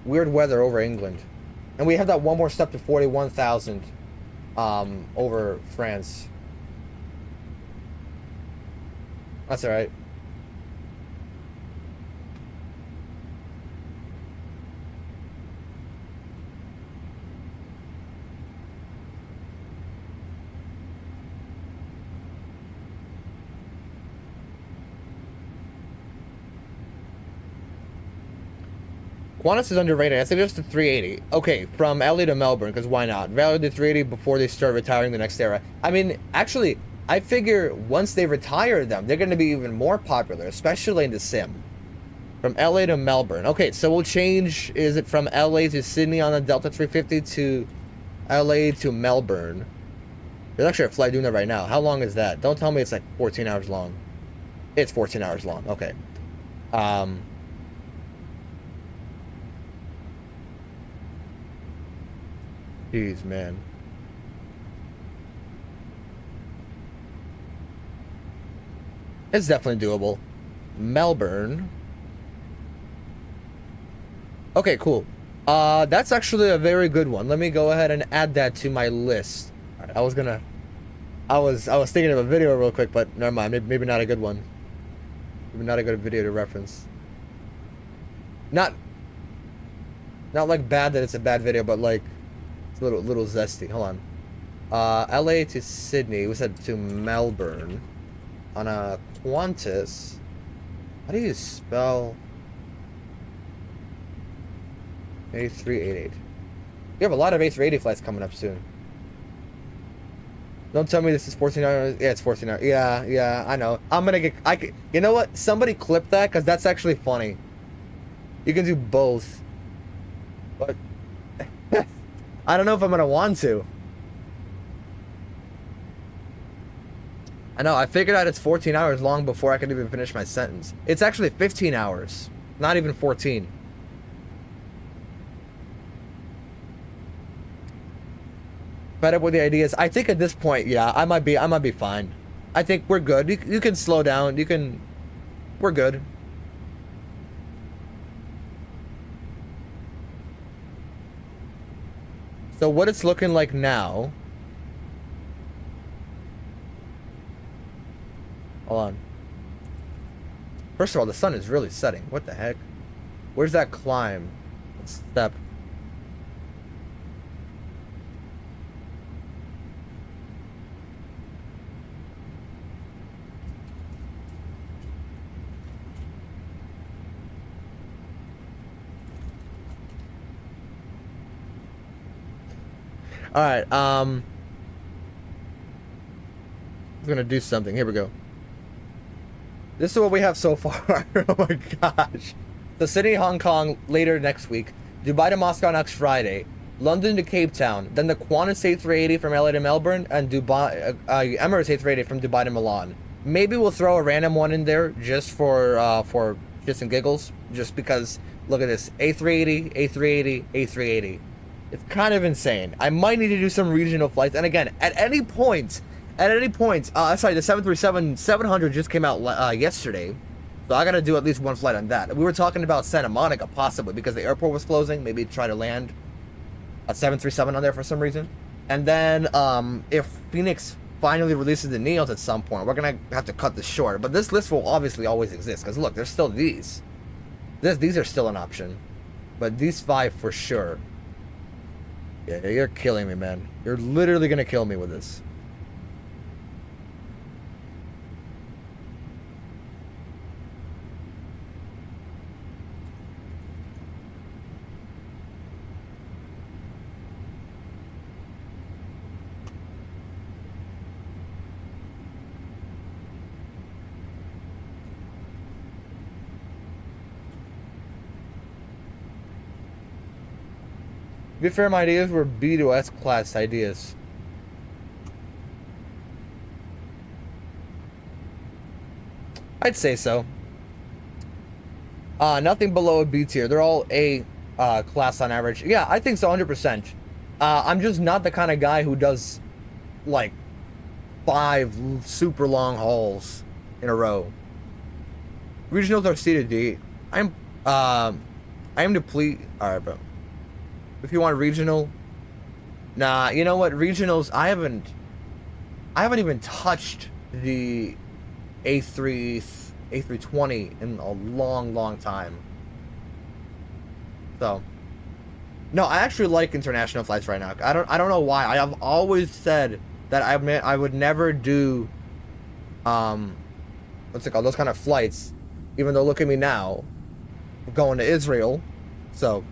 Weird weather over England. And we have that one more step to 41,000 over France. That's alright. Qantas is underrated. I suggest the 380. Okay, from LA to Melbourne, because why not? Value the 380 before they start retiring the next era. I mean, actually, I figure once they retire them, they're going to be even more popular, especially in the sim. From LA to Melbourne. Okay, so we'll change, is it from LA to Sydney on the Delta 350 to LA to Melbourne? There's actually a flight doing that right now. How long is that? Don't tell me it's like 14 hours long. It's 14 hours long. Okay. Jeez, man. It's definitely doable. Melbourne. Okay, cool. That's actually a very good one. Let me go ahead and add that to my list. Right, I was thinking of a video real quick, but never mind. Maybe not a good one. Maybe not a good video to reference. Not like bad that it's a bad video, but like it's a little zesty. Hold on. LA to Sydney. We said to Melbourne on a Qantas. How do you spell A388? You have a lot of A380 flights coming up soon. Don't tell me this is 14 hours. Yeah, it's 14 hours. Yeah, I know. You know what? Somebody clip that, because that's actually funny. You can do both. But I don't know if I'm going to want to. I know, I figured out it's 14 hours long before I could even finish my sentence. It's actually 15 hours, not even 14. Fed up with the ideas. I think at this point, yeah, I might be fine. I think we're good. You can slow down. We're good. So what it's looking like now. Hold on. First of all, the sun is really setting. What the heck? Where's that climb? Step. All right, I'm gonna do something. Here we go. This is what we have so far. Oh my gosh. So Sydney, Hong Kong later next week. Dubai to Moscow next Friday. London to Cape Town. Then the Qantas A380 from LA to Melbourne. And Dubai, Emirates A380 from Dubai to Milan. Maybe we'll throw a random one in there just for shits and giggles. Just because, look at this. A380, A380, A380. It's kind of insane. I might need to do some regional flights. And again, at any point, sorry, the 737-700 just came out yesterday. So I gotta do at least one flight on that. We were talking about Santa Monica possibly because the airport was closing. Maybe try to land a 737 on there for some reason. And then if Phoenix finally releases the Neos at some point, we're gonna have to cut this short. But this list will obviously always exist because look, there's still these. These are still an option. But these 5 for sure. Yeah, you're killing me, man. You're literally gonna kill me with this. To be fair, my ideas were B to S class ideas. I'd say so. Nothing below a B tier. They're all A class on average. Yeah, I think so, 100%. I'm just not the kind of guy who does like 5 super long hauls in a row. Regionals are C to D. I am deplete. All right, bro. If you want regional, nah. You know what? Regionals. I haven't even touched the A320 in a long time. So, no, I actually like international flights right now. I don't know why. I have always said that I would never do what's it called? Those kind of flights. Even though look at me now, going to Israel. So,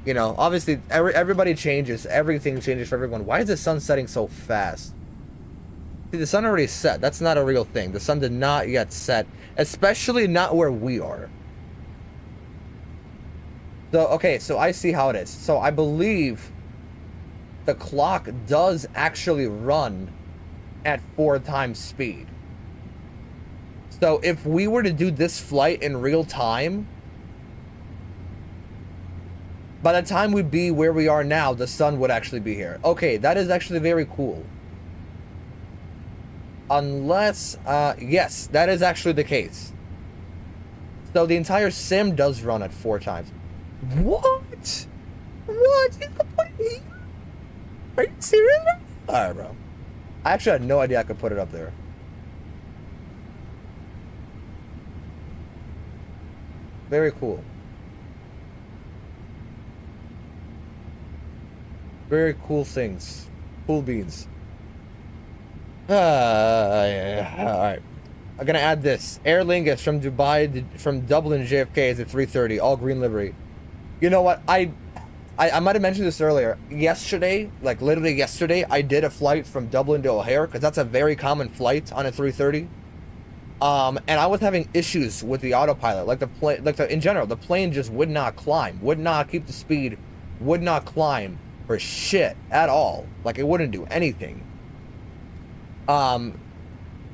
you know, obviously everybody changes. Everything changes for everyone. Why is the sun setting so fast? See, the sun already set. That's not a real thing. The sun did not yet set, especially not where we are. So, okay, so I see how it is. So I believe the clock does actually run at 4 times speed. So if we were to do this flight in real time, by the time we'd be where we are now, the sun would actually be here. Okay, that is actually very cool. Unless, yes, that is actually the case. So the entire sim does run at 4 times. What? What? Are you serious? Alright, bro. I actually had no idea I could put it up there. Very cool. Very cool things. Cool beans. Yeah. Alright. I'm gonna add this. Aer Lingus from Dubai, from Dublin JFK is at 3:30, all green livery. You know what? I might have mentioned this earlier. Yesterday, like literally yesterday, I did a flight from Dublin to O'Hare, because that's a very common flight on a 3:30. And I was having issues with the autopilot. Like the plane, in general, the plane just would not climb, would not keep the speed, would not climb for shit at all. Like it wouldn't do anything.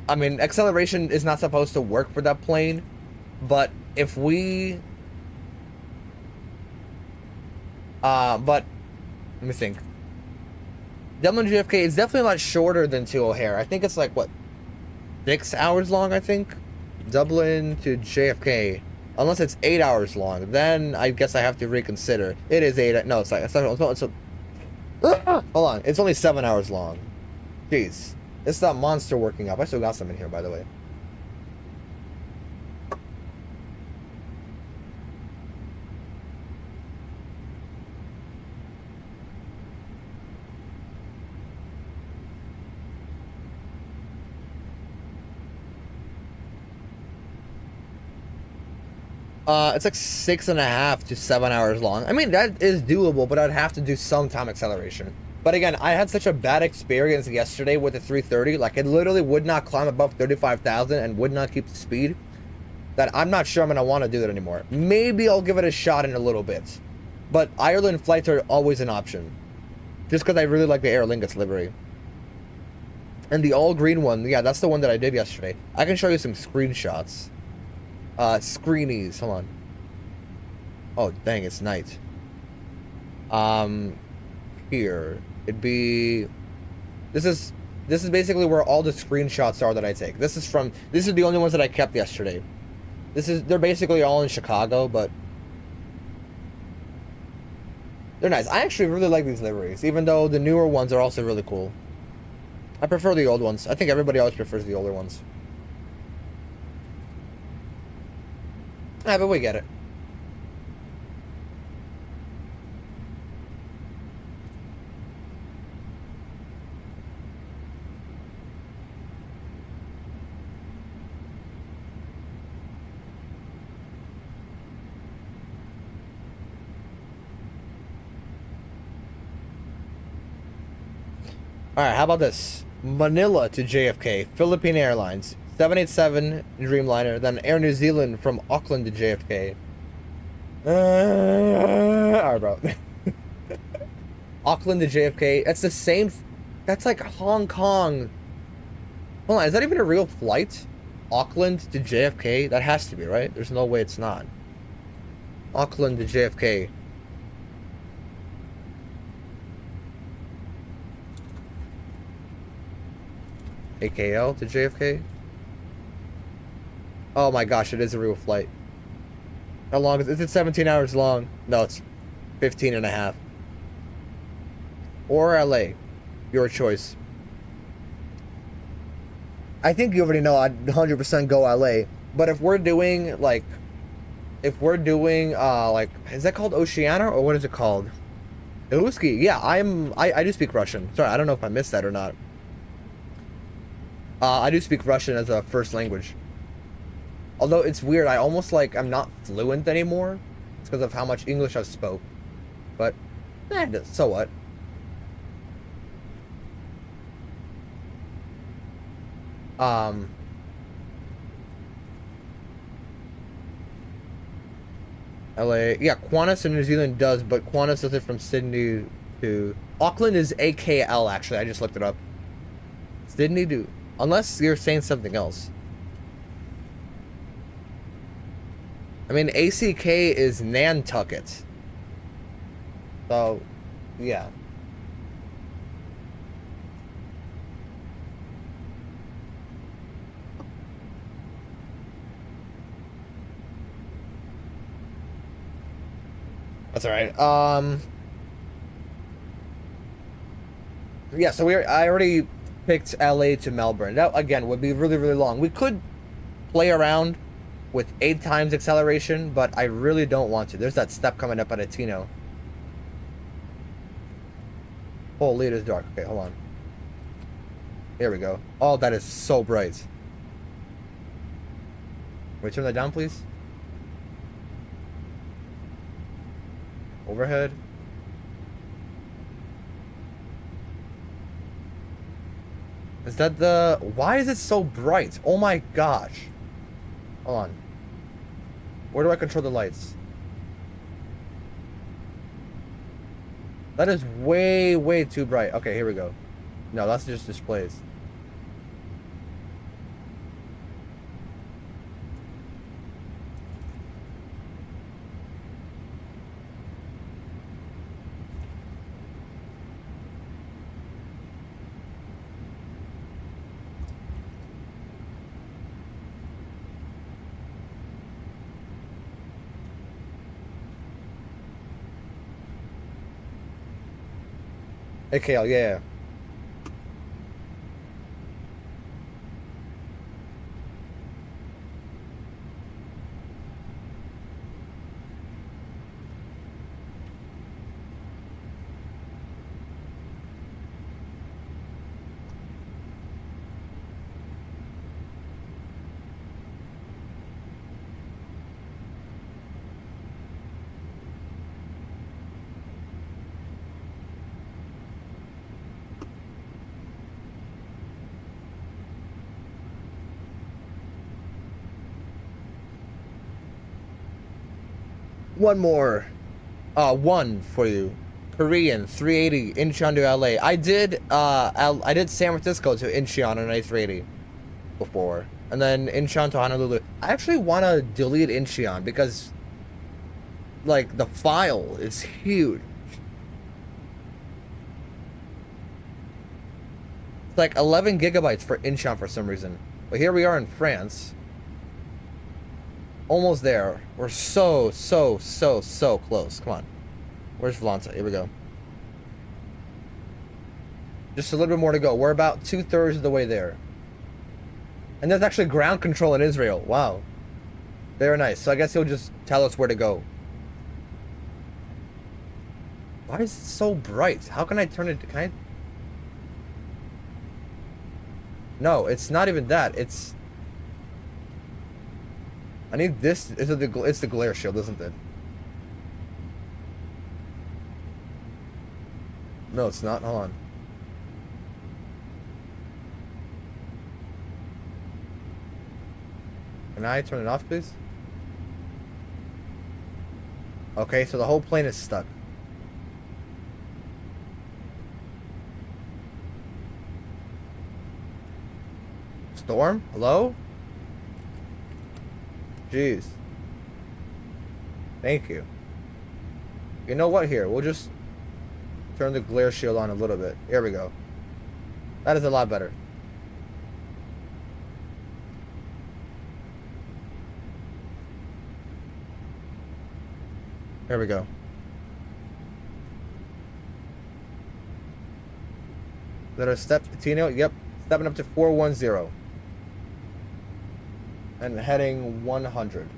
I mean, acceleration is not supposed to work for that plane, but if we... but, let me think. Dublin JFK is definitely a lot shorter than to O'Hare. I think it's like, what, 6 hours long, I think? Dublin to JFK. Unless it's 8 hours long, then I guess I have to reconsider. It is 8, no, it's like, hold on, it's only 7 hours long. Jeez. It's that monster working up. I still got some in here, by the way. It's like 6.5 to 7 hours long. I mean, that is doable, but I'd have to do some time acceleration. But again, I had such a bad experience yesterday with the 330. Like, it literally would not climb above 35,000 and would not keep the speed, that I'm not sure I'm going to want to do that anymore. Maybe I'll give it a shot in a little bit. But Ireland flights are always an option. Just because I really like the Aer Lingus livery. And the all-green one, yeah, that's the one that I did yesterday. I can show you some screenshots. Screenies, hold on. Oh, dang, it's night. Here. It'd be... This is basically where all the screenshots are that I take. This is the only ones that I kept yesterday. They're basically all in Chicago, but... They're nice. I actually really like these liveries, even though the newer ones are also really cool. I prefer the old ones. I think everybody always prefers the older ones. Ah, but we get it. Alright, how about this? Manila to JFK, Philippine Airlines, 787 Dreamliner, then Air New Zealand from Auckland to JFK. Alright, bro. Auckland to JFK, that's the same, that's like Hong Kong. Hold on, is that even a real flight? Auckland to JFK? That has to be, right? There's no way it's not. Auckland to JFK. AKL to JFK? Oh my gosh, it is a real flight. How long is it? Is it 17 hours long? No, it's 15 and a half. Or LA. Your choice. I think you already know I'd 100% go LA. But if we're doing, like... like... Is that called Oceania? Or what is it called? Iluski. Yeah, I do speak Russian. Sorry, I don't know if I missed that or not. I do speak Russian as a first language. Although it's weird, I'm not fluent anymore. It's because of how much English I've spoke. But, so what? LA, yeah, Qantas in New Zealand does, but Qantas does it from Sydney to... Auckland is AKL, actually, I just looked it up. Sydney to... Unless you're saying something else. I mean, ACK is Nantucket. So, yeah. That's alright. Yeah, so I already picked LA to Melbourne. That, again, would be really, really long. We could play around with 8 times acceleration, but I really don't want to. There's that step coming up at Atino. Holy, it is dark. Okay, hold on. Here we go. Oh, that is so bright. Can we turn that down, please? Overhead. Is that the... Why is it so bright? Oh my gosh. Hold on. Where do I control the lights? That is way, way too bright. Okay, here we go. No, that's just displays. AKL, yeah. One more. One for you. Korean 380 Incheon to LA. I did San Francisco to Incheon on an A380 before, and then Incheon to Honolulu. I actually want to delete Incheon because, like, the file is huge. It's like 11 gigabytes for Incheon for some reason. But here we are in France. Almost there. We're so close. Come on. Where's Vlanta? Here we go. Just a little bit more to go. We're about 2/3 of the way there. And there's actually ground control in Israel. Wow. Very nice. So I guess he'll just tell us where to go. Why is it so bright? How can I turn it? Can I? No, it's not even that. It's... I need this. It's the glare shield, isn't it? No, it's not. Hold on. Can I turn it off, please? Okay, so the whole plane is stuck. Storm? Hello? Jeez. Thank you. You know what? Here, we'll just turn the glare shield on a little bit. Here we go. That is a lot better. There we go. Let us step to Tino. Yep. Stepping up to 410. And heading 100.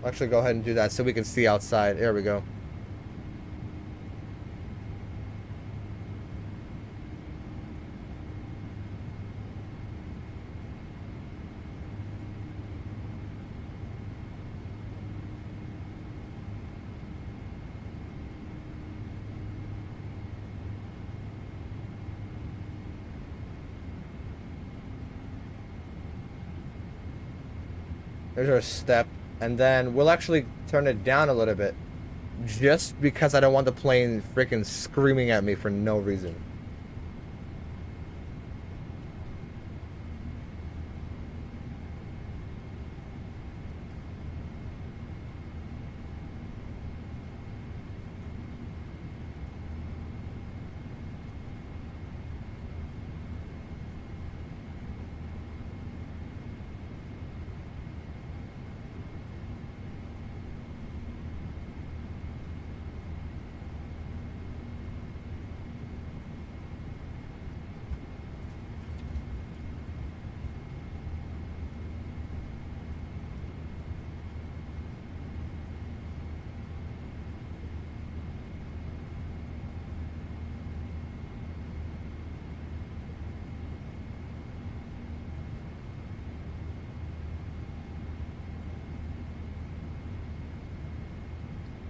I'll actually go ahead and do that so we can see outside. There we go. There's our step, and then we'll actually turn it down a little bit, just because I don't want the plane freaking screaming at me for no reason.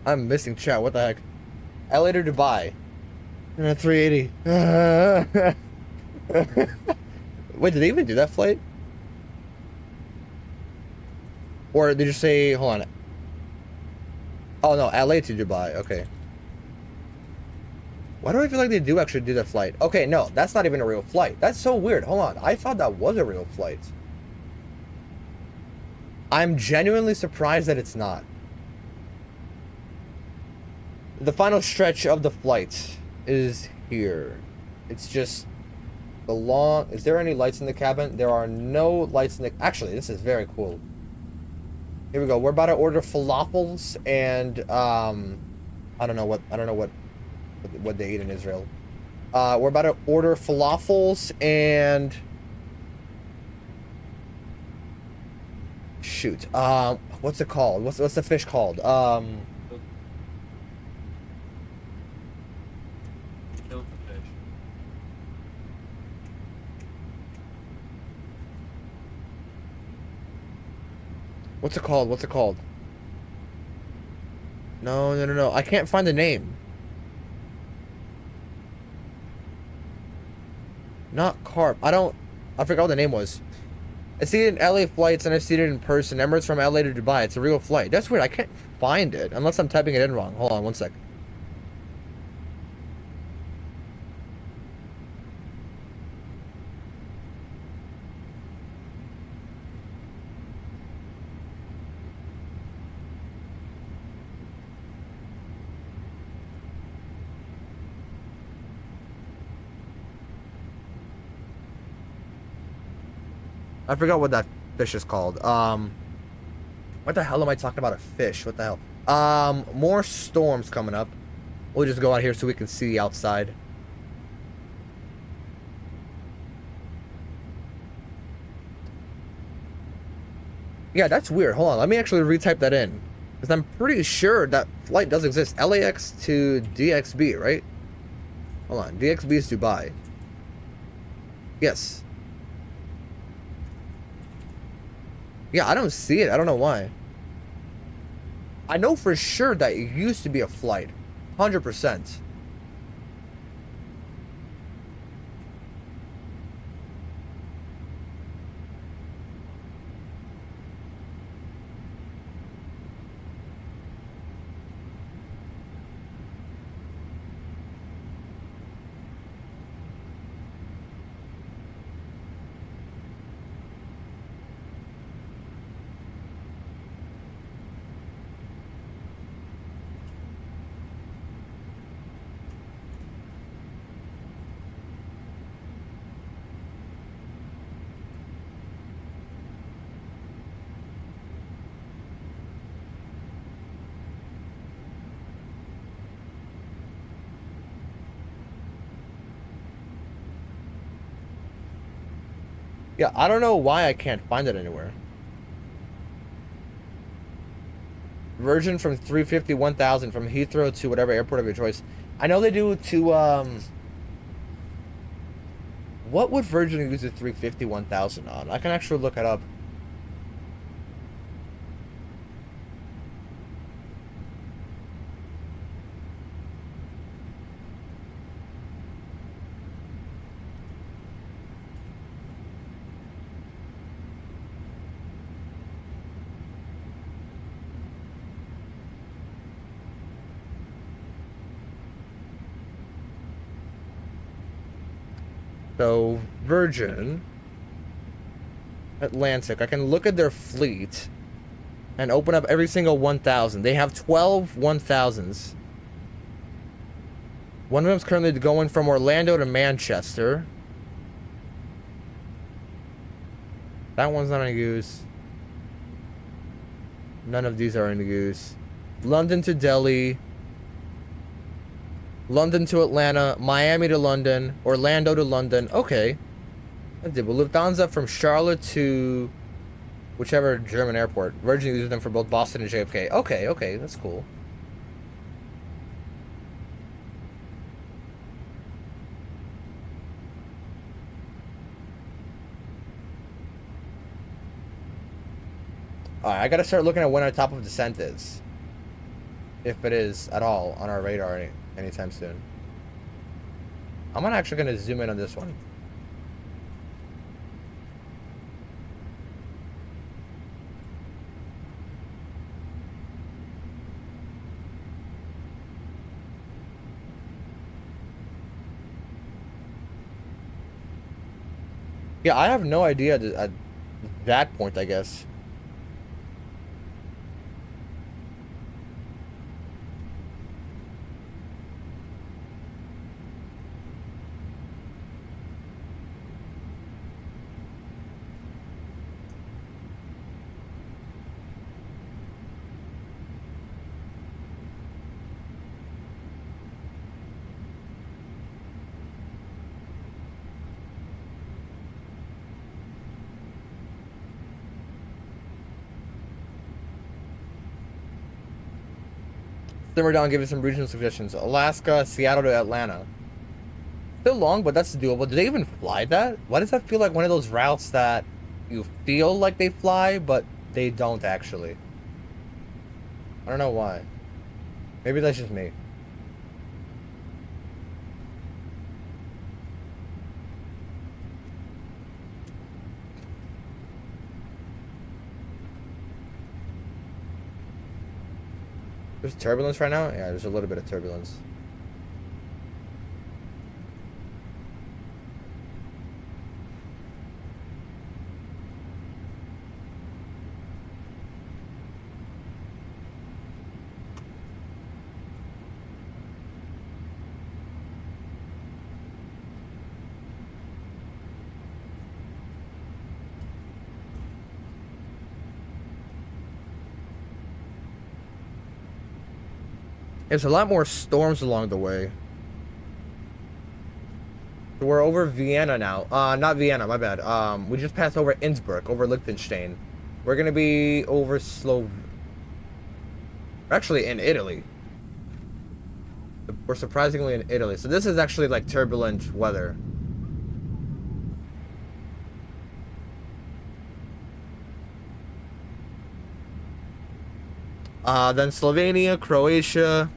I'm missing chat. What the heck? LA to Dubai. 380. Wait, did they even do that flight? Or did you say, hold on. Oh no, LA to Dubai. Okay. Why do I feel like they do actually do that flight? Okay, no, that's not even a real flight. That's so weird. Hold on. I thought that was a real flight. I'm genuinely surprised that it's not. The final stretch of the flight is here. It's just the long... Is there any lights in the cabin? There are no lights in the... Actually, this is very cool. Here we go. We're about to order falafels and I don't know what what they eat in Israel. We're about to order falafels and shoot. What's it called? What's the fish called? What's it called? What's it called? No, no, no, no. I can't find the name. Not carp. I forgot what the name was. I see it in LA flights and I've seen it in person. Emirates from LA to Dubai. It's a real flight. That's weird. I can't find it unless I'm typing it in wrong. Hold on one sec. I forgot what that fish is called. What the hell am I talking about? A fish? What the hell? More storms coming up. We'll just go out here so we can see outside. Yeah, that's weird. Hold on. Let me actually retype that in. Because I'm pretty sure that flight does exist. LAX to DXB, right? Hold on. DXB is Dubai. Yes. Yeah, I don't see it. I don't know why. I know for sure that it used to be a flight. 100%. Yeah, I don't know why I can't find it anywhere. Virgin from 350, 1000 from Heathrow to whatever airport of your choice. I know they do to, what would Virgin use the 350, 1000 on? I can actually look it up. So, Virgin Atlantic. I can look at their fleet and open up every single 1000. They have 12 1000s. One of them's currently going from Orlando to Manchester. That one's not in use. None of these are in use. London to Delhi. London to Atlanta, Miami to London, Orlando to London. Okay. I did. Well, Lufthansa from Charlotte to whichever German airport. Virgin uses them for both Boston and JFK. Okay, okay, that's cool. Alright, I gotta start looking at when our top of descent is. If it is at all on our radar anytime soon. I'm actually going to zoom in on this one. Yeah, I have no idea at that point, I guess. Simmer down, give you some regional suggestions. Alaska, Seattle to Atlanta. Still long, but that's doable. Do they even fly that? Why does that feel like one of those routes that you feel like they fly, but they don't actually? I don't know why. Maybe that's just me. There's turbulence right now? Yeah, there's a little bit of turbulence. There's a lot more storms along the way. We're over Vienna now. Not Vienna, my bad. We just passed over Innsbruck, over Liechtenstein. We're gonna be over We're actually in Italy. We're surprisingly in Italy. So this is actually like turbulent weather. Then Slovenia, Croatia,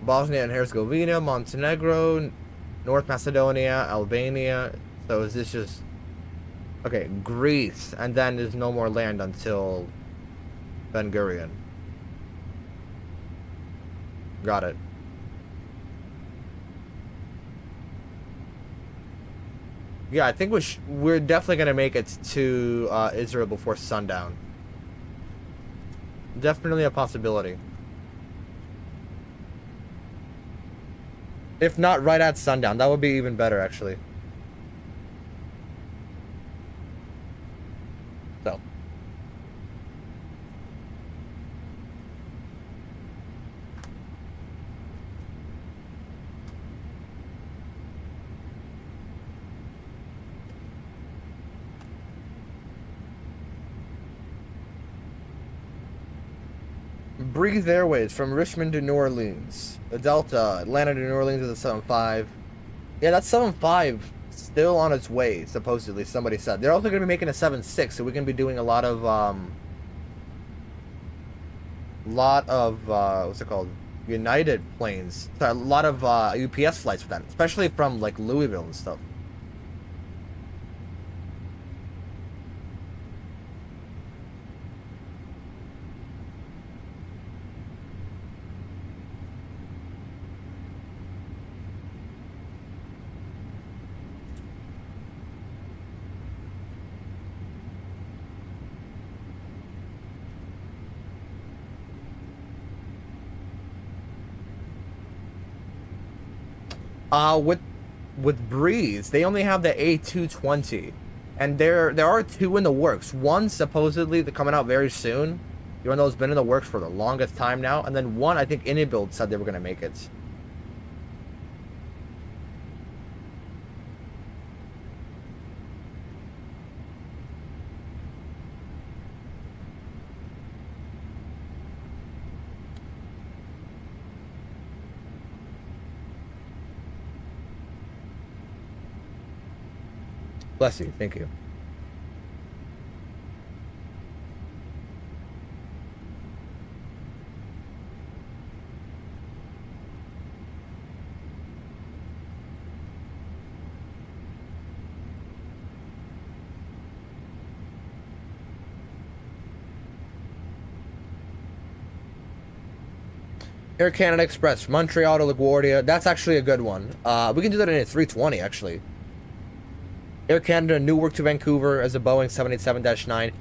Bosnia and Herzegovina, Montenegro, North Macedonia, Albania. So is this just... Okay, Greece. And then there's no more land until Ben Gurion. Got it. Yeah, I think we're definitely going to make it to Israel before sundown. Definitely a possibility. If not right at sundown, that would be even better, actually. So. Breathe Airways from Richmond to New Orleans. The Delta, Atlanta to New Orleans is a 75. Yeah, that's 75 still on its way, supposedly, somebody said. They're also going to be making a 76, so we can be doing a lot of, what's it called? United planes. Sorry, a lot of, UPS flights for that, especially from, like, Louisville and stuff. With Breeze, they only have the A220, and there are two in the works. One supposedly they're coming out very soon, even though it's been in the works for the longest time now. And then one, I think Inibuild said they were gonna make it. Bless you. Thank you. Air Canada Express, Montreal to LaGuardia. That's actually a good one. We can do that in a 320, actually. Air Canada, Newark to Vancouver as a Boeing 787-9.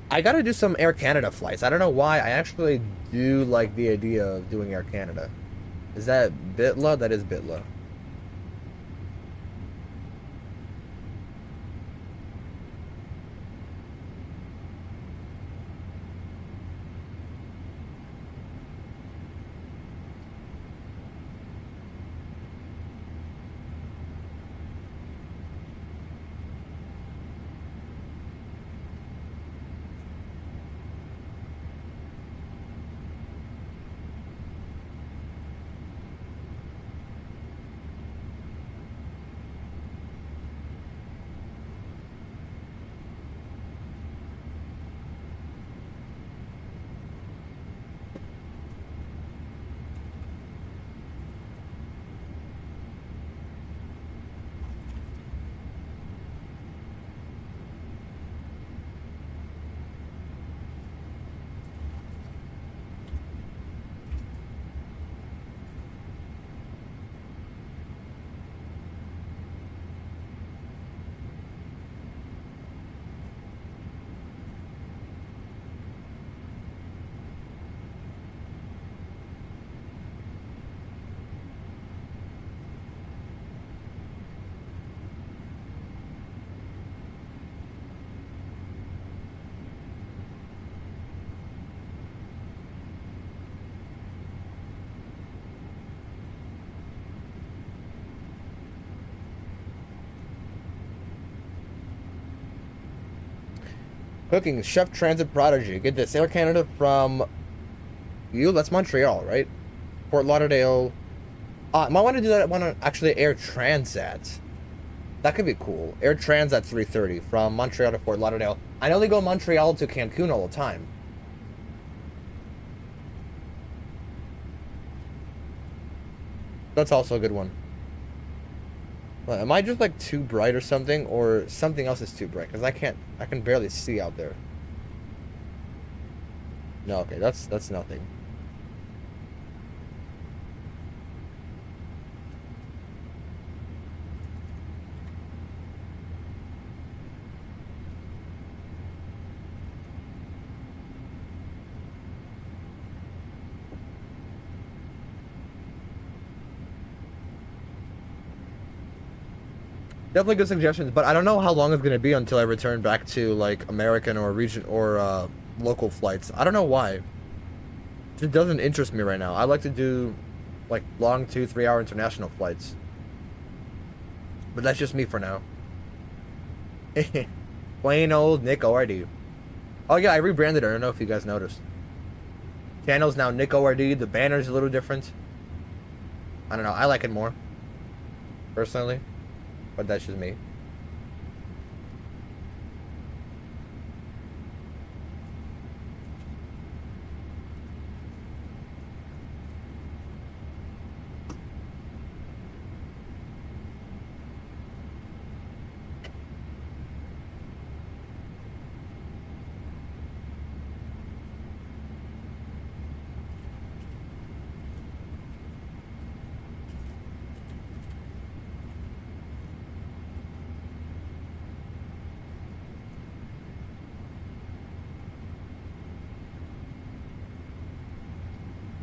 I gotta do some Air Canada flights. I don't know why. I actually do like the idea of doing Air Canada. Is that Bitla? That is Bitla. Cooking, Chef Transit Prodigy. Get this, Air Canada from you. That's Montreal, right? Fort Lauderdale. I might want to do that one on actually Air Transat. That could be cool. Air Transat 330 from Montreal to Fort Lauderdale. I know they go Montreal to Cancun all the time. That's also a good one. But am I just like too bright or something? Or something else is too bright? Because I can barely see out there. No, okay, that's nothing. Definitely good suggestions, but I don't know how long it's gonna be until I return back to like American or region or local flights. I don't know why. It just doesn't interest me right now. I like to do like long 2-3 hour international flights, but that's just me for now. Plain old Nick ORD. Oh yeah, I rebranded it. I don't know if you guys noticed. Channel's now Nick ORD. The banner's a little different. I don't know. I like it more personally. But that's just me.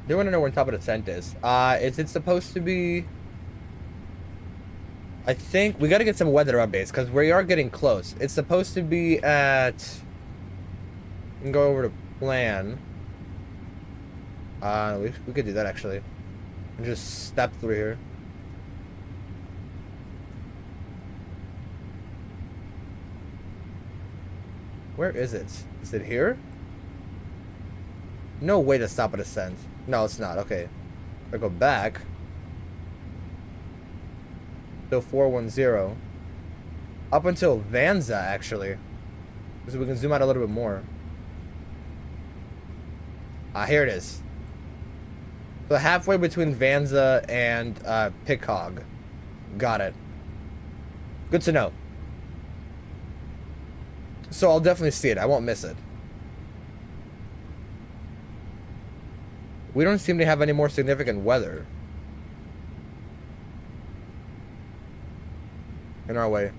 They want to know where top of the tent is. Is it supposed to be? I think we got to get some weather updates because we are getting close. It's supposed to be at. We can go over to plan. We could do that actually. And just step through here. Where is it? Is it here? No way to stop at ascent. No, it's not. Okay. I go back. Still 410. Up until Vanza, actually. So we can zoom out a little bit more. Here it is. So halfway between Vanza and Pickhog. Got it. Good to know. So I'll definitely see it. I won't miss it. We don't seem to have any more significant weather in our way.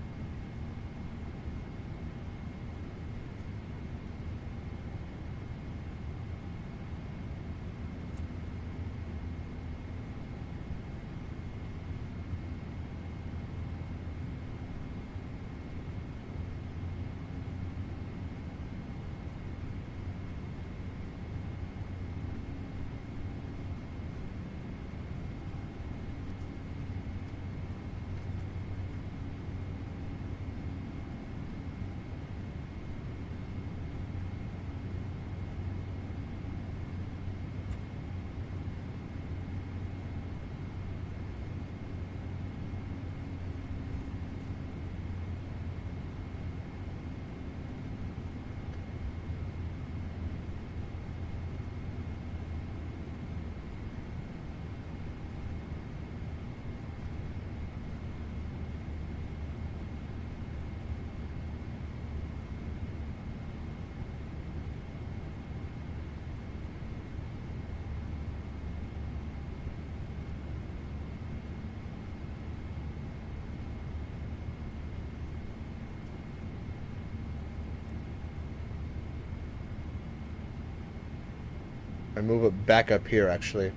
I move it back up here, actually.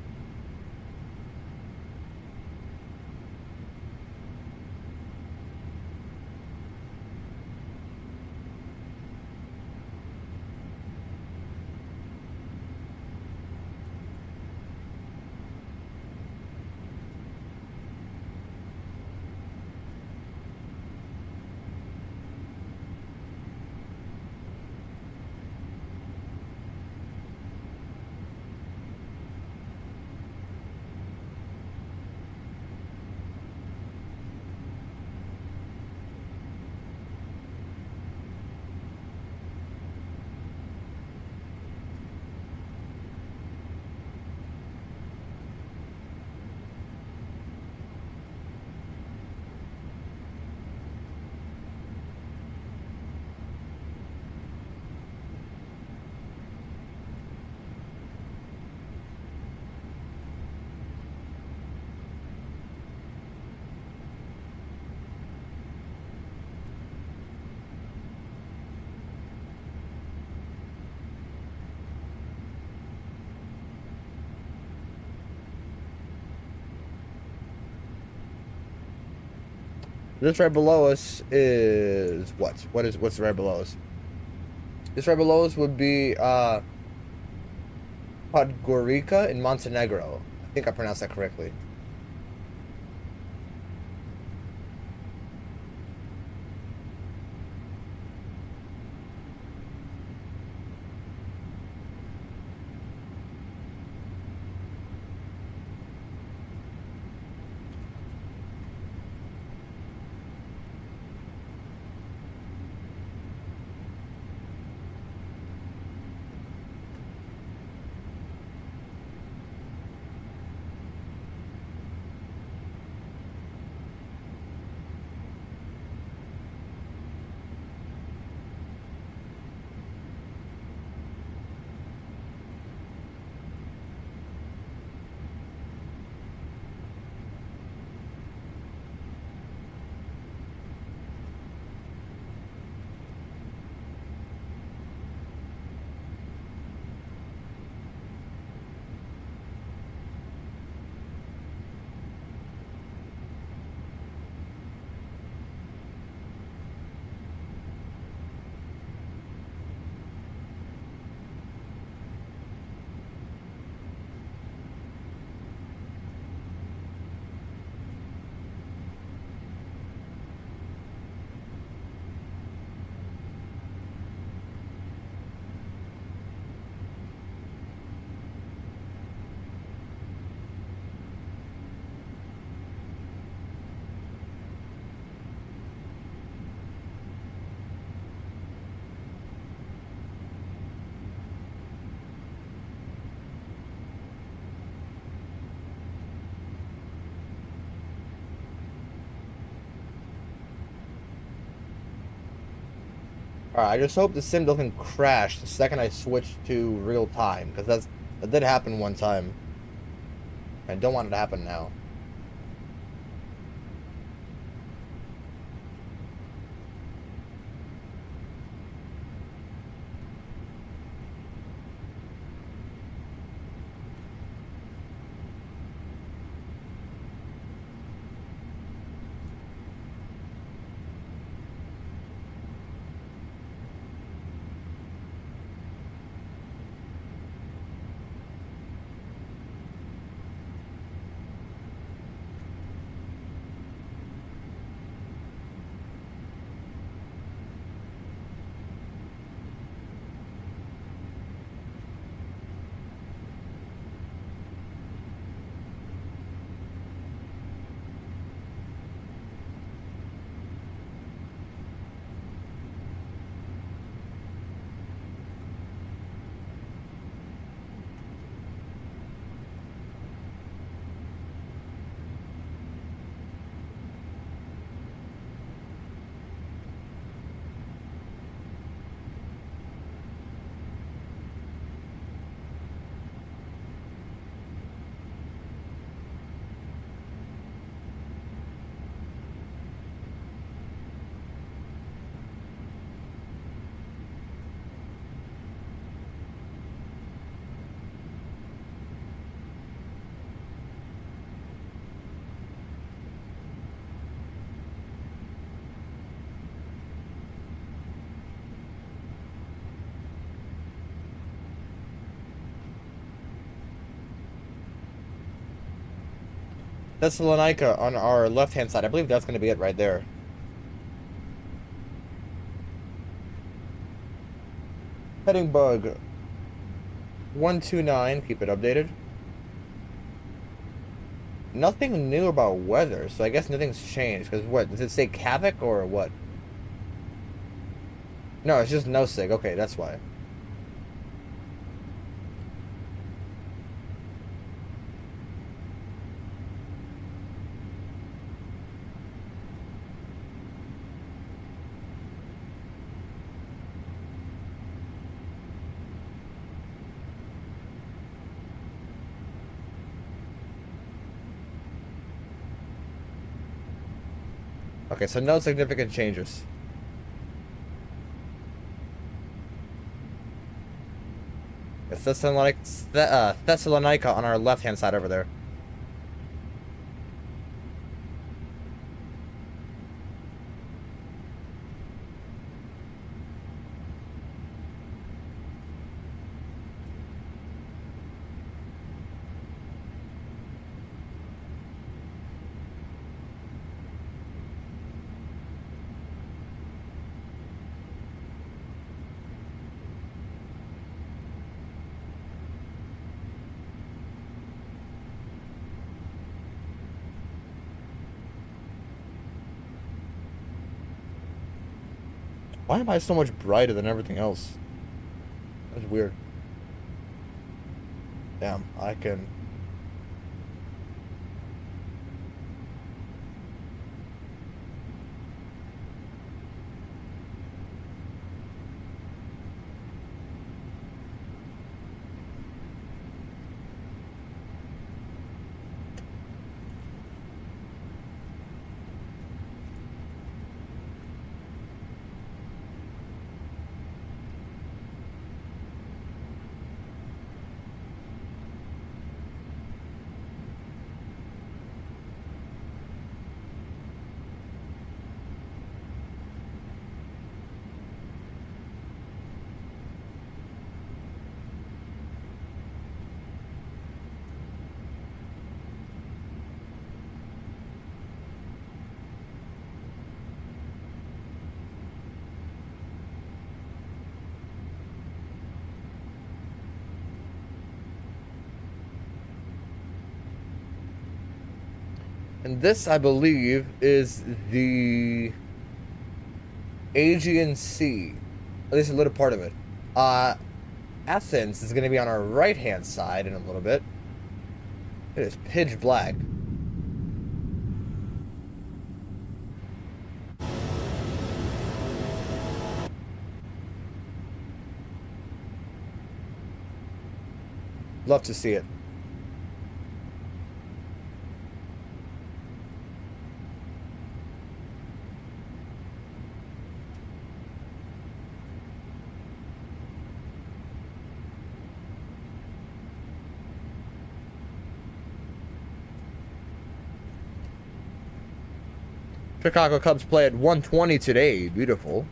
This right below us is what? What's right below us? This right below us would be Podgorica in Montenegro. I think I pronounced that correctly. Alright, I just hope the sim doesn't crash the second I switch to real time, because that did happen one time. I don't want it to happen now. Thessalonica on our left-hand side. I believe that's going to be it right there. Heading bug 129. Keep it updated. Nothing new about weather, so I guess nothing's changed. Because what? Does it say Kavik or what? No, it's just no sig. Okay, that's why. Okay, so no significant changes. It's Thessalonica on our left-hand side over there. Why am I so much brighter than everything else? That's weird. Damn, I can... And this, I believe, is the Aegean Sea. At least a little part of it. Athens is going to be on our right-hand side in a little bit. It is pitch black. Love to see it. Chicago Cubs play at 1:20 today. Beautiful.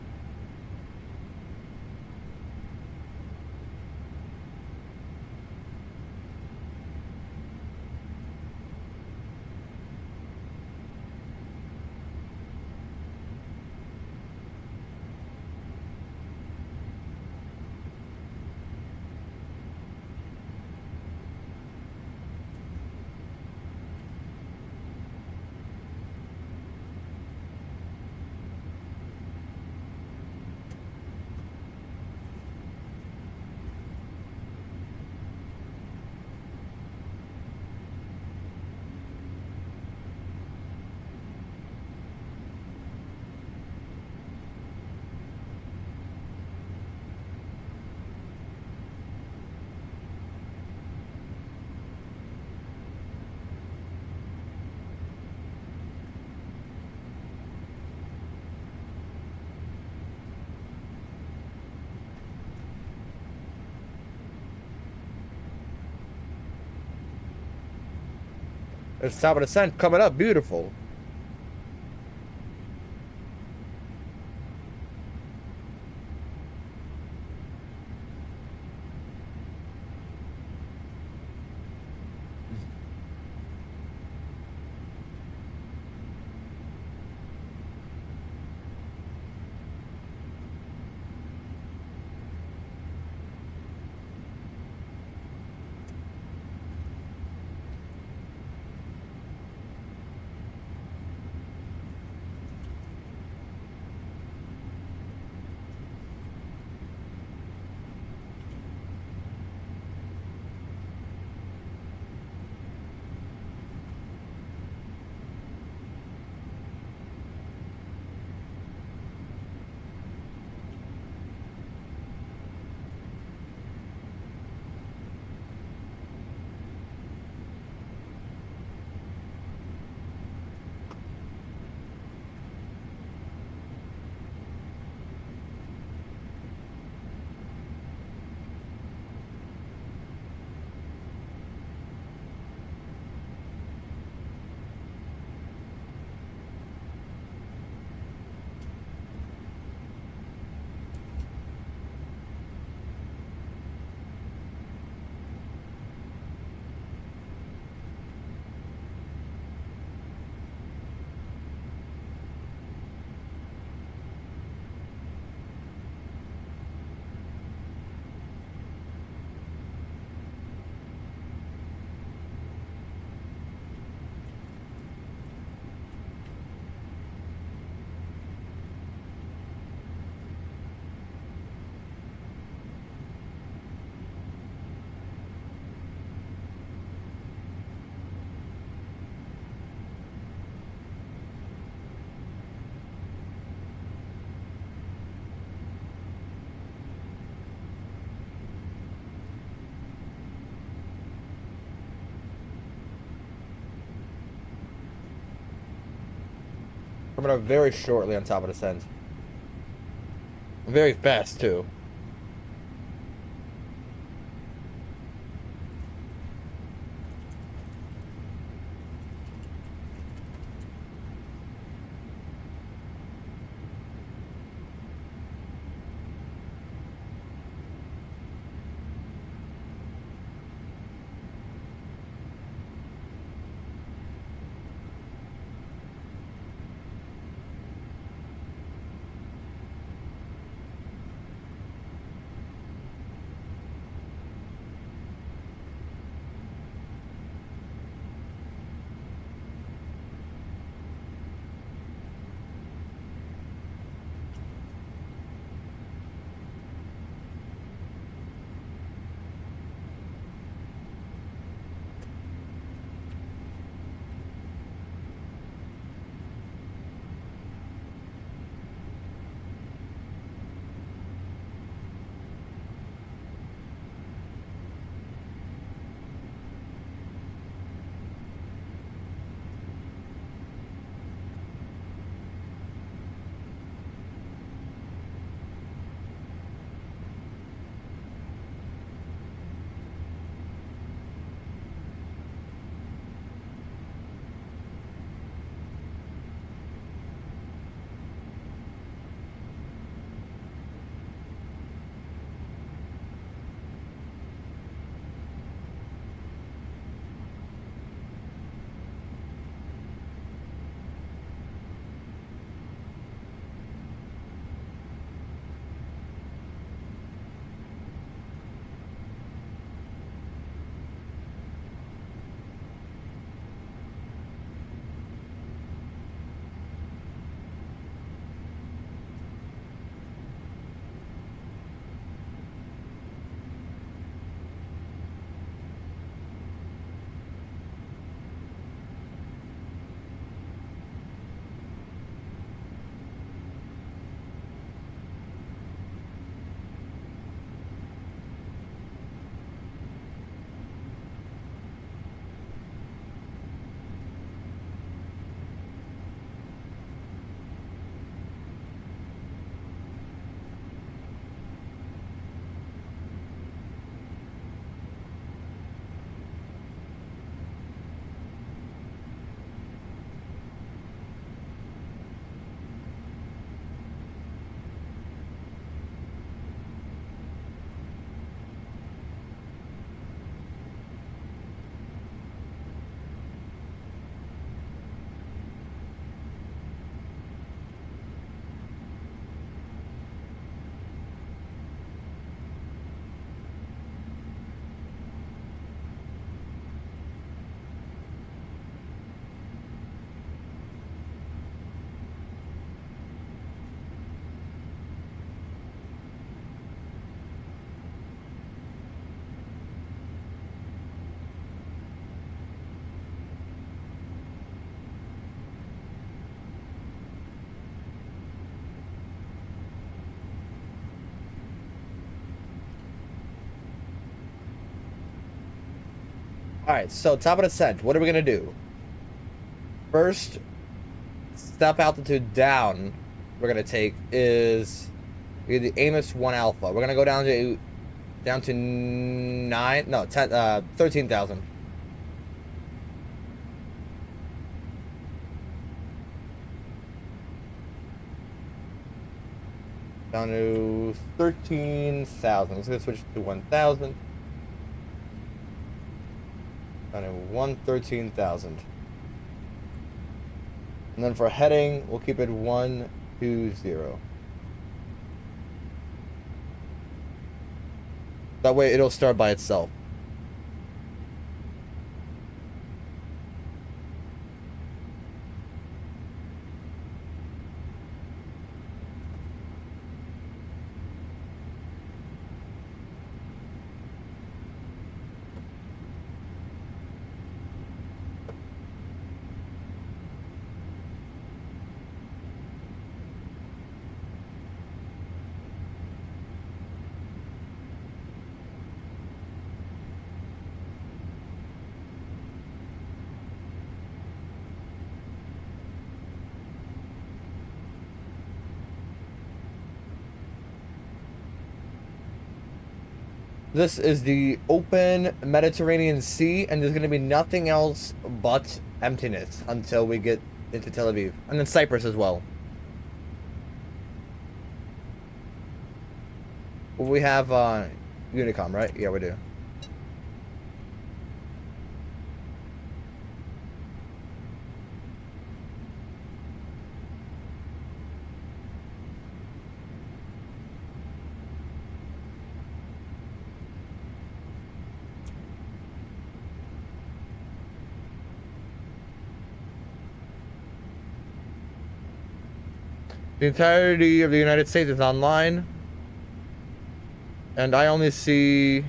There's top of descent coming up. Beautiful. Coming up very shortly on top of descent. Very fast, too. Alright, so top of descent. What are we going to do? First, step altitude down we're going to take is the Amos 1 Alpha. We're going to go down to 13,000. Down to 13,000. Let's go switch to 1,000. Down to 113,000. And then for heading, we'll keep it 120. That way it'll start by itself. This is the open Mediterranean Sea, and there's going to be nothing else but emptiness until we get into Tel Aviv. And then Cyprus as well. We have Unicom, right? Yeah, we do. The entirety of the United States is online. And I only see...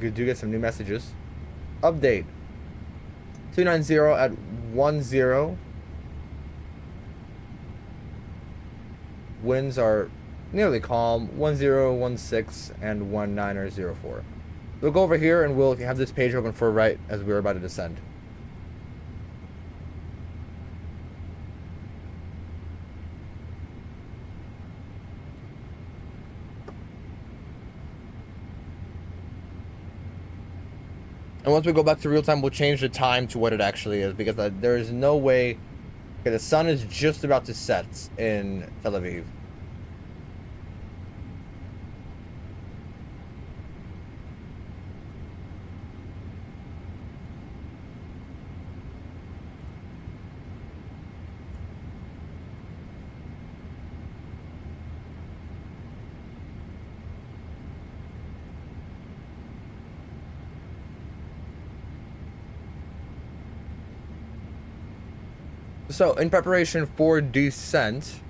We do get some new messages. Update. 290 at 10. Winds are nearly calm. 1016 and 1904. We'll go over here and we'll have this page open for right as we're about to descend. And once we go back to real time, we'll change the time to what it actually is, because there is no way. Okay, the sun is just about to set in Tel Aviv. So, in preparation for descent,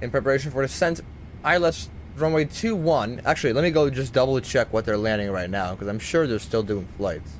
ILS runway 21. Actually, let me go just double check what they're landing right now, because I'm sure they're still doing flights.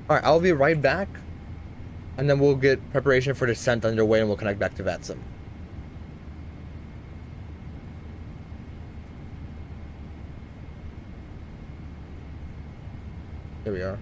Alright, I'll be right back. And then we'll get preparation for descent underway and we'll connect back to VATSIM. Here we are.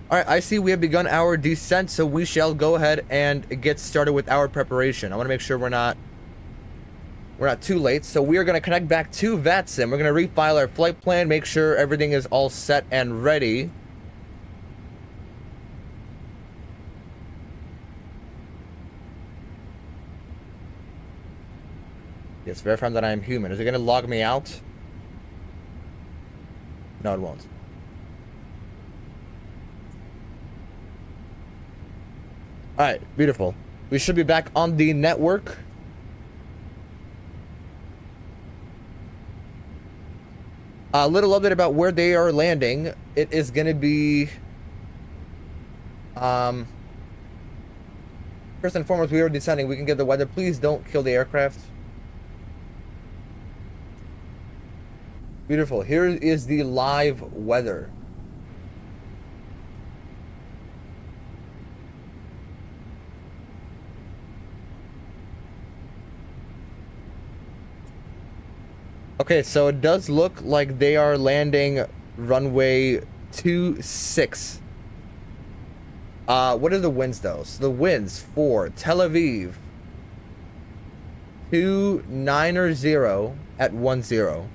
Alright, I see we have begun our descent, so we shall go ahead and get started with our preparation. I want to make sure we're not too late, so we are going to connect back to VATSIM. We're going to refile our flight plan, make sure everything is all set and ready. Yes, verify that I am human. Is it going to log me out? No, it won't. Alright, beautiful. We should be back on the network. A little update about where they are landing. It is going to be... First and foremost, we are descending. We can get the weather. Please don't kill the aircraft. Beautiful. Here is the live weather. Okay, so it does look like they are landing runway 26. What are the winds though? So the winds for Tel Aviv 290 at 10.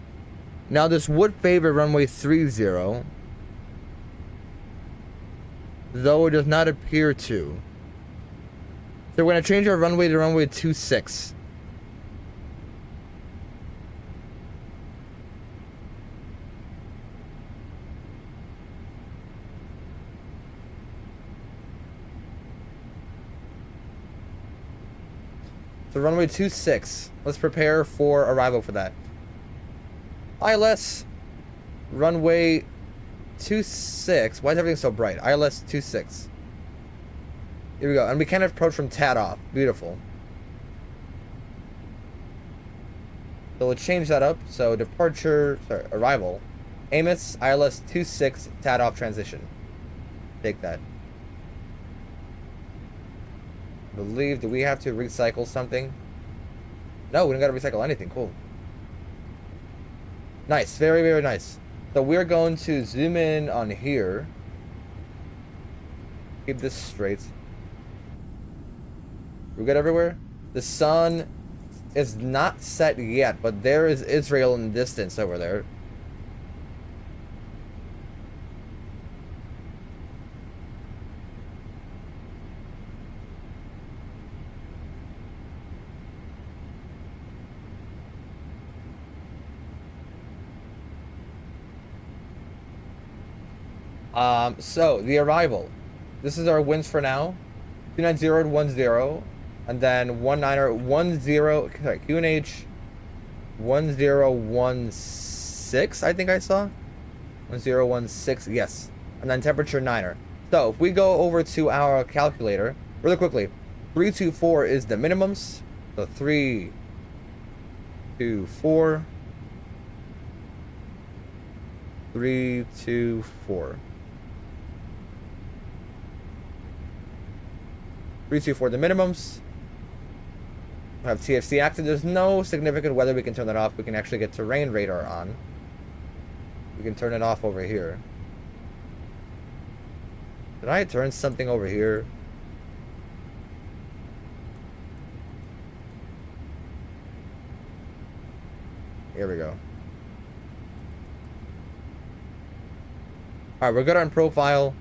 Now this would favor runway 30, though it does not appear to. So we're going to change our runway to runway 26. So runway 26. Let's prepare for arrival for that. ILS runway 26. Why is everything so bright? ILS 26. Here we go. And we can approach from takeoff. Beautiful. So we'll change that up. So arrival. Amos ILS 26 takeoff transition. Take that. I believe, do we have to recycle something? No, we don't gotta recycle anything. Cool. Nice. Very, very nice. So we're going to zoom in on here. Keep this straight. We're good everywhere? The sun is not set yet, but there is Israel in the distance over there. So the arrival. This is our winds for now. 290 and 10, and then 19er 10. Sorry, QNH 1016. I think I saw 1016. Yes, and then temperature 9er. So if we go over to our calculator really quickly, 324 is the minimums. So 324. 324. 324 the minimums. We have TFC active. There's no significant weather. We can turn that off. We can actually get terrain radar on. We can turn it off over here. Did I turn something over here? Here we go. Alright, we're good on profile.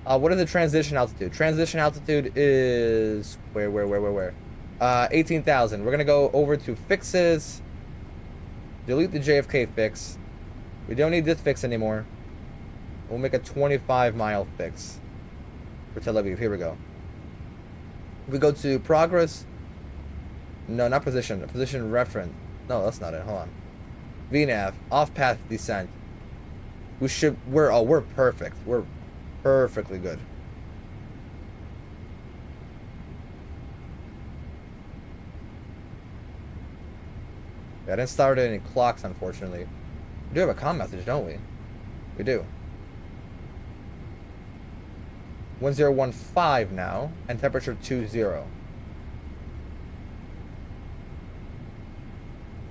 What is the transition altitude? Transition altitude is where? 18,000. We're gonna go over to fixes. Delete the JFK fix. We don't need this fix anymore. We'll make a 25-mile fix for Tel Aviv. Here we go. We go to progress. No, not position. Position reference. No, that's not it. Hold on. VNAV off path descent. We're perfect. We're perfectly good. Yeah, I didn't start any clocks, unfortunately. We do have a comm message, don't we? We do. 1015 now, and temperature 20.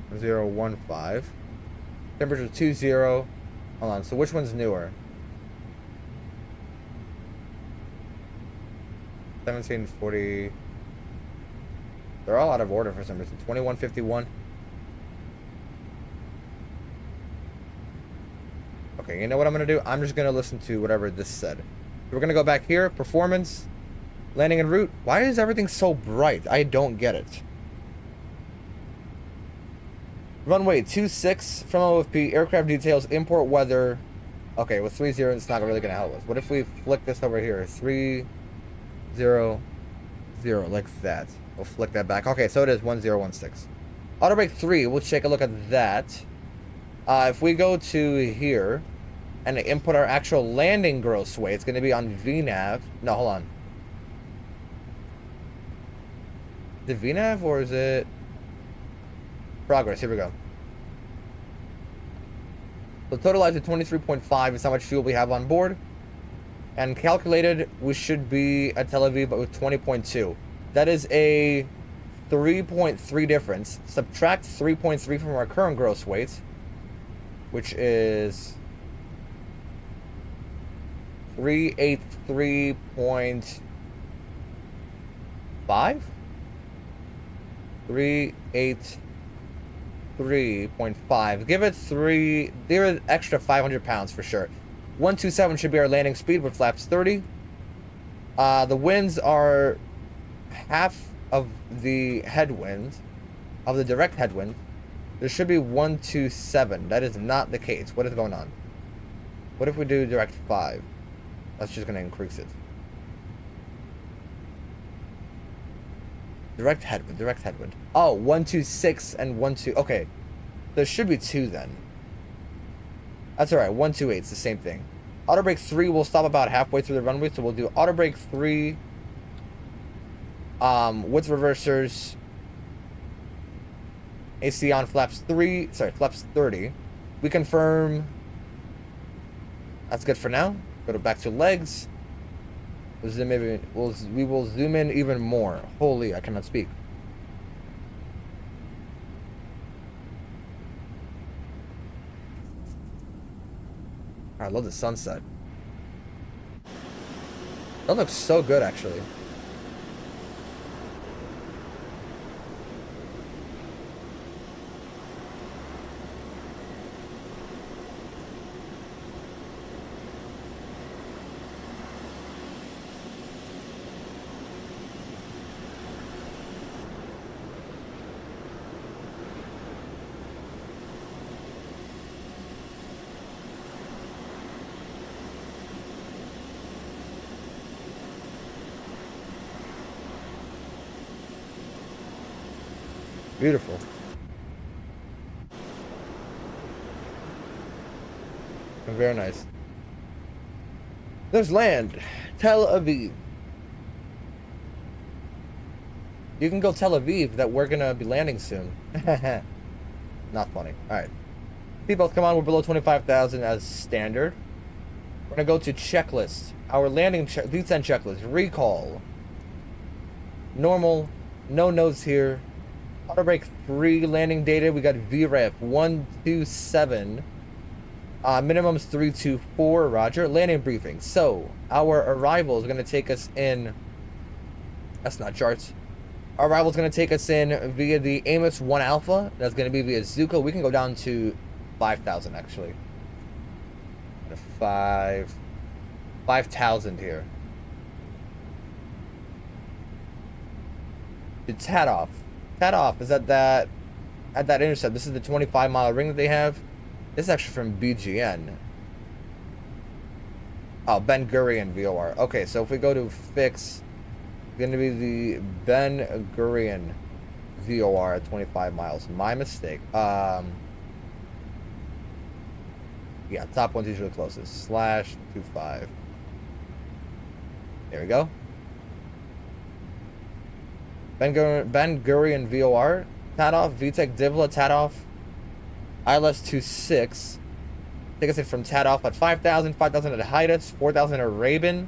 1015. Temperature 20. Hold on, so which one's newer? 1740. They're all out of order for some reason. 2151. Okay, you know what I'm going to do? I'm just going to listen to whatever this said. We're going to go back here. Performance. Landing en route. Why is everything so bright? I don't get it. Runway 26 from OFP. Aircraft details. Import weather. Okay, with 30, it's not really going to help us. What if we flick this over here? 300, like that. We'll flick that back. Okay, so it is 1016. Auto brake 3. We'll take a look at that. If we go to here and input our actual landing gross weight, it's going to be on VNAV. No, hold on. Is it VNAV or is it progress? Here we go. So totalized at 23.5 is how much fuel we have on board. And calculated, we should be at Tel Aviv, but with 20.2. That is a 3.3 difference. Subtract 3.3 from our current gross weight, which is 383.5? 383.5. Give it extra 500 pounds for sure. 127 should be our landing speed with flaps 30. The winds are half of the headwind, of the direct headwind. There should be 127. That is not the case. What is going on? What if we do direct 5? That's just going to increase it. Direct headwind. Oh, 126 and 12. Okay. There should be 2 then. That's alright. 128 is the same thing. Auto brake 3 will stop about halfway through the runway, so we'll do auto brake 3 with reversers. AC on flaps 30. We confirm. That's good for now. Go back to legs. We will zoom in even more. Holy, I cannot speak. I love the sunset. That looks so good, actually. Beautiful. Very nice. There's land. Tel Aviv. You can go Tel Aviv that we're gonna be landing soon. Not funny. Alright. Seatbelts come on, we're below 25,000 as standard. We're gonna go to checklist. Our landing descent checklist. Recall. Normal. No notes here. Auto brake 3 landing data. We got VREF 127. Minimum's 324. Roger. Landing briefing. So our arrival is gonna take us in. That's not charts. Our arrival is gonna take us in via the Amos 1 Alpha. That's gonna be via Zuko. We can go down to 5,000 actually. 5,000 here. It's takeoff. Takeoff is at that intercept. This is the 25-mile ring that they have. This is actually from BGN. Oh, Ben Gurion VOR. Okay, so if we go to fix, it's going to be the Ben Gurion VOR at 25 miles. My mistake. Yeah, top one's usually closest. /25. There we go. Ben Gurion VOR. Takeoff. VTEC Divla takeoff. ILS 26. Take us in from takeoff at 5,000. 5,000 at Hydus. 4,000 at Rabin.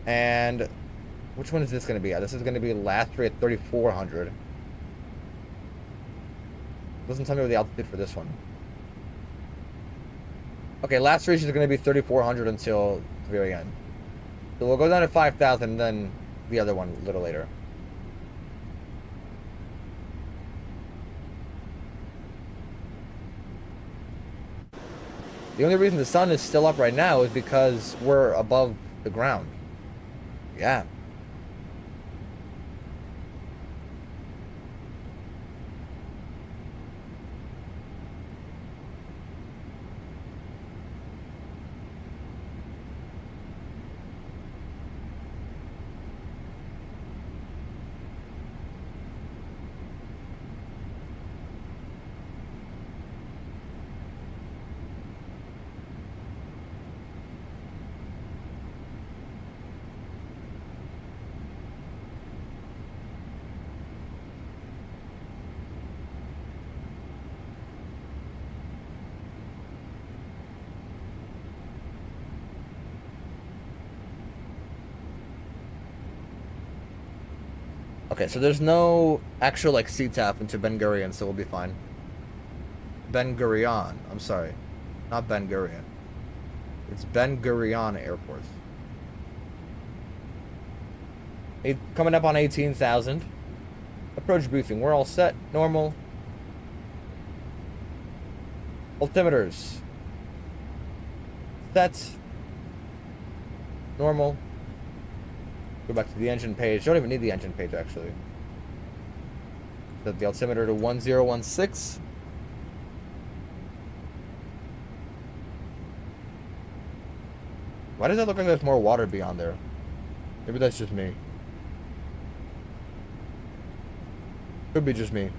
And which one is this going to be at? This is going to be last three at 3,400. Doesn't tell me what the altitude for this one. Okay, last three is going to be 3,400 until the very end. So we'll go down to 5,000 and then the other one a little later. The only reason the sun is still up right now is because we're above the ground. Yeah. Okay, so there's no actual like CTAF into Ben Gurion, so we'll be fine. Ben Gurion, I'm sorry, not Ben Gurion. It's Ben Gurion Airport. Coming up on 18,000. Approach briefing. We're all set. Normal. Altimeters. Set. Normal. Go back to the engine page. Don't even need the engine page, actually. Set the altimeter to 1016. Why does it look like there's more water beyond there? Maybe that's just me. Could be just me.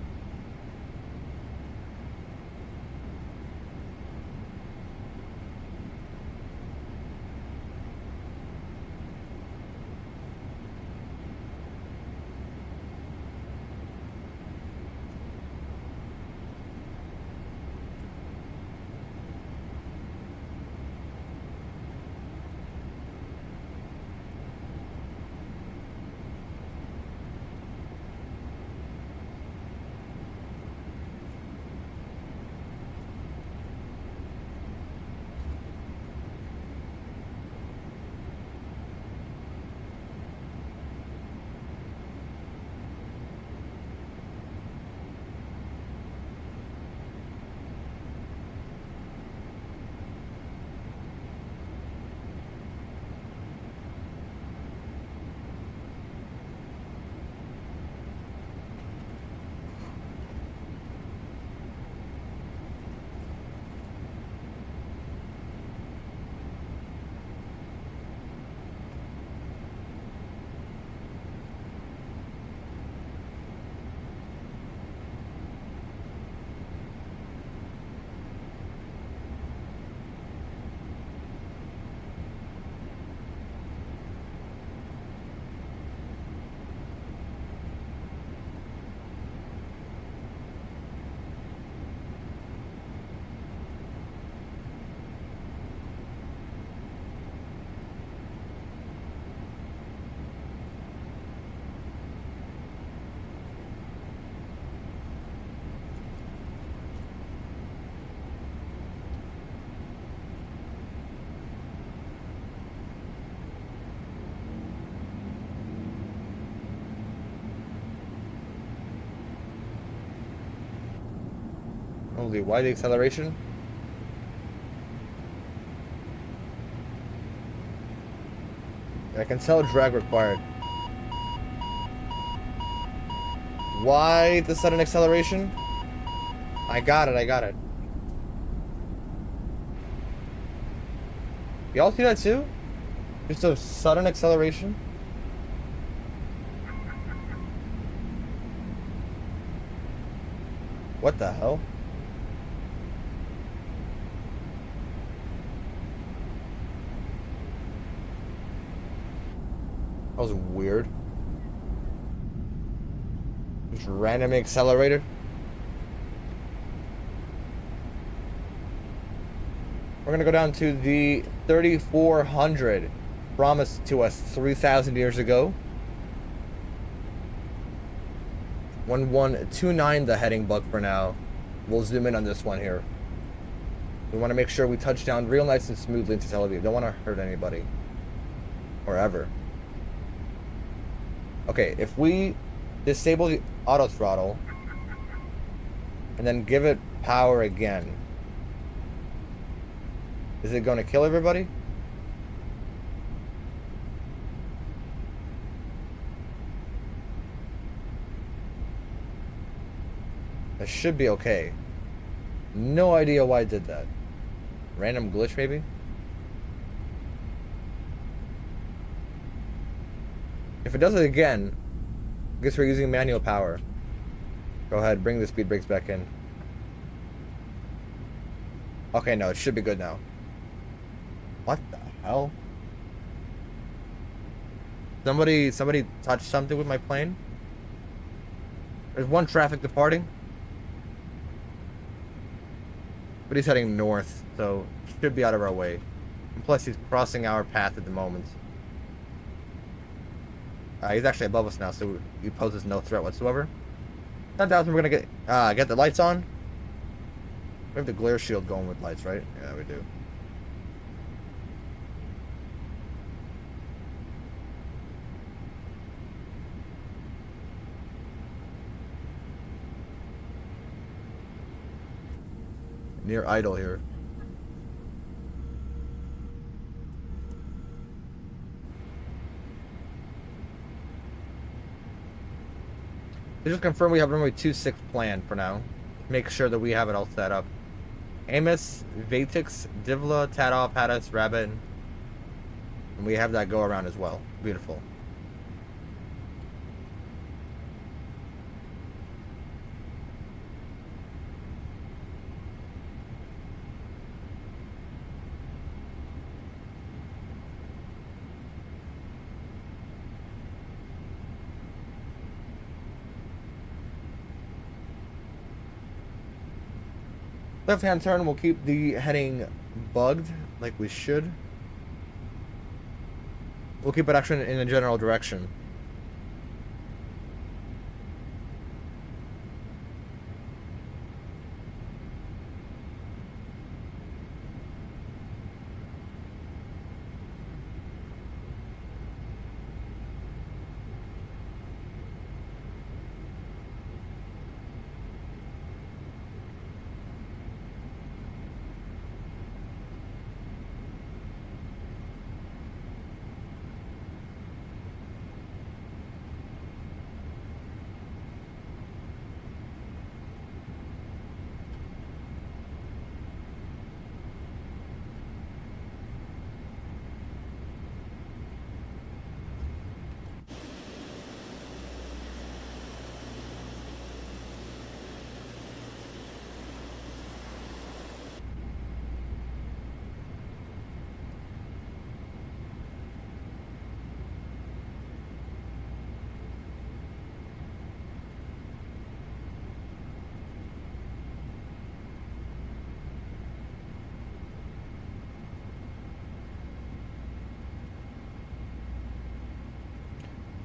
Holy, why the acceleration? I can tell drag required. Why the sudden acceleration? I got it. Y'all see that too? Just a sudden acceleration? What the hell? That was weird. Just randomly accelerated. We're gonna go down to the 3400 promised to us 3,000 years ago. 1129 the heading bug for now. We'll zoom in on this one here. We want to make sure we touch down real nice and smoothly into Tel Aviv. Don't want to hurt anybody. Or ever. Okay, if we disable the auto throttle and then give it power again, is it going to kill everybody? It should be okay. No idea why it did that. Random glitch, maybe? If it does it again, I guess we're using manual power. Go ahead, bring the speed brakes back in. Okay, no, it should be good now. What the hell? Somebody touched something with my plane? There's one traffic departing. But he's heading north, so should be out of our way. And plus, he's crossing our path at the moment. He's actually above us now, so he poses no threat whatsoever. 10,000, we're gonna get the lights on. We have the glare shield going with lights, right? Yeah, we do. Near idle here. Just confirm we have runway 26 planned for now. Make sure that we have it all set up. Amos, Vatix, Divla, Tadoff, Hadas, Rabbit. And we have that go around as well. Beautiful. Left-hand turn, we'll keep the heading bugged, like we should. We'll keep it actually in a general direction.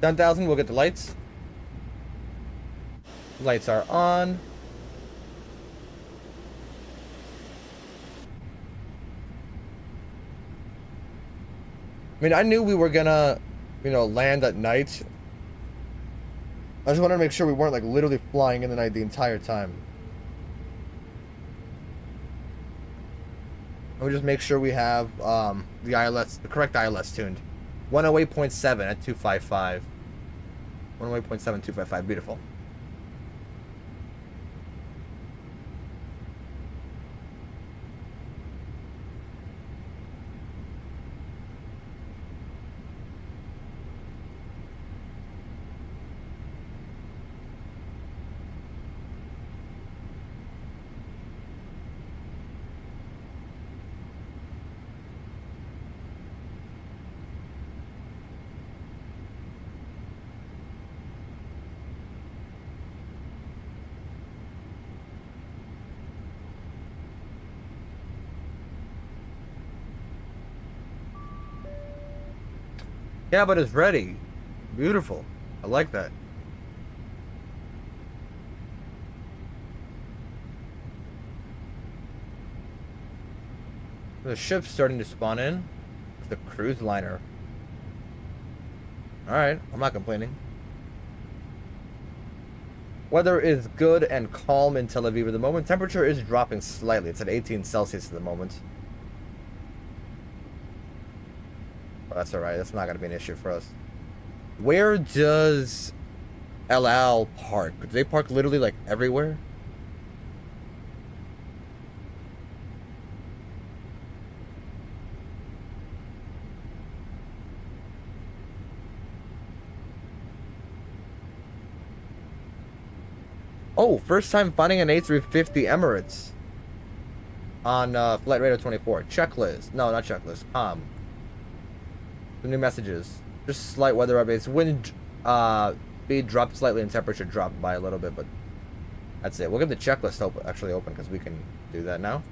Down 1,000, we'll get the lights. Lights are on. I mean, I knew we were gonna, land at night. I just wanted to make sure we weren't, like, literally flying in the night the entire time. Let me just make sure we have the ILS, the correct ILS tuned. 108.7 at 255. 108.7, 255. Beautiful. Yeah, but it's ready. Beautiful. I like that. The ship's starting to spawn in. It's the cruise liner. Alright, I'm not complaining. Weather is good and calm in Tel Aviv at the moment. Temperature is dropping slightly. It's at 18 Celsius at the moment. Well, that's alright. That's not going to be an issue for us. Where does LL park? Do they park literally like everywhere? Oh, first time finding an A350 Emirates on Flight Radar 24. Checklist. No, not checklist. The new messages. Just slight weather updates. Wind speed dropped slightly and temperature dropped by a little bit, but that's it. We'll get the checklist actually open because we can do that now.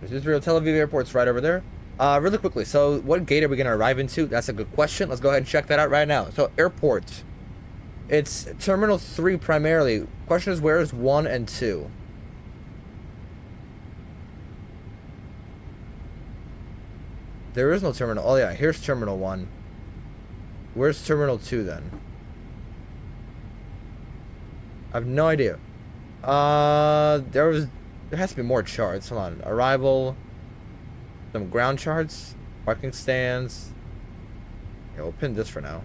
There's Israel Tel Aviv Airport's right over there. Really quickly, so what gate are we going to arrive into? That's a good question. Let's go ahead and check that out right now. So, airport. It's Terminal 3 primarily. Question is, where is 1 and 2? There is no terminal. Oh, yeah, here's Terminal 1. Where's Terminal 2 then? I have no idea. There has to be more charts. Hold on. Arrival. Some ground charts. Parking stands. Yeah, we'll pin this for now.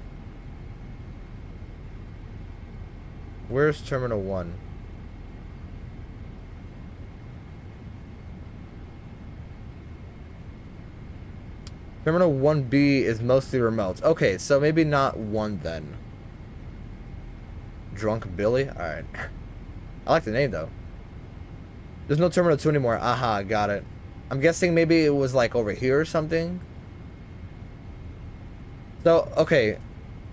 Where's Terminal 1? Terminal 1B is mostly remote. Okay, so maybe not 1 then. Drunk Billy? Alright. I like the name though. There's no Terminal 2 anymore. Aha, got it. I'm guessing maybe it was like over here or something. So, okay.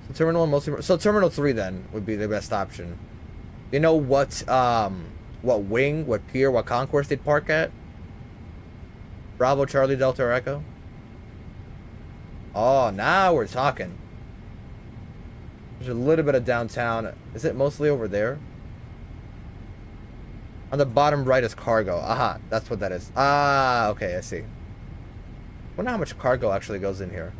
So Terminal 1 mostly... So Terminal 3 then would be the best option. You know what wing, what pier, what concourse they'd park at? Bravo, Charlie, Delta, or Echo? Oh, now we're talking. There's a little bit of downtown. Is it mostly over there? On the bottom right is cargo. Aha, that's what that is. Ah, okay, I see. I wonder how much cargo actually goes in here.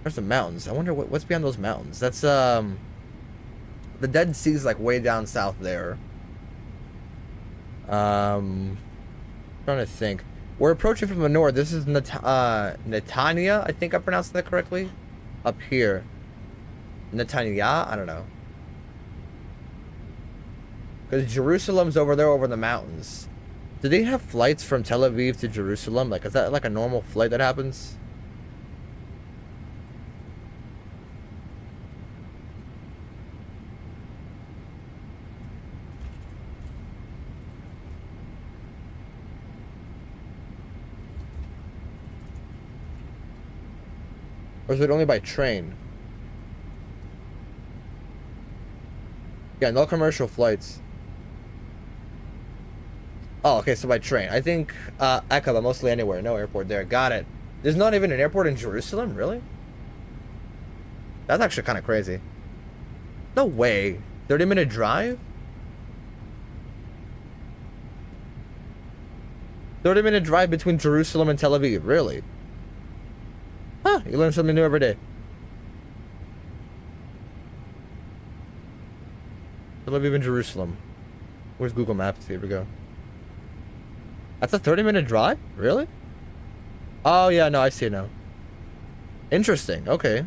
There's the mountains. I wonder what's behind those mountains. That's the Dead Sea's like way down south there. Trying to think. We're approaching from the north. This is Netanya. I think I'm pronouncing that correctly. Up here. Netanya? I don't know. Because Jerusalem's over there over the mountains. Do they have flights from Tel Aviv to Jerusalem? Like, is that like a normal flight that happens? Or is it only by train? Yeah, no commercial flights. Oh, okay, so by train. I think Aqaba, mostly anywhere. No airport there. Got it. There's not even an airport in Jerusalem? Really? That's actually kind of crazy. No way. 30-minute drive? 30-minute drive between Jerusalem and Tel Aviv. Really? Huh, you learn something new every day. Tel Aviv and Jerusalem. Where's Google Maps? Here we go. That's a 30-minute drive? Really? Oh, yeah, no, I see it now. Interesting. Okay.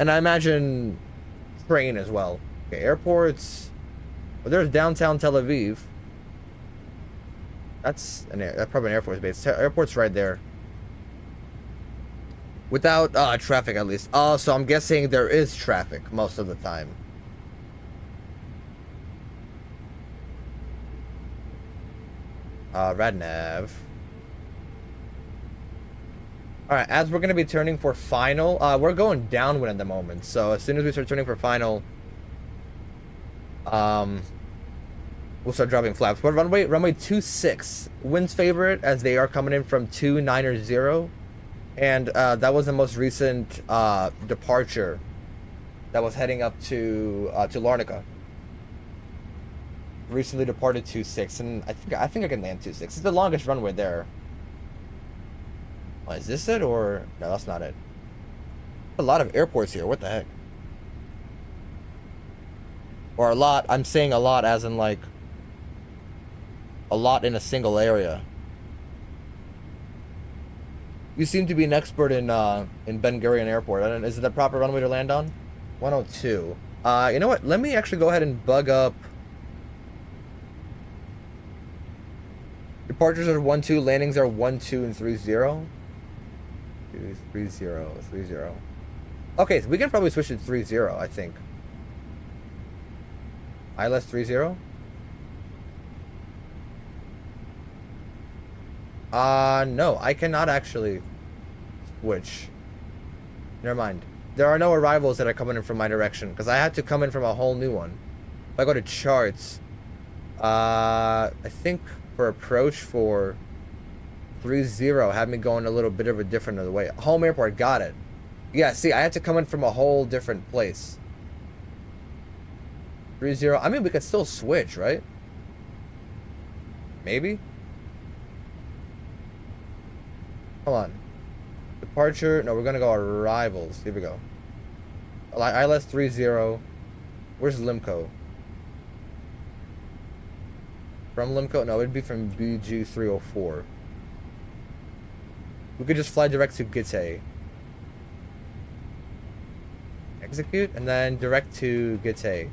And I imagine train as well. Okay, airports. Well, there's downtown Tel Aviv. That's probably an Air Force base. Airport's right there. Without traffic, at least. Oh, so I'm guessing there is traffic most of the time. Radnav. Alright, as we're going to be turning for final, we're going downwind at the moment. So as soon as we start turning for final, we'll start dropping flaps. But runway 26. Wind's favorite as they are coming in from 290. And that was the most recent departure that was heading up to Larnaca. Recently departed 26, and I think I can land 26. It's the longest runway there. Oh, is this it or no? That's not it. A lot of airports here. What the heck? Or a lot. I'm saying a lot as in like a lot in a single area. You seem to be an expert in Ben Gurion Airport. Is it the proper runway to land on? 102. You know what? Let me actually go ahead and bug up. Departures are 12, landings are 12 and 30. 30. Okay, so we can probably switch to 30, I think. ILS 30. No, I cannot actually switch. Never mind. There are no arrivals that are coming in from my direction because I had to come in from a whole new one. If I go to charts, I think for approach for 30 had me going a little bit of a different other way. Home airport, got it. Yeah, see, I had to come in from a whole different place. 30. I mean, we could still switch, right? Maybe. Hold on. Departure. No, we're gonna go arrivals. Here we go. ILS 30. Where's Limco? From Limco? No, it'd be from BG 304. We could just fly direct to Gitay. Execute, and then direct to Gitay.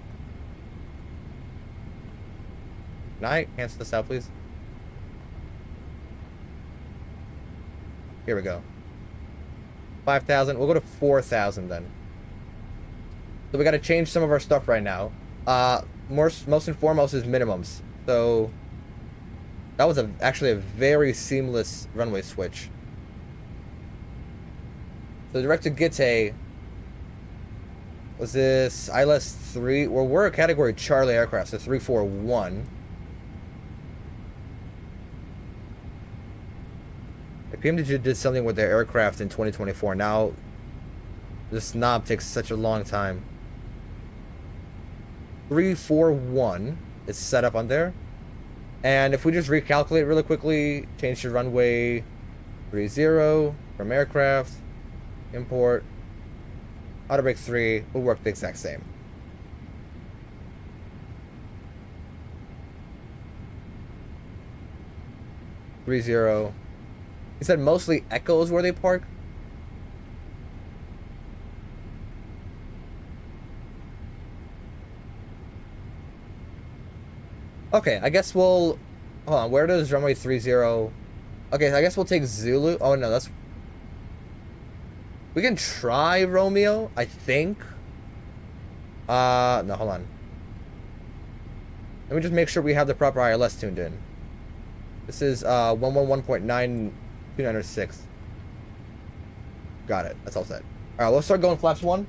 Can I cancel this out, please? Here we go. 5,000. We'll go to 4,000 then. So we got to change some of our stuff right now. Most and foremost is minimums. So that was actually a very seamless runway switch. So direct to Gitay. Was this ILS 3? Well, we're a category Charlie aircraft, so 341. PMDG did something with their aircraft in 2024. Now, this knob takes such a long time. 341 is set up on there. And if we just recalculate really quickly, change to runway 30 from aircraft, import, auto brake 3 will work the exact same. He said mostly Echoes where they park. Okay, I guess we'll... Hold on, where does runway 30... Okay, I guess we'll take Zulu. Oh, no, that's... We can try Romeo, I think. No, hold on. Let me just make sure we have the proper ILS tuned in. This is 111.9296. Got it. That's all set. All right, let's start going flaps 1.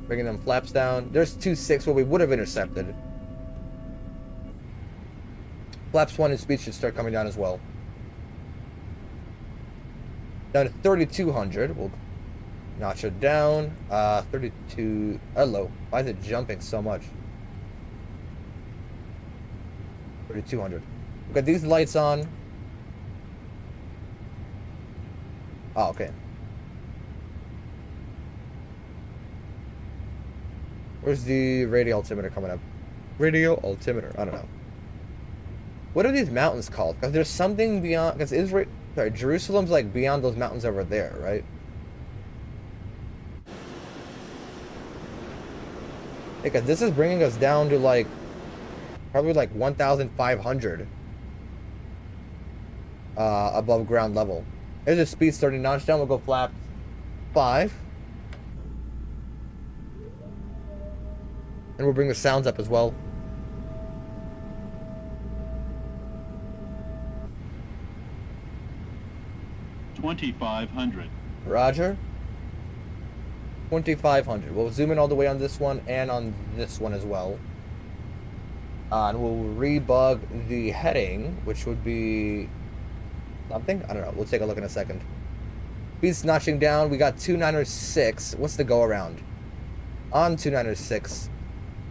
Bringing them flaps down. There's 2.6, what we would have intercepted. Flaps 1 and speed should start coming down as well. Down to 3,200. We'll notch it down. 32. Hello. Why is it jumping so much? 3,200. We've got these lights on. Oh, okay. Where's the radio altimeter coming up? Radio altimeter. I don't know. What are these mountains called? Because there's something beyond. Because Israel, sorry, Jerusalem's like beyond those mountains over there, right? Because this is bringing us down to like probably like 1,500 above ground level. There's a speed starting to notch down. We'll go flap 5. And we'll bring the sounds up as well. $2,500. Roger. 2,500. We'll zoom in all the way on this one and on this one as well. And we'll rebug the heading, which would be something? I don't know. We'll take a look in a second. Speed's notching down. We got 296. What's the go around? On 296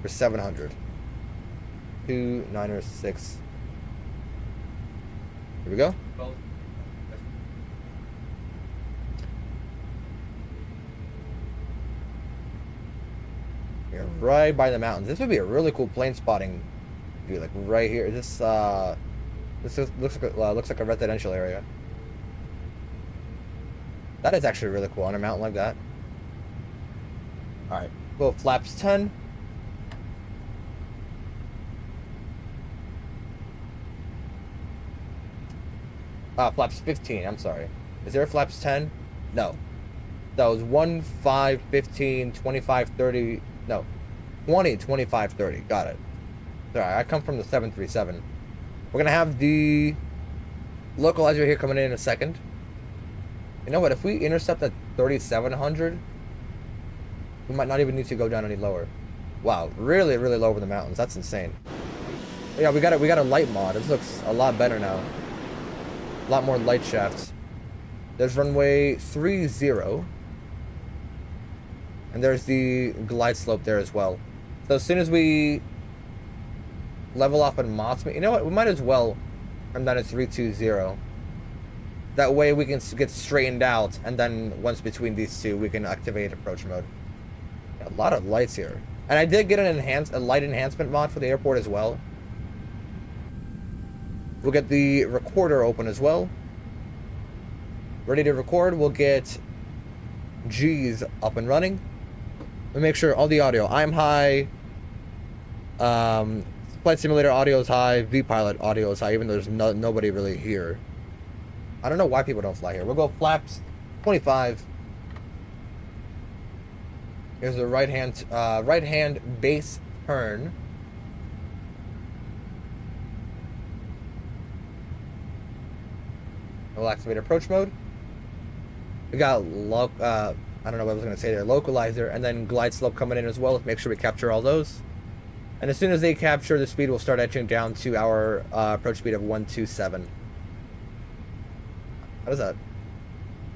for 700. 296. Here we go. You're right by the mountains. This would be a really cool plane spotting view, like right here. This looks like a residential area. That is actually really cool on a mountain like that. All right, go flaps 10. Flaps 15. I'm sorry. Is there a flaps 10? No. That was 1, 5, 15, 25, 30. No, 20, 25, 30. Got it. Sorry, I come from the 737. We're going to have the localizer here coming in a second. You know what? If we intercept at 3,700, we might not even need to go down any lower. Wow, really, really low over the mountains. That's insane. Yeah, we got a light mod. This looks a lot better now. A lot more light shafts. There's runway 30. And there's the glide slope there as well. So as soon as we level off at Mossman, you know what? We might as well come down to 320. That way we can get straightened out, and then once between these two, we can activate approach mode. A lot of lights here. And I did get a light enhancement mod for the airport as well. We'll get the recorder open as well. Ready to record. We'll get G's up and running. We'll make sure all the audio. I'm high. Flight simulator audio is high. V-pilot audio is high, even though there's nobody really here. I don't know why people don't fly here. We'll go flaps 25. Here's the right hand base turn. We'll activate approach mode. We got I don't know what I was going to say there. Localizer, and then glide slope coming in as well. Let's make sure we capture all those. And as soon as they capture, the speed will start etching down to our approach speed of 127. What is that?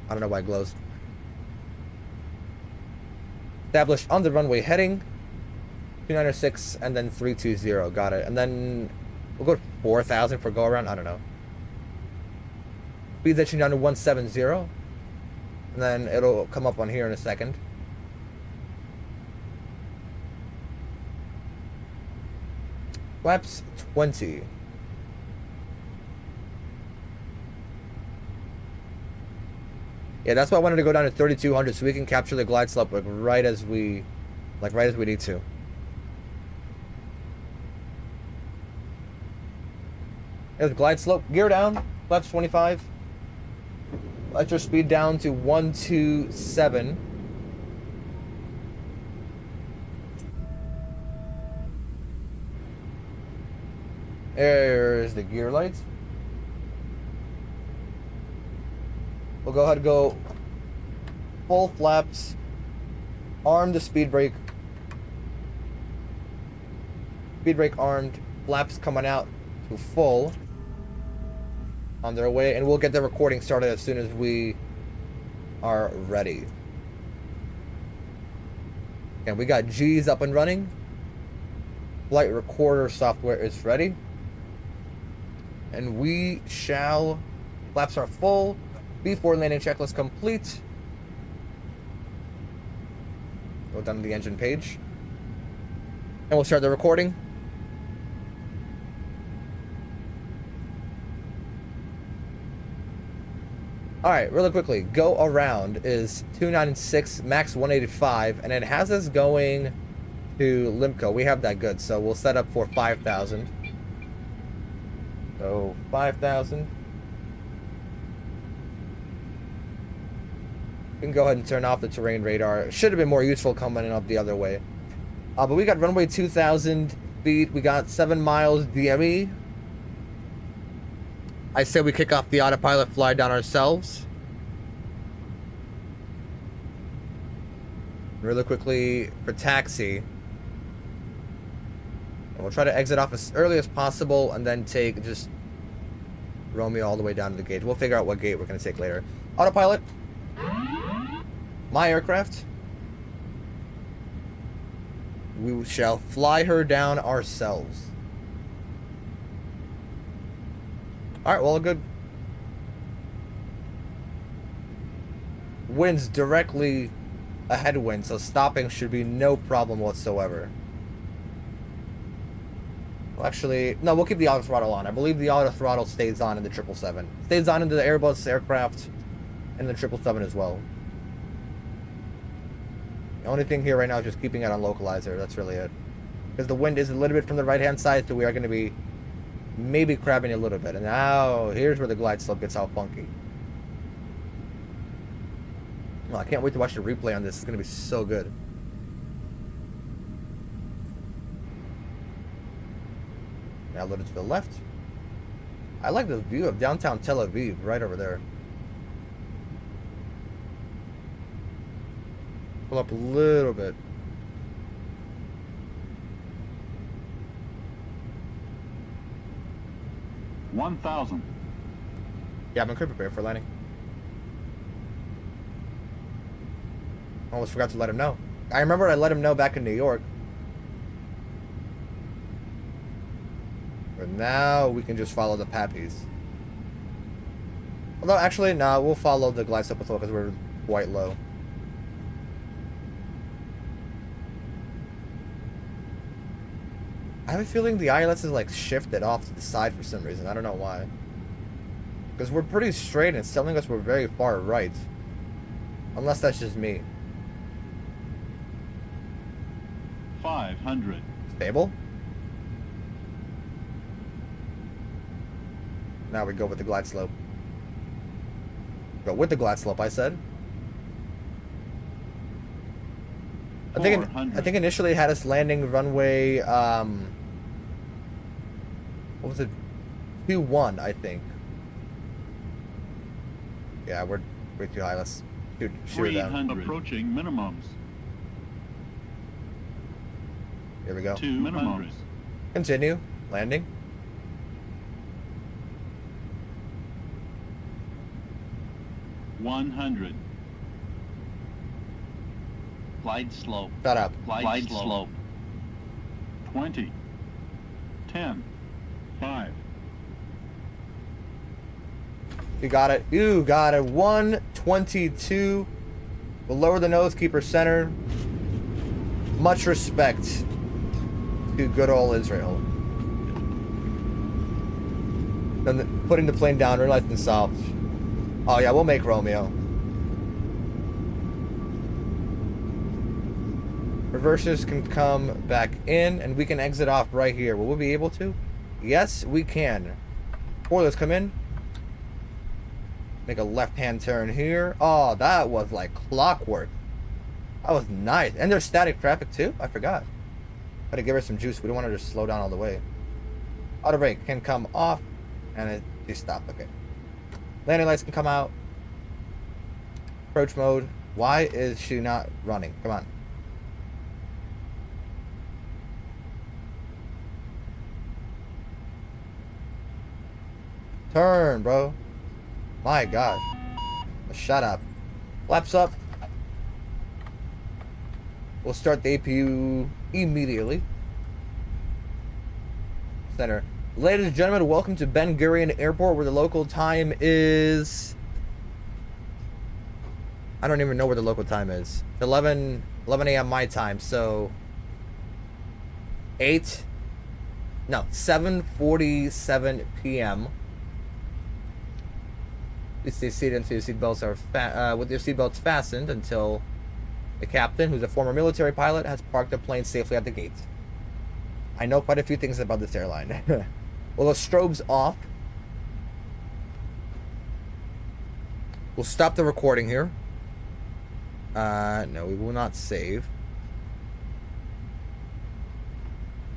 I don't know why it glows. Established on the runway heading. 296 and then 320. Got it. And then we'll go 4,000 for go around. I don't know. Speed's etching down to 170. And then it'll come up on here in a second. Flaps 20. Yeah, that's why I wanted to go down to 3,200 so we can capture the glide slope like right as we need to. There's glide slope. Gear down. Flaps 25. Let your speed down to 127. There's the gear lights. We'll go ahead and go full flaps. Arm the speed brake. Speed brake armed. Flaps coming out to full. On their way, and we'll get the recording started as soon as we are ready. And we got G's up and running. Flight recorder software is ready. And we shall... Flaps are full. Before landing checklist complete. Go down to the engine page. And we'll start the recording. Alright, really quickly. Go around is 296, max 185, and it has us going to Limco. We have that good, so we'll set up for 5,000. So, 5,000. We can go ahead and turn off the terrain radar. It should have been more useful coming up the other way. But we got runway 2,000 feet. We got 7 miles DME. I say we kick off the autopilot, fly down ourselves. Really quickly for taxi. And we'll try to exit off as early as possible and then take just Romeo all the way down to the gate. We'll figure out what gate we're going to take later. Autopilot. My aircraft. We shall fly her down ourselves. Alright, well, good. Wind's directly a headwind, so stopping should be no problem whatsoever. Well, actually, no, we'll keep the auto throttle on. I believe the auto throttle stays on in the 777. Stays on in the Airbus aircraft and the 777 as well. The only thing here right now is just keeping it on localizer. That's really it. Because the wind is a little bit from the right-hand side, so we are going to be maybe crabbing a little bit. And now, here's where the glide slope gets all funky. Well, I can't wait to watch the replay on this. It's going to be so good. Now a little to the left. I like the view of downtown Tel Aviv right over there. Pull up a little bit. $1,000. Yeah, I'm gonna prepare for landing. Almost forgot to let him know. I remember I let him know back in New York. But now we can just follow the pappies. Although, actually, no, we'll follow the glide slope as well because we're quite low. I have a feeling the ILS is like shifted off to the side for some reason. I don't know why. Because we're pretty straight and it's telling us we're very far right. Unless that's just me. 500. Stable? Now we go with the glide slope. Go with the glide slope, I said. I think initially it had us landing runway, what was it? 21, I think. Yeah, we're way too high. Let's shoot it down. Approaching minimums. Here we go. 2 minimums. Continue. Landing. $100. Glide slope. Shut up. Glide slope. 20. 10. 5. You got it. You got it. 122. We'll lower the nose, keep her center. Much respect to good old Israel. Then putting the plane down, realizing solved. Oh yeah, we'll make Romeo. Reversers can come back in, and we can exit off right here. Will we be able to? Yes, we can. Spoilers come in. Make a left-hand turn here. Oh, that was like clockwork. That was nice. And there's static traffic too? I forgot. Gotta give her some juice. We don't want her to slow down all the way. Auto brake can come off. And she stopped. Okay. Landing lights can come out. Approach mode. Why is she not running? Come on. Turn, bro. My gosh. Shut up. Flaps up. We'll start the APU immediately. Center. Ladies and gentlemen, welcome to Ben Gurion Airport, where the local time is... I don't even know where the local time is. 11 a.m. my time, so... 7:47 p.m. Please stay seated until your seatbelts are with your seatbelts fastened until the captain, who's a former military pilot, has parked the plane safely at the gate. I know quite a few things about this airline. Well, the strobe's off. We'll stop the recording here. No, we will not save.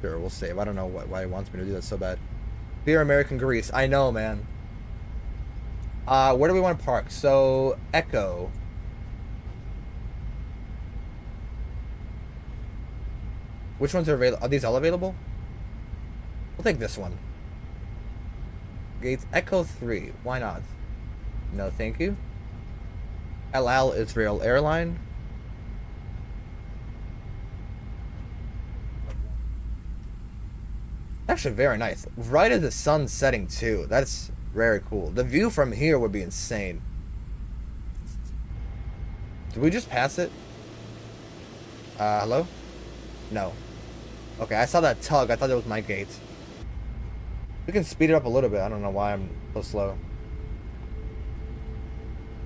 Sure, we'll save. I don't know why he wants me to do that so bad. Dear American Greece. I know, man. Where do we want to park? So, Echo. Which ones are available? Are these all available? We'll take this one. Gates Echo 3. Why not? No, thank you. LL Israel Airline. Actually, very nice. Right as the sun's setting, too. That's very cool. The view from here would be insane. Did we just pass it? Hello? No. Okay, I saw that tug. I thought it was my gate. We can speed it up a little bit. I don't know why I'm so slow.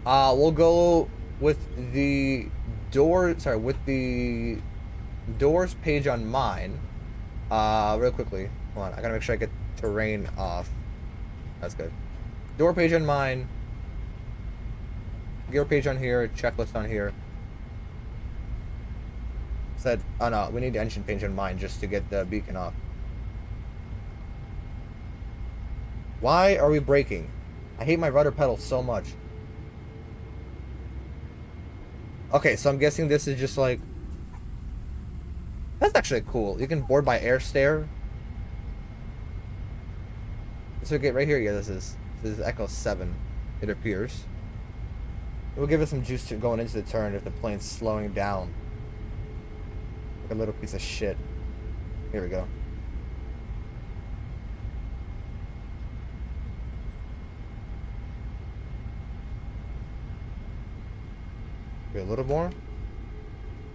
We'll go with the door. Sorry, with the doors page on mine. Real quickly. Hold on. I gotta make sure I get terrain off. That's good. Door page on mine. Gear page on here. Checklist on here. Said, oh no, we need engine page on mine just to get the beacon off. Why are we braking? I hate my rudder pedal so much. Okay, so I'm guessing this is just like... That's actually cool. You can board by air stair. This will get right here. Yeah, this is Echo 7. It appears. It will give us some juice to going into the turn if the plane's slowing down. Like a little piece of shit. Here we go. Be a little more.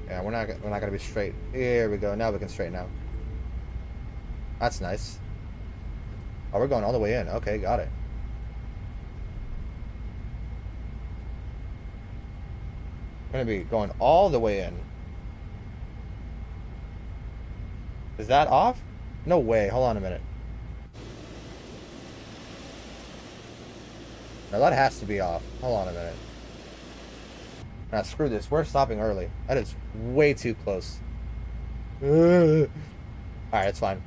Yeah, we're not gonna be straight. Here we go. Now we can straighten out. That's nice. Oh, we're going all the way in. Okay, got it. We're gonna be going all the way in. Is that off? No way. Hold on a minute. Now that has to be off. Hold on a minute. Nah, screw this. We're stopping early. That is way too close. Alright, it's fine.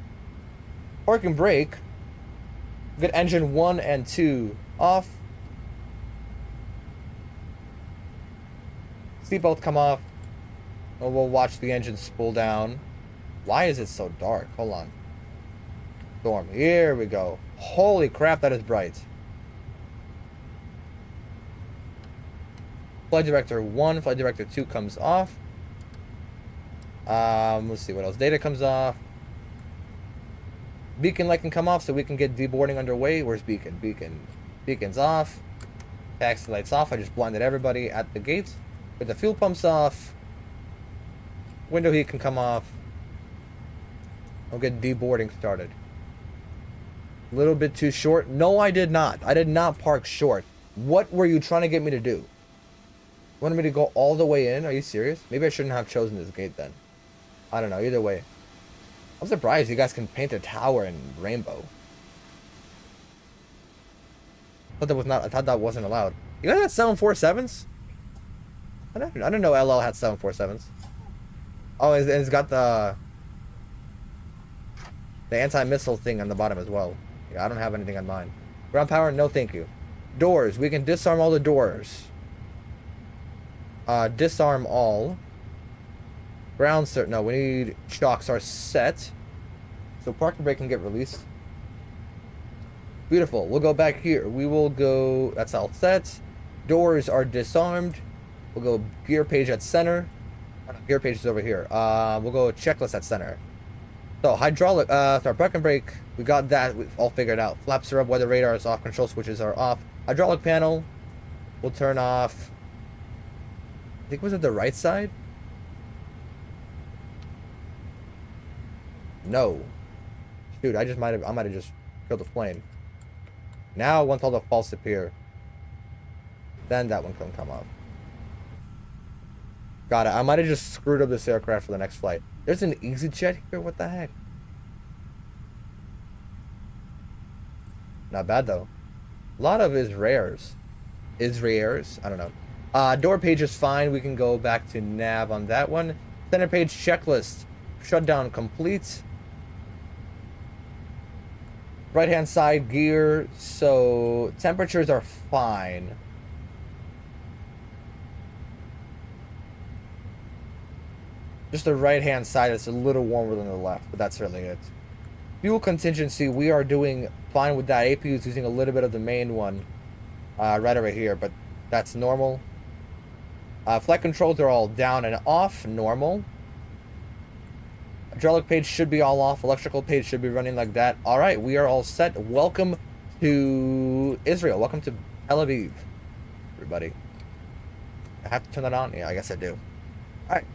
Park and brake. Get engine 1 and 2 off. Seatbelt come off. And we'll watch the engine spool down. Why is it so dark? Hold on. Storm. Here we go. Holy crap, that is bright. Flight Director 1, Flight Director 2 comes off. Let's see what else. Data comes off. Beacon light can come off so we can get deboarding underway. Where's Beacon? Beacon's off. Taxi lights off. I just blinded everybody at the gate. With the fuel pumps off. Window heat can come off. I'll get deboarding started. A little bit too short. No, I did not. I did not park short. What were you trying to get me to do? You wanted me to go all the way in? Are you serious? Maybe I shouldn't have chosen this gate then. I don't know. Either way, I'm surprised you guys can paint a tower in rainbow. I thought that wasn't allowed. You guys had 747s? I didn't know LL had 747s. Oh, and it's got the anti-missile thing on the bottom as well. Yeah, I don't have anything on mine. Ground power, no thank you. Doors, we can disarm all the doors. Disarm all. Ground cert, no, we need shocks are set. So parking brake can get released. Beautiful, we'll go back here. We will go, that's all set. Doors are disarmed. We'll go gear page at center. Gear page is over here. We'll go checklist at center. So hydraulic, sorry, parking brake, we got that all figured out. Flaps are up, weather radar is off, control switches are off. Hydraulic panel, we'll turn off. I think was it the right side? No. Dude, I might have just killed the plane. Now once all the faults appear, then that one can come off. Got it. I might have just screwed up this aircraft for the next flight. There's an EasyJet here? What the heck? Not bad, though. A lot of is rares. I don't know. Door page is fine. We can go back to nav on that one. Center page checklist. Shutdown complete. Right-hand side gear. So, temperatures are fine. Just the right-hand side is a little warmer than the left, but that's really it. Fuel contingency, we are doing fine with that. APU is using a little bit of the main one right over here, but that's normal. Flight controls are all down and off, normal. Hydraulic page should be all off. Electrical page should be running like that. All right, we are all set. Welcome to Israel. Welcome to Tel Aviv, everybody. I have to turn that on? Yeah, I guess I do. All right.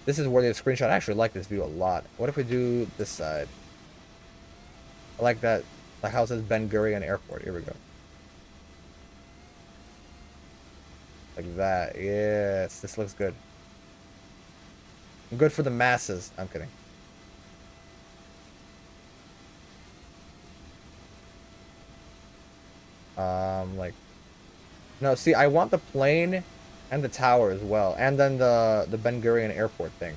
This is worthy of a screenshot. I actually like this view a lot. What if we do this side? I like that. The house is Ben Gurion Airport. Here we go. Like that. Yes, this looks good. Good for the masses. I'm kidding. Like, no, see, I want the plane and the tower as well, and then the Ben Gurion Airport thing.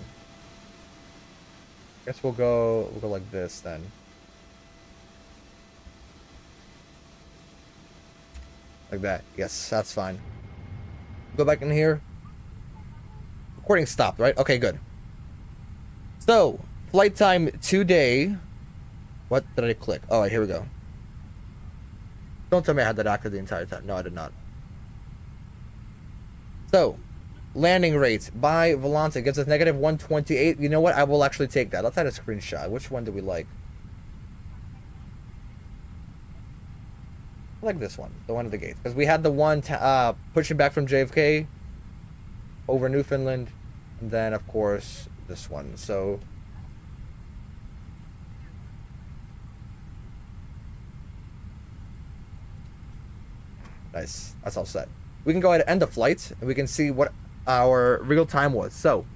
Guess we'll go like this then. Like that. Yes, that's fine. Go back in here. Recording stopped, right? Okay, good. So, flight time today. What did I click? Oh, here we go. Don't tell me I had that active the entire time. No, I did not. So, landing rate by Volante gives us negative 128. You know what? I will actually take that. Let's add a screenshot. Which one do we like? I like this one. The one at the gate. Because we had the one pushing back from JFK over Newfoundland. And then, of course, this one. So, nice. That's all set. We can go ahead and end the flight, and we can see what our real time was. So,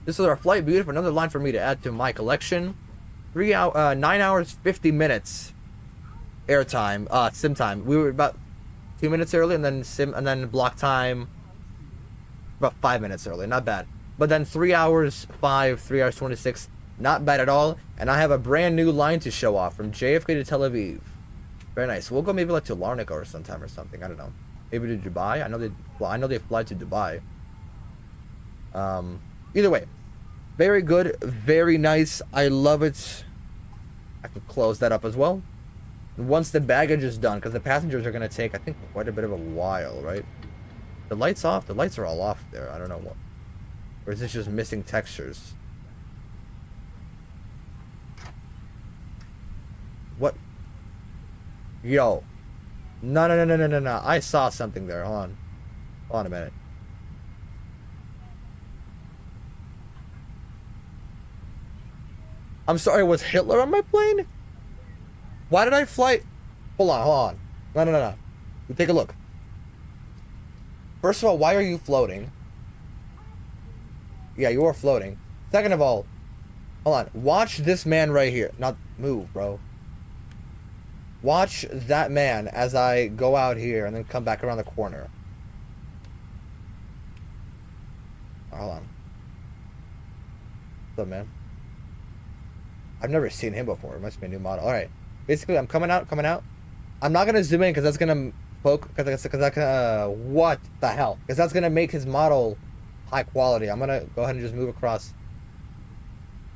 this is our flight. Beautiful. Another line for me to add to my collection. 9 hours, 50 minutes airtime, sim time. We were about 2 minutes early, and then block time about 5 minutes early. Not bad. But then 3 hours 5, 3 hours 26. Not bad at all. And I have a brand new line to show off from JFK to Tel Aviv. Very nice. We'll go maybe like to Larnaca or sometime or something. I don't know. Maybe to Dubai. I know they fly to Dubai. Either way, very good, very nice. I love it. I can close that up as well. Once the baggage is done, because the passengers are going to take, I think, quite a bit of a while, right? The lights off. The lights are all off there. I don't know what. Or is this just missing textures? What? Yo. No. I saw something there. Hold on. Hold on a minute. I'm sorry, was Hitler on my plane? Why did I fly? Hold on. No. Take a look. First of all, why are you floating? Yeah, you are floating. Second of all, hold on. Watch this man right here. Not move, bro. Watch that man as I go out here and then come back around the corner. Hold on. What's up, man? I've never seen him before. It must be a new model. All right. Basically, I'm coming out. I'm not gonna zoom in because that's gonna poke. Because that's gonna what the hell? Because that's gonna make his model high quality. I'm gonna go ahead and just move across.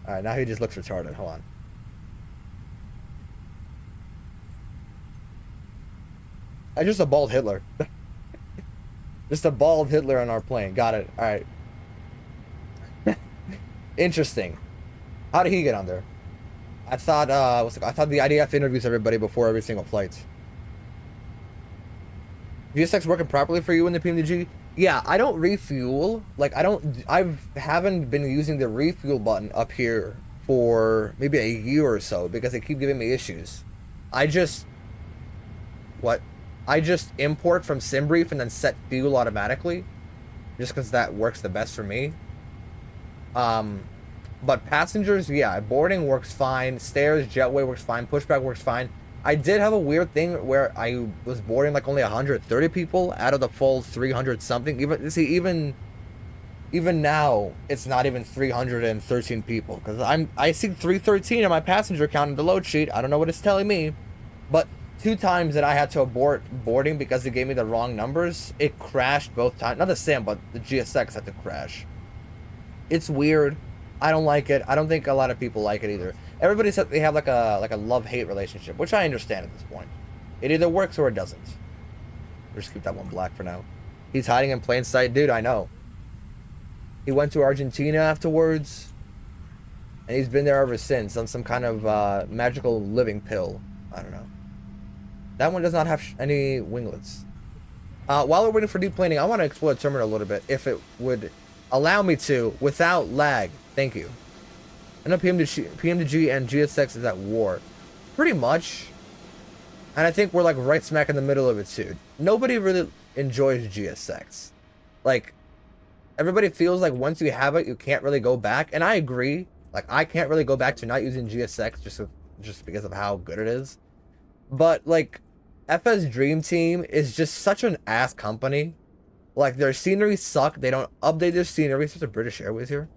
All right. Now he just looks retarded. Hold on. Just a bald Hitler. Just a bald Hitler on our plane. Got it. All right. Interesting. How did he get on there? I thought I thought the IDF interviews everybody before every single flight. GSX working properly for you in the PMDG? Yeah, I don't refuel. Like I haven't been using the refuel button up here for maybe a year or so because they keep giving me issues. I just import from SimBrief and then set fuel automatically, just because that works the best for me. But passengers, yeah, boarding works fine. Stairs, jetway works fine. Pushback works fine. I did have a weird thing where I was boarding like only 130 people out of the full 300 something. Even now, it's not even 313 people because I see 313 on my passenger count in the load sheet. I don't know what it's telling me, but 2 times that I had to abort boarding because they gave me the wrong numbers. It crashed both times. Not the Sim, but the GSX had to crash. It's weird. I don't like it. I don't think a lot of people like it either. Everybody said they have like a love-hate relationship, which I understand at this point. It either works or it doesn't. We'll just keep that one black for now. He's hiding in plain sight. Dude, I know. He went to Argentina afterwards, and he's been there ever since on some kind of magical living pill. I don't know. That one does not have any winglets. While we're waiting for deplaning, I want to explore the terminal a little bit, if it would allow me to, without lag. Thank you. I know PMDG and GSX is at war. Pretty much. And I think we're like right smack in the middle of it too. Nobody really enjoys GSX. Like, everybody feels like once you have it, you can't really go back. And I agree. Like, I can't really go back to not using GSX just because of how good it is. But, like, FS Dream Team is just such an ass company. Like, their scenery suck. They don't update their scenery. It's just a British Airways here.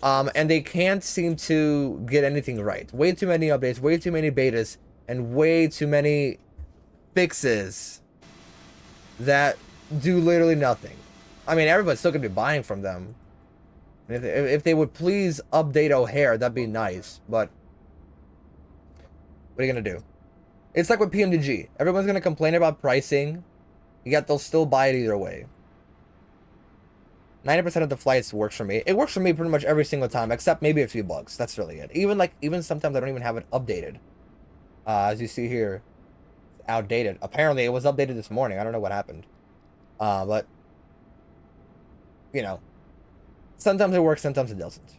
And they can't seem to get anything right. Way too many updates, way too many betas, and way too many fixes that do literally nothing. I mean, everybody's still going to be buying from them. If they would please update O'Hare, that'd be nice. But what are you going to do? It's like with PMDG. Everyone's going to complain about pricing, yet they'll still buy it either way. 90% of the flights works for me. It works for me pretty much every single time, except maybe a few bugs. That's really it. Even sometimes I don't even have it updated. As you see here, it's outdated. Apparently, it was updated this morning. I don't know what happened. But, you know, sometimes it works, sometimes it doesn't.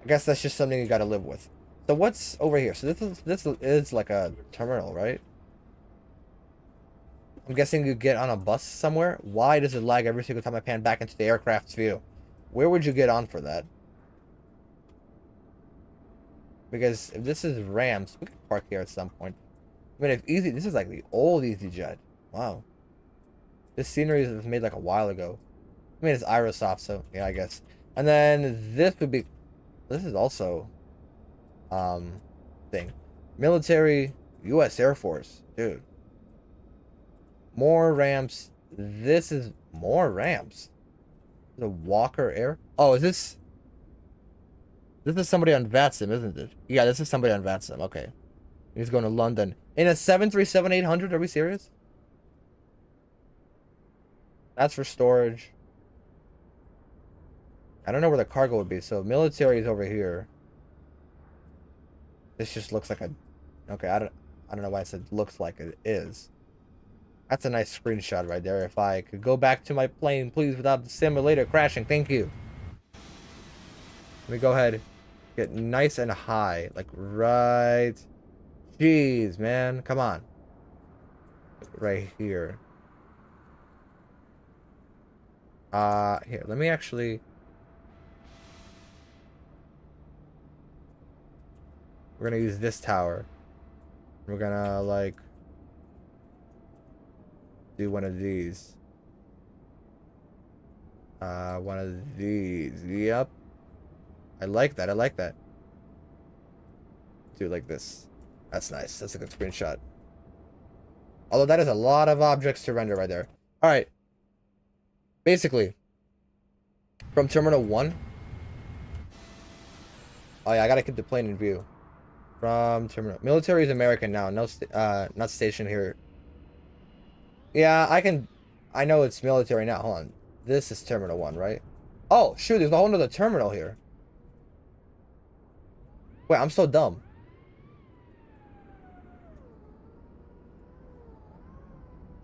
I guess that's just something you got to live with. So what's over here? So this is like a terminal, right? I'm guessing you get on a bus somewhere. Why does it lag every single time I pan back into the aircraft's view? Where would you get on for that? Because if this is Rams, we can park here at some point. I mean, this is like the old EasyJet. Wow. This scenery was made like a while ago. I mean, it's Aerosoft, so yeah, I guess. And then this would be, this is also, thing. Military, U.S. Air Force, dude. More ramps. This is more ramps. The Walker Air. Oh, is this? This is somebody on VATSIM, isn't it? Yeah, this is somebody on VATSIM. Okay. He's going to London. In a 737-800, are we serious? That's for storage. I don't know where the cargo would be, so military is over here. This just looks like a... Okay, I don't know why I said looks like it is. That's a nice screenshot right there. If I could go back to my plane, please, without the simulator crashing. Thank you. Let me go ahead. Get nice and high. Like, right... Jeez, man. Come on. Right here. Here, let me actually... We're gonna use this tower. We're gonna, like... do one of these. One of these. Yep. I like that. I like that. Do it like this. That's nice. That's a good screenshot. Although that is a lot of objects to render right there. Alright. Basically, from Terminal 1. Oh yeah, I gotta keep the plane in view. From Terminal... Military is American now. No, not stationed here. Yeah, I know it's military now. Hold on. This is Terminal 1, right? Oh, shoot. There's a whole nother terminal here. Wait, I'm so dumb.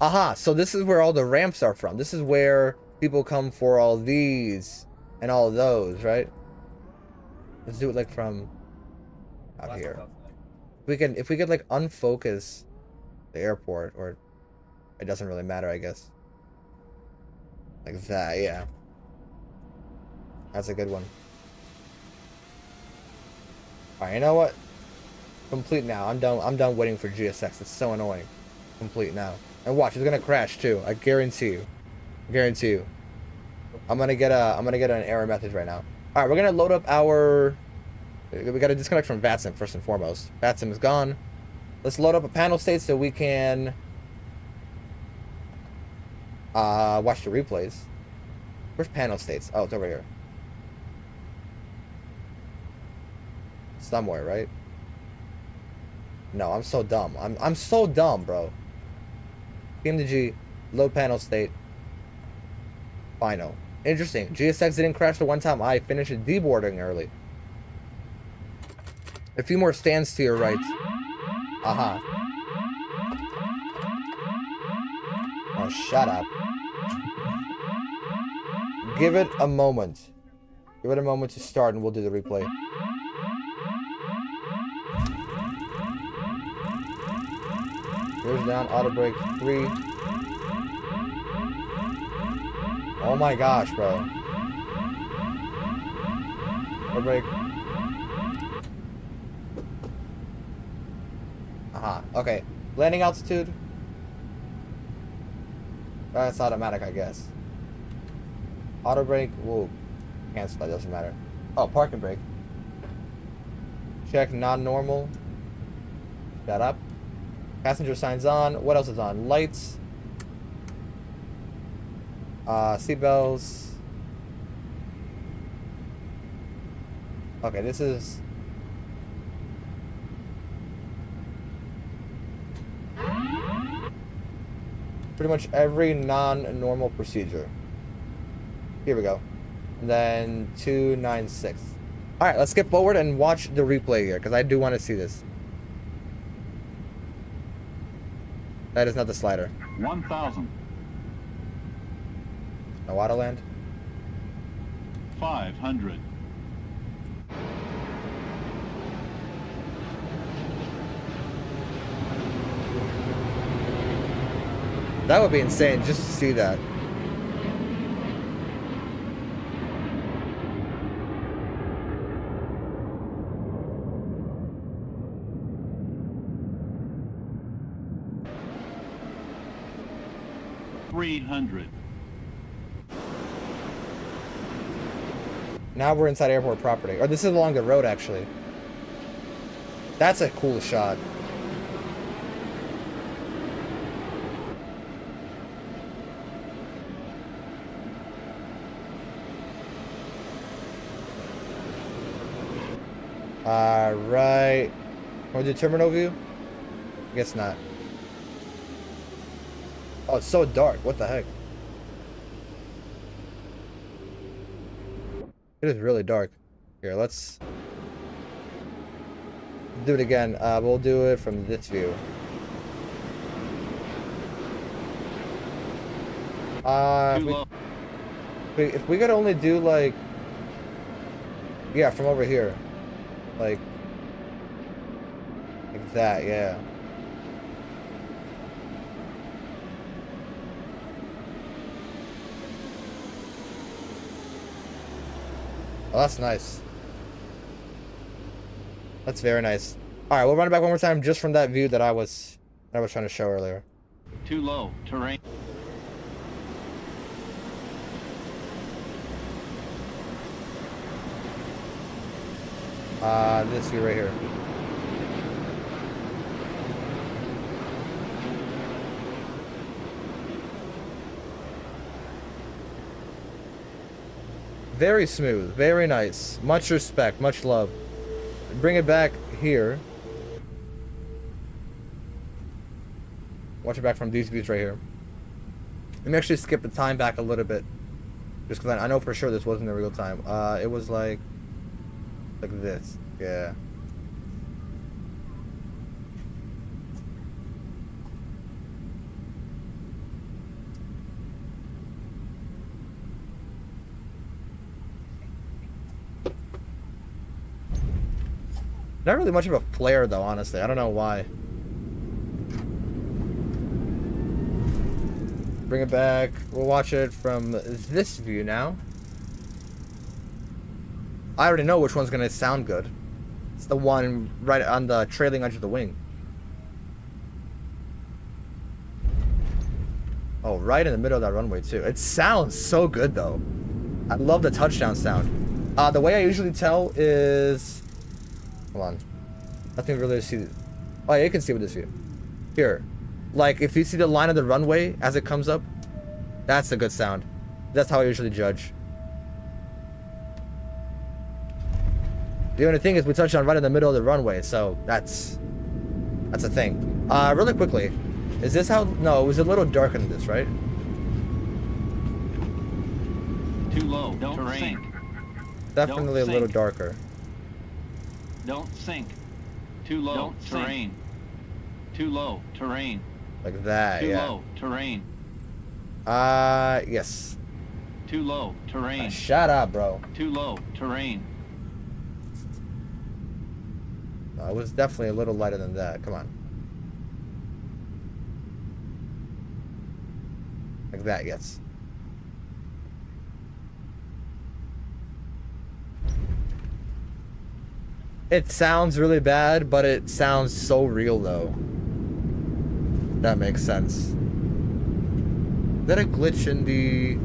Aha, so this is where all the ramps are from. This is where people come for all these and all those, right? Let's do it like from out here. If we could like unfocus the airport, or it doesn't really matter, I guess. Like that, yeah. That's a good one. Alright, you know what? Complete now. I'm done waiting for GSX. It's so annoying. Complete now. And watch, it's gonna crash too. I guarantee you. I guarantee you. I'm gonna get an error message right now. Alright, we're gonna load up our... We gotta disconnect from VATSIM first and foremost. VATSIM is gone. Let's load up a panel state so we can watch the replays. Where's panel states? Oh, it's over here. Somewhere, right? No, I'm so dumb. I'm so dumb, bro. PMDG, load panel state. Final. Interesting. GSX didn't crash the one time I finished deboarding early. A few more stands to your right. Aha. Oh, shut up. Give it a moment. Give it a moment to start and we'll do the replay. Gears down, auto brake, 3. Oh my gosh, bro. Auto brake. Aha, okay. Landing altitude. That's automatic, I guess. Auto brake, we'll cancel that, doesn't matter. Oh, parking brake. Check non-normal. Shut up. Passenger signs on. What else is on? Lights. Seatbelts. Okay, this is... pretty much every non-normal procedure. Here we go. And then 296. Alright, let's skip forward and watch the replay here, because I do want to see this. That is not the slider. 1,000. No auto land. 500. That would be insane just to see that. Now we're inside airport property. Or this is along the road, actually. That's a cool shot. Right. Want to do terminal view? I guess not. Oh, it's so dark. What the heck? It is really dark. Here, let's do it again. We'll do it from this view. If we could only do like... Yeah, from over here. Like that, yeah. Oh, that's nice. That's very nice. All right, we'll run it back one more time just from that view that I was trying to show earlier. Too low. Terrain. This view right here. Very smooth, very nice. Much respect, much love. Bring it back here. Watch it back from these views right here. Let me actually skip the time back a little bit. Just because I know for sure this wasn't in real time. It was like this. Yeah. Not really much of a flare though, honestly. I don't know why. Bring it back. We'll watch it from this view now. I already know which one's gonna sound good. It's the one right on the trailing edge of the wing. Oh, right in the middle of that runway too. It sounds so good though. I love the touchdown sound. The way I usually tell is... Hold on. Nothing really to see. Oh yeah, you can see with this view. Here. Like, if you see the line of the runway as it comes up, that's a good sound. That's how I usually judge. The only thing is we touched on right in the middle of the runway, so that's a thing. Really quickly, is this how... No, it was a little darker than this, right? Too low. Don't Terrain. sink. Definitely a little sink. darker. Don't sink. Too low. Don't sink. Terrain. Too low. Terrain. Like that, Too yeah. low. Terrain. Yes. Too low. Terrain. Shut up, bro. Too low. Terrain. No, it was definitely a little lighter than that. Come on. Like that, yes. It sounds really bad, but it sounds so real, though. That makes sense. Is that a glitch in the...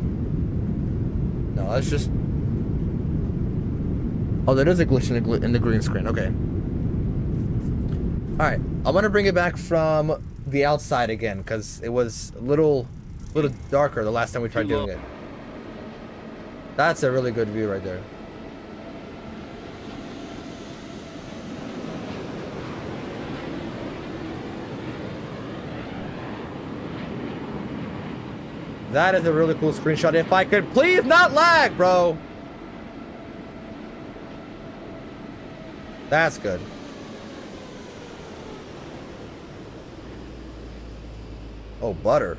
No, that's just... Oh, there is a glitch in the green screen. Okay. Alright, I'm gonna bring it back from the outside again, because it was a little darker the last time we tried doing it. That's a really good view right there. That is a really cool screenshot. If I could please not lag, bro. That's good. Oh, butter.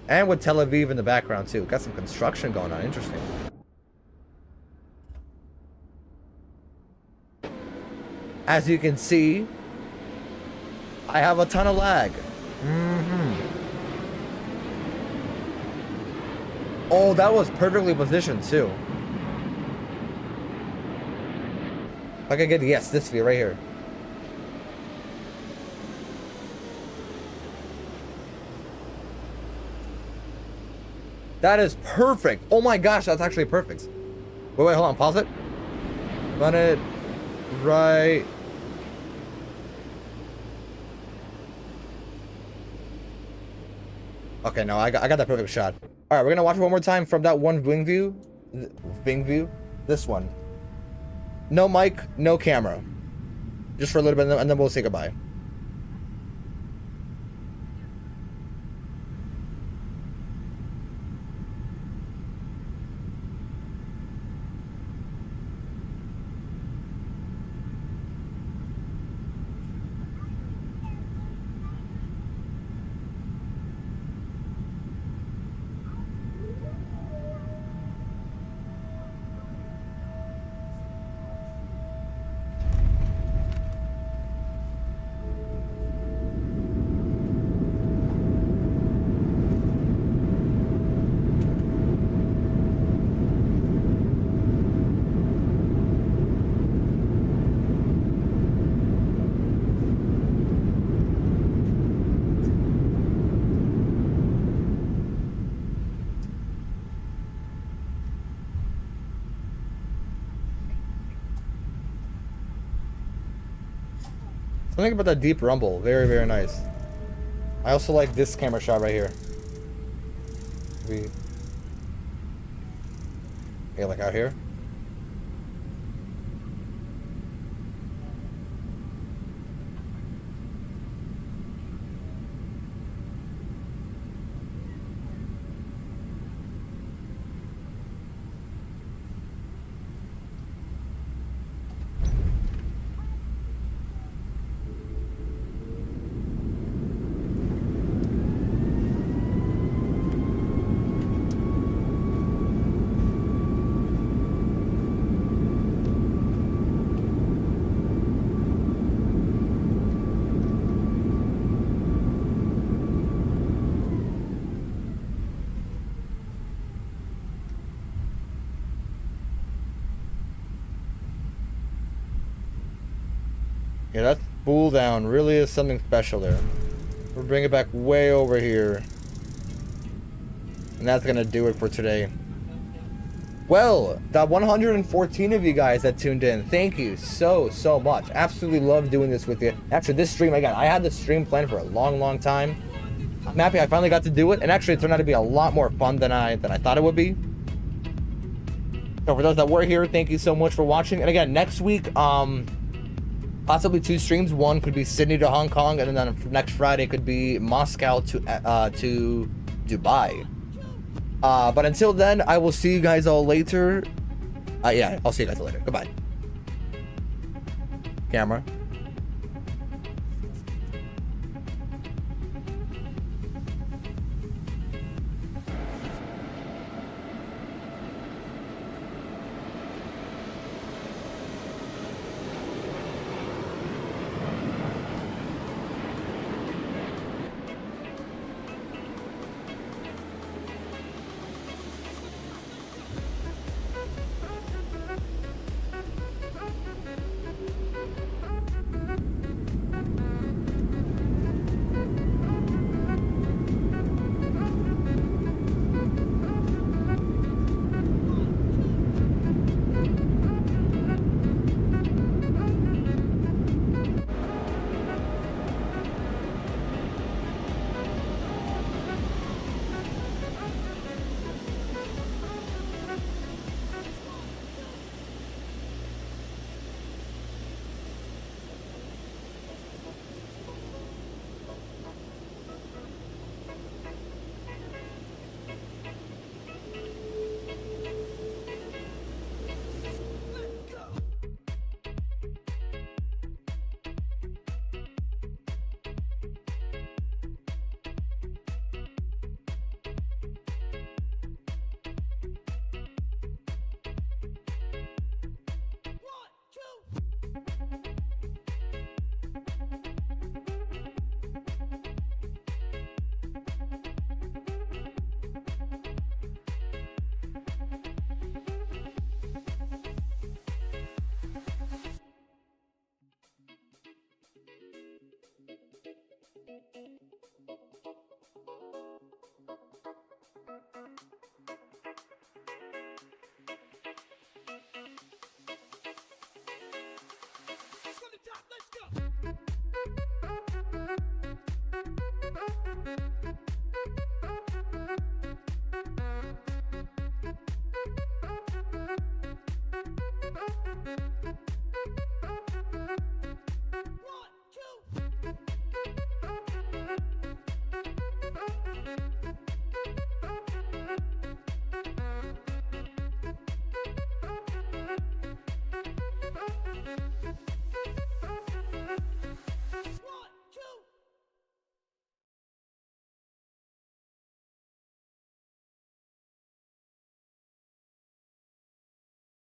And with Tel Aviv in the background, too. Got some construction going on. Interesting. As you can see, I have a ton of lag. Oh, that was perfectly positioned, too. If I could get, yes, this view right here. That is perfect. Oh my gosh, that's actually perfect. Wait, hold on, pause it. Run it right. Okay, no, I got that perfect shot. All right, we're gonna watch it one more time from that one wing view. This one. No mic, no camera. Just for a little bit, and then we'll say goodbye. Something about that deep rumble. Very, very nice. I also like this camera shot right here. Yeah, like out here. Yeah, that spool down really is something special there. We'll bring it back way over here. And that's gonna do it for today. Well, the 114 of you guys that tuned in, thank you so much. Absolutely love doing this with you. Actually, this stream, again, I had this stream planned for a long time. I'm happy I finally got to do it, and actually it turned out to be a lot more fun than I thought it would be. So for those that were here, thank you so much for watching. And again, next week, possibly 2 streams. One could be Sydney to Hong Kong, and then next Friday could be Moscow to Dubai. But until then, I will see you guys all later. Yeah, I'll see you guys later. Goodbye. Camera.